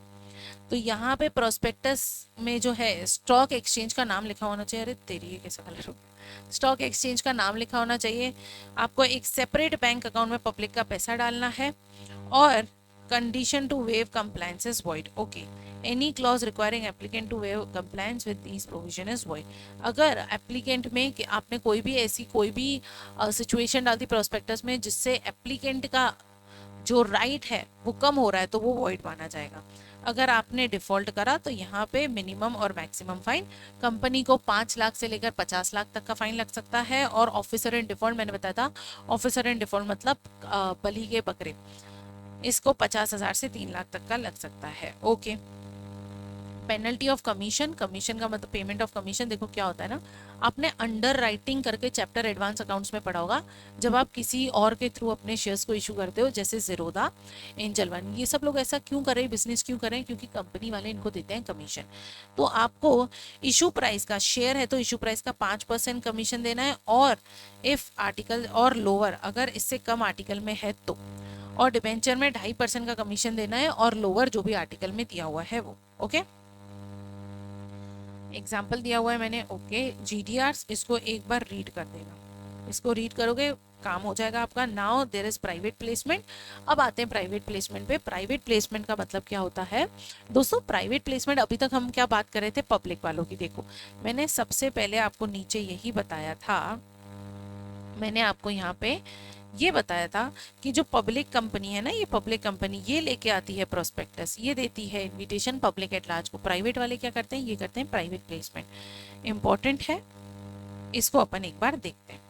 तो यहाँ पे प्रोस्पेक्टस में जो है स्टॉक एक्सचेंज का नाम लिखा होना चाहिए, अरे तेरी ये कैसा कलर हो, स्टॉक एक्सचेंज का नाम लिखा होना चाहिए। आपको एक सेपरेट बैंक अकाउंट में पब्लिक का पैसा डालना है, और condition to waive compliance is void, okay any clause requiring applicant to waive compliance with this provision is void. अगर एप्लीकेंट में कि आपने कोई भी सिचुएशन डाल दी प्रोस्पेक्टस में जिससे एप्लीकेंट का जो राइट है वो कम हो रहा है तो वो वॉइड माना जाएगा। अगर आपने डिफॉल्ट करा तो यहाँ पे मिनिमम और मैक्सिमम फाइन, कंपनी को 5 लाख से लेकर 50 लाख तक का फाइन लग सकता है। और ऑफिसर इन डिफॉल्ट, मैंने बताया था ऑफिसर इन डिफॉल्ट मतलब बली के बकरे, इसको 50,000 से 3 लाख तक का लग सकता है। Okay, penalty of commission, commission का मतलब पेमेंट ऑफ कमीशन, देखो क्या होता है ना, आपने अंडर राइटिंग करके चैप्टर एडवांस अकाउंट्स में पढ़ा होगा, जब आप किसी और के थ्रू अपने शेयर्स को इशू करते हो, जैसे जीरोदा, एंजल वन, ये सब लोग ऐसा क्यों करें, बिजनेस क्यों करें, क्योंकि कंपनी वाले इनको देते हैं कमीशन। तो आपको इशू प्राइस का, शेयर है तो इशू प्राइस का 5% कमीशन देना है, और इफ आर्टिकल और लोअर, अगर इससे कम आर्टिकल में है तो, और डिबेंचर में 2.5% का कमीशन देना है, और लोअर जो भी आर्टिकल में दिया हुआ है वो। ओके, एग्जाम्पल दिया हुआ है मैंने, ओके GDRs, इसको एक बार रीड कर देना, इसको रीड करोगे काम हो जाएगा आपका। Now there is private placement. अब आते हैं प्राइवेट प्लेसमेंट पे। प्राइवेट प्लेसमेंट का मतलब क्या होता है दोस्तों? प्राइवेट प्लेसमेंट, अभी तक हम क्या बात कर रहे थे? पब्लिक वालों की। देखो मैंने सबसे पहले आपको नीचे यही बताया था, मैंने आपको यहाँ पे ये बताया था कि जो पब्लिक कंपनी है ना, ये पब्लिक कंपनी ये लेके आती है प्रोस्पेक्टस, ये देती है इनविटेशन पब्लिक एट लार्ज को। प्राइवेट वाले क्या करते हैं? ये करते हैं प्राइवेट प्लेसमेंट। इंपॉर्टेंट है, इसको अपन एक बार देखते हैं।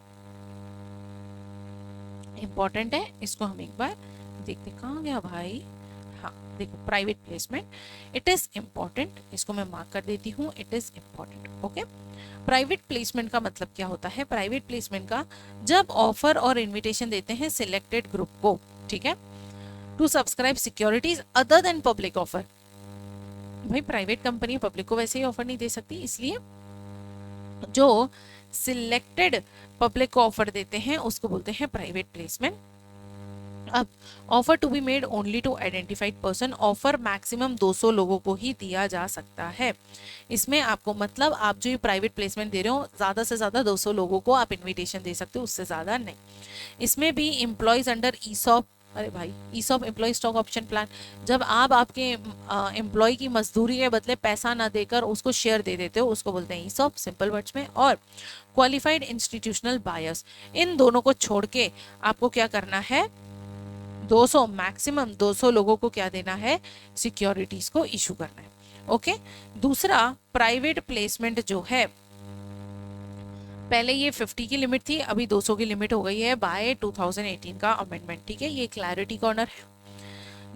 इंपॉर्टेंट है, इसको हम एक बार देखते। कहाँ गया भाई? हाँ देखो, private placement it is important, इसको मैं मार्क कर देती हूँ, it is important. Okay, private placement का मतलब क्या होता है? प्राइवेट प्लेसमेंट का जब ऑफर और इनविटेशन देते हैं सिलेक्टेड ग्रुप को, ठीक है, to subscribe securities other than public offer. भाई प्राइवेट कंपनी पब्लिक को वैसे ही ऑफर नहीं दे सकती, इसलिए जो सिलेक्टेड पब्लिक को ऑफर देते हैं उसको बोलते हैं प्राइवेट प्लेसमेंट। अब offer to be made only to identified person, offer maximum 200 लोगों को ही दिया जा सकता है। इसमें आपको मतलब आप जो ये प्राइवेट प्लेसमेंट दे रहे हो, ज़्यादा से ज़्यादा 200 लोगों को आप इनविटेशन दे सकते हो, उससे ज़्यादा नहीं। इसमें भी एम्प्लॉयज़ अंडर ईसॉप, अरे भाई ESOP employ stock option plan, जब आप आपके एम्प्लॉय की मजदूरी के बदले पैसा ना देकर उसको शेयर दे देते हो, उसको बोलते हैं ईसॉप सिंपल वर्ड्स में। और क्वालिफाइड इंस्टीट्यूशनल बायर्स, इन दोनों को छोड़ के आपको क्या करना है? 200 मैक्सिमम 200 लोगों को क्या देना है? सिक्योरिटीज को इशू करना है। ओके, दूसरा प्राइवेट प्लेसमेंट जो है, पहले ये 50 की लिमिट थी, अभी 200 की लिमिट हो गई है बाय 2018 का अमेंडमेंट, ठीक है, ये क्लैरिटी कॉर्नर है।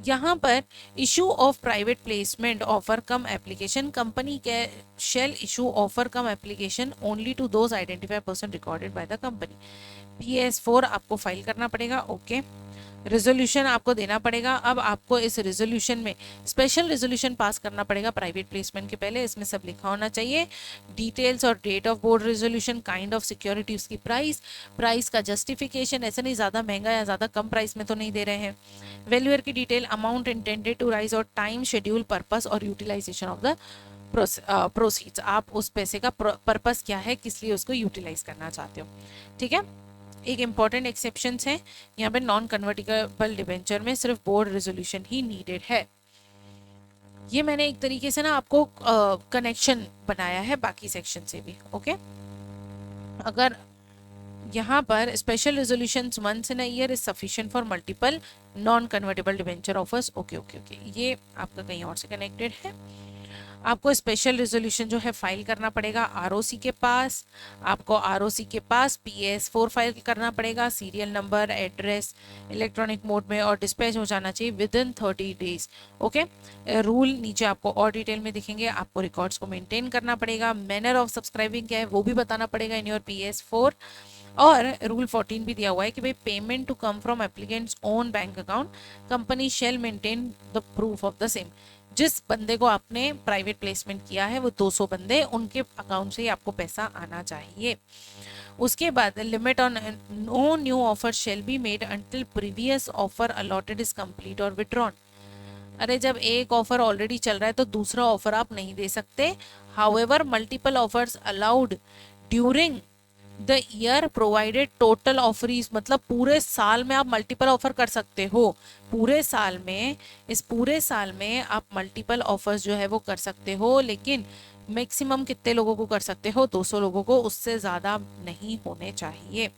यहाँ पर issue of private placement offer cum application, company के shall issue offer cum application only to those identified person recorded by the company. PS4 आपको फाइल करना पड़ेगा। ओके, रेजोल्यूशन आपको देना पड़ेगा। अब आपको इस रेजोल्यूशन में स्पेशल रेजोल्यूशन पास करना पड़ेगा प्राइवेट प्लेसमेंट के पहले। इसमें सब लिखा होना चाहिए, डिटेल्स और date of board resolution, kind of security, उसकी प्राइस, प्राइस का जस्टिफिकेशन, ऐसा नहीं ज़्यादा महंगा या ज़्यादा कम प्राइस में तो नहीं दे रहे हैं, वैल्यूअर की detail, amount intended to raise और टाइम शेड्यूल, पर्पस और यूटिलाइजेशन ऑफ द प्रोसीड्स। आप उस पैसे का पर्पस क्या है, किस लिए उसको यूटिलाइज करना चाहते हो, ठीक है। एक इम्पॉर्टेंट एक्सेप्शंस है यहाँ पे, नॉन कन्वर्टिबल डिबेंचर में सिर्फ बोर्ड रेजोल्यूशन ही नीडेड है। ये मैंने एक तरीके से ना आपको कनेक्शन बनाया है बाकी सेक्शन से भी। ओके, अगर यहाँ पर special resolution once in a year is sufficient for multiple non convertible debenture offers. Okay okay okay, ये आपका कहीं और से कनेक्टेड है। आपको स्पेशल रेजोल्यूशन जो है फाइल करना पड़ेगा आरओसी के पास, आपको आरओसी के पास PS4 फाइल करना पड़ेगा, serial number, address, electronic mode में, और डिस्पैच हो जाना चाहिए with in 30 days. Okay, rule नीचे आपको और डिटेल में दिखेंगे। आपको रिकॉर्ड्स को मेंटेन करना पड़ेगा, मैनर ऑफ सब्सक्राइबिंग क्या है वो भी बताना पड़ेगा इन योर PS4। और रूल 14 भी दिया हुआ है कि भाई payment to come from applicants own bank account, company shall maintain the proof of the same. जिस बंदे को आपने प्राइवेट प्लेसमेंट किया है वो 200 बंदे, उनके अकाउंट से ही आपको पैसा आना चाहिए। उसके बाद limit on no new offer shall be made until previous offer allotted is complete और विड्रॉन। अरे जब एक ऑफर ऑलरेडी चल रहा है तो दूसरा ऑफर आप नहीं दे सकते। However multiple offers allowed during the year provided total offerees, मतलब पूरे साल में आप मल्टीपल ऑफर कर सकते हो। पूरे साल में, इस पूरे साल में आप मल्टीपल ऑफर्स जो है वो कर सकते हो, लेकिन मैक्सिमम कितने लोगों को कर सकते हो? 200 लोगों को, उससे ज़्यादा नहीं होने चाहिए।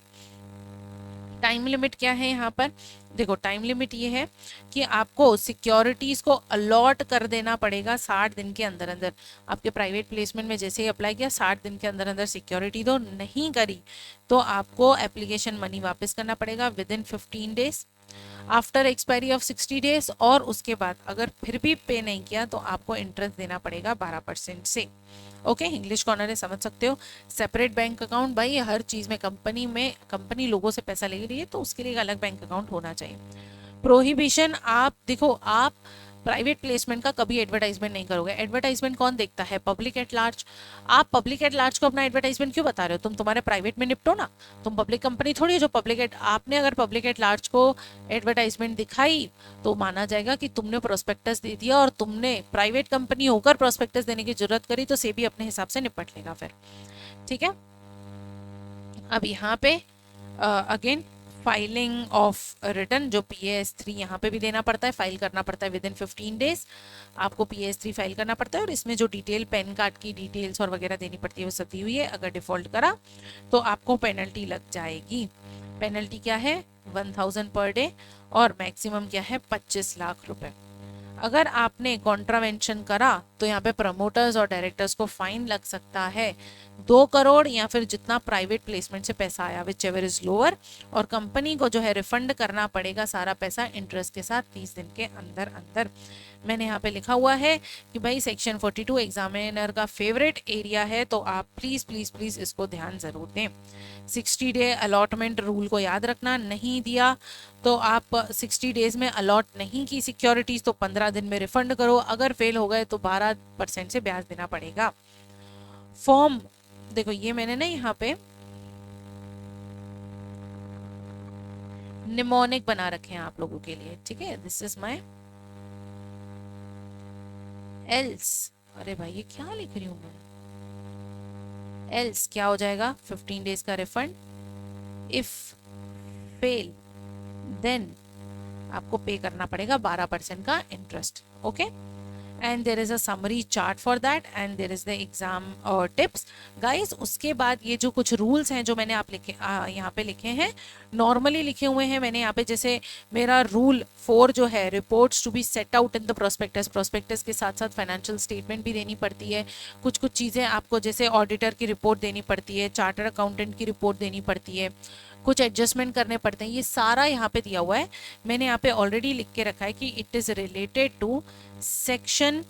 टाइम लिमिट क्या है यहाँ पर? देखो टाइम लिमिट ये है कि आपको सिक्योरिटीज को अलॉट कर देना पड़ेगा 60 दिन के अंदर अंदर। आपके प्राइवेट प्लेसमेंट में जैसे ही अप्लाई किया 60 दिन के अंदर अंदर सिक्योरिटी दो, नहीं करी तो आपको एप्लीकेशन मनी वापस करना पड़ेगा with in 15 days after expiry of 60 days. और उसके बाद अगर फिर भी पे नहीं किया तो आपको इंटरेस्ट देना पड़ेगा 12% से। ओके, इंग्लिश कॉर्नर है, समझ सकते हो। सेपरेट बैंक अकाउंट, भाई हर चीज़ में कंपनी लोगों से पैसा ले रही है तो उसके लिए एक अलग बैंक अकाउंट होना चाहिए। प्रोहिबिशन, आप देखो, आप प्राइवेट प्लेसमेंट का कभी एडवर्टाइजमेंट नहीं करोगे। एडवर्टाइजमेंट कौन देखता है? Public at large. आप पब्लिक एट लार्ज को अपना एडवर्टाइजमेंट क्यों बता रहे हो? तुम तुम्हारे प्राइवेट में निपटो ना, तुम पब्लिक कंपनी थोड़ी है जो पब्लिक एट, आपने अगर पब्लिक एट लार्ज को एडवर्टाइजमेंट दिखाई तो माना जाएगा कि तुमने प्रोस्पेक्टस दे दिया, और तुमने प्राइवेट कंपनी होकर प्रोस्पेक्टस देने की जरूरत करी तो सेबी अपने हिसाब से निपट लेगा फिर, ठीक है। अब यहाँ पे अगेन फाइलिंग ऑफ रिटर्न, जो PAS3 यहाँ पे भी देना पड़ता है, फाइल करना पड़ता है विद इन 15 डेज, आपको PAS3 फाइल करना पड़ता है। और इसमें जो डिटेल पैन कार्ड की डिटेल्स और वगैरह देनी पड़ती है वो सब दी हुई है। अगर डिफॉल्ट करा तो आपको पेनल्टी लग जाएगी। पेनल्टी क्या है? 1000 पर डे, और मैक्सिमम क्या है? 25 लाख रुपए। अगर आपने कॉन्ट्रावेंशन करा तो यहाँ पे प्रमोटर्स और डायरेक्टर्स को फाइन लग सकता है 2 करोड़, या फिर जितना प्राइवेट प्लेसमेंट से पैसा आया, विच एवर इज लोअर। और कंपनी को जो है रिफंड करना पड़ेगा सारा पैसा इंटरेस्ट के साथ 30 दिन के अंदर अंदर। मैंने यहाँ पे लिखा हुआ है कि भाई सेक्शन 42 एग्जामिनर का फेवरेट एरिया है, तो आप प्लीज़ प्लीज़ प्लीज़ इसको ध्यान ज़रूर दें। 60 डे अलॉटमेंट रूल को याद रखना, नहीं दिया तो आप 60 डेज में अलॉट नहीं की सिक्योरिटीज तो 15 दिन में रिफंड करो। अगर फेल हो गए तो 12% से ब्याज देना पड़ेगा। फॉर्म देखो, ये मैंने ना यहाँ पे निमोनिक बना रखे हैं आप लोगों के लिए, ठीक है। This is my else. अरे भाई ये क्या लिख रही हूँ मैं? एल्स क्या हो जाएगा? 15 डेज का रिफंड। इफ फेल देन आपको पे करना पड़ेगा 12% का interest. Okay, and there is a summary chart for that, and there is the exam और टिप्स गाइस। उसके बाद ये जो कुछ रूल्स हैं जो मैंने आप लिखे यहाँ पे लिखे हैं, नॉर्मली लिखे हुए हैं मैंने यहाँ पे। जैसे मेरा रूल 4 जो है, reports to be set out in the prospectus. Prospectus के साथ साथ फाइनेंशियल स्टेटमेंट भी देनी पड़ती है। कुछ कुछ चीज़ें आपको, जैसे ऑडिटर की रिपोर्ट देनी पड़ती है, चार्टर अकाउंटेंट की रिपोर्ट देनी पड़ती है, कुछ एडजस्टमेंट करने पड़ते हैं। ये सारा यहाँ पे दिया हुआ है। मैंने यहाँ पे ऑलरेडी लिख के रखा है कि it is related to section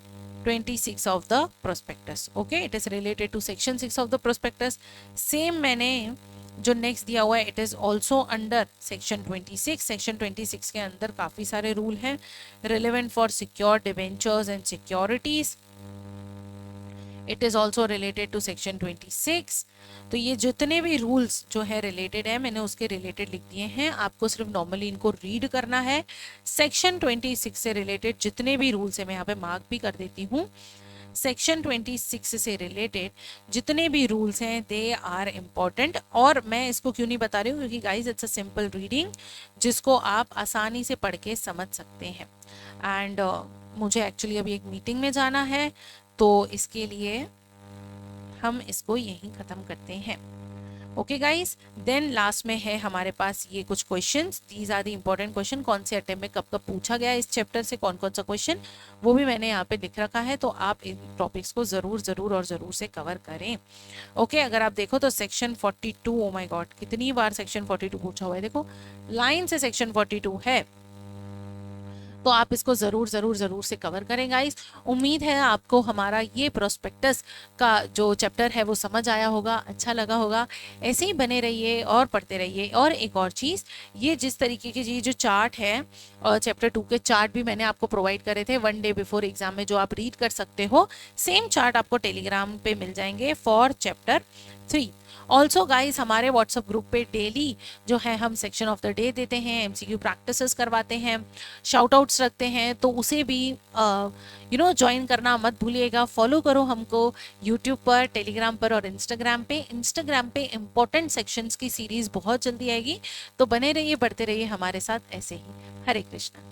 26 of the prospectus. Okay, it is related to section 6 of the prospectus. Same मैंने जो नेक्स्ट दिया हुआ है, it is also under section 26। Section 26 के अंदर काफ़ी सारे रूल हैं relevant for secure debentures and securities. It is also related to section 26। तो ये जितने भी रूल्स जो है रिलेटेड है, मैंने उसके रिलेटेड लिख दिए हैं। आपको सिर्फ नॉर्मली इनको रीड करना है। सेक्शन 26 से रिलेटेड जितने भी रूल्स हैं, मैं यहाँ पे मार्क भी कर देती हूँ। सेक्शन 26 से रिलेटेड जितने भी रूल्स हैं दे आर इम्पॉर्टेंट। और मैं इसको क्यों नहीं बता रही हूँ, क्योंकि guys it's a simple reading जिसको आप आसानी से पढ़ के समझ सकते हैं। एंड मुझे एक्चुअली अभी एक मीटिंग में जाना है, तो इसके लिए हम इसको यहीं ख़त्म करते हैं। ओके गाइस, देन लास्ट में है हमारे पास ये कुछ questions. These are the important question. कौन से अटेम्प्ट में कब कब पूछा गया इस चैप्टर से, कौन कौन सा क्वेश्चन, वो भी मैंने यहाँ पे लिख रखा है। तो आप इन टॉपिक्स को ज़रूर ज़रूर और ज़रूर से कवर करें। ओके, अगर आप देखो तो सेक्शन 42, ओ माई गॉड कितनी बार सेक्शन 42 पूछा हुआ है। देखो लाइन से सेक्शन 42 है, तो आप इसको ज़रूर ज़रूर ज़रूर से कवर करें गाइस। उम्मीद है आपको हमारा ये प्रोस्पेक्टस का जो चैप्टर है वो समझ आया होगा, अच्छा लगा होगा। ऐसे ही बने रहिए और पढ़ते रहिए। और एक और चीज़, ये जिस तरीके की ये जो चार्ट है, और चैप्टर 2 के चार्ट भी मैंने आपको प्रोवाइड करे थे 1 डे बिफोर एग्जाम में, जो आप रीड कर सकते हो। सेम चार्ट आपको टेलीग्राम पे मिल जाएंगे फॉर चैप्टर 3। ऑल्सो गाइज, हमारे व्हाट्सएप ग्रुप पे डेली जो है हम सेक्शन ऑफ द डे देते हैं, MCQ प्रैक्टिसेस करवाते हैं, शाउट आउट्स रखते हैं, तो उसे भी ज्वाइन करना मत भूलिएगा। फॉलो करो हमको यूट्यूब पर, टेलीग्राम पर और इंस्टाग्राम पे। इंस्टाग्राम पे इंपॉर्टेंट सेक्शंस की सीरीज बहुत जल्दी आएगी, तो बने रहिए, बढ़ते रहिए हमारे साथ ऐसे ही। हरे कृष्णा।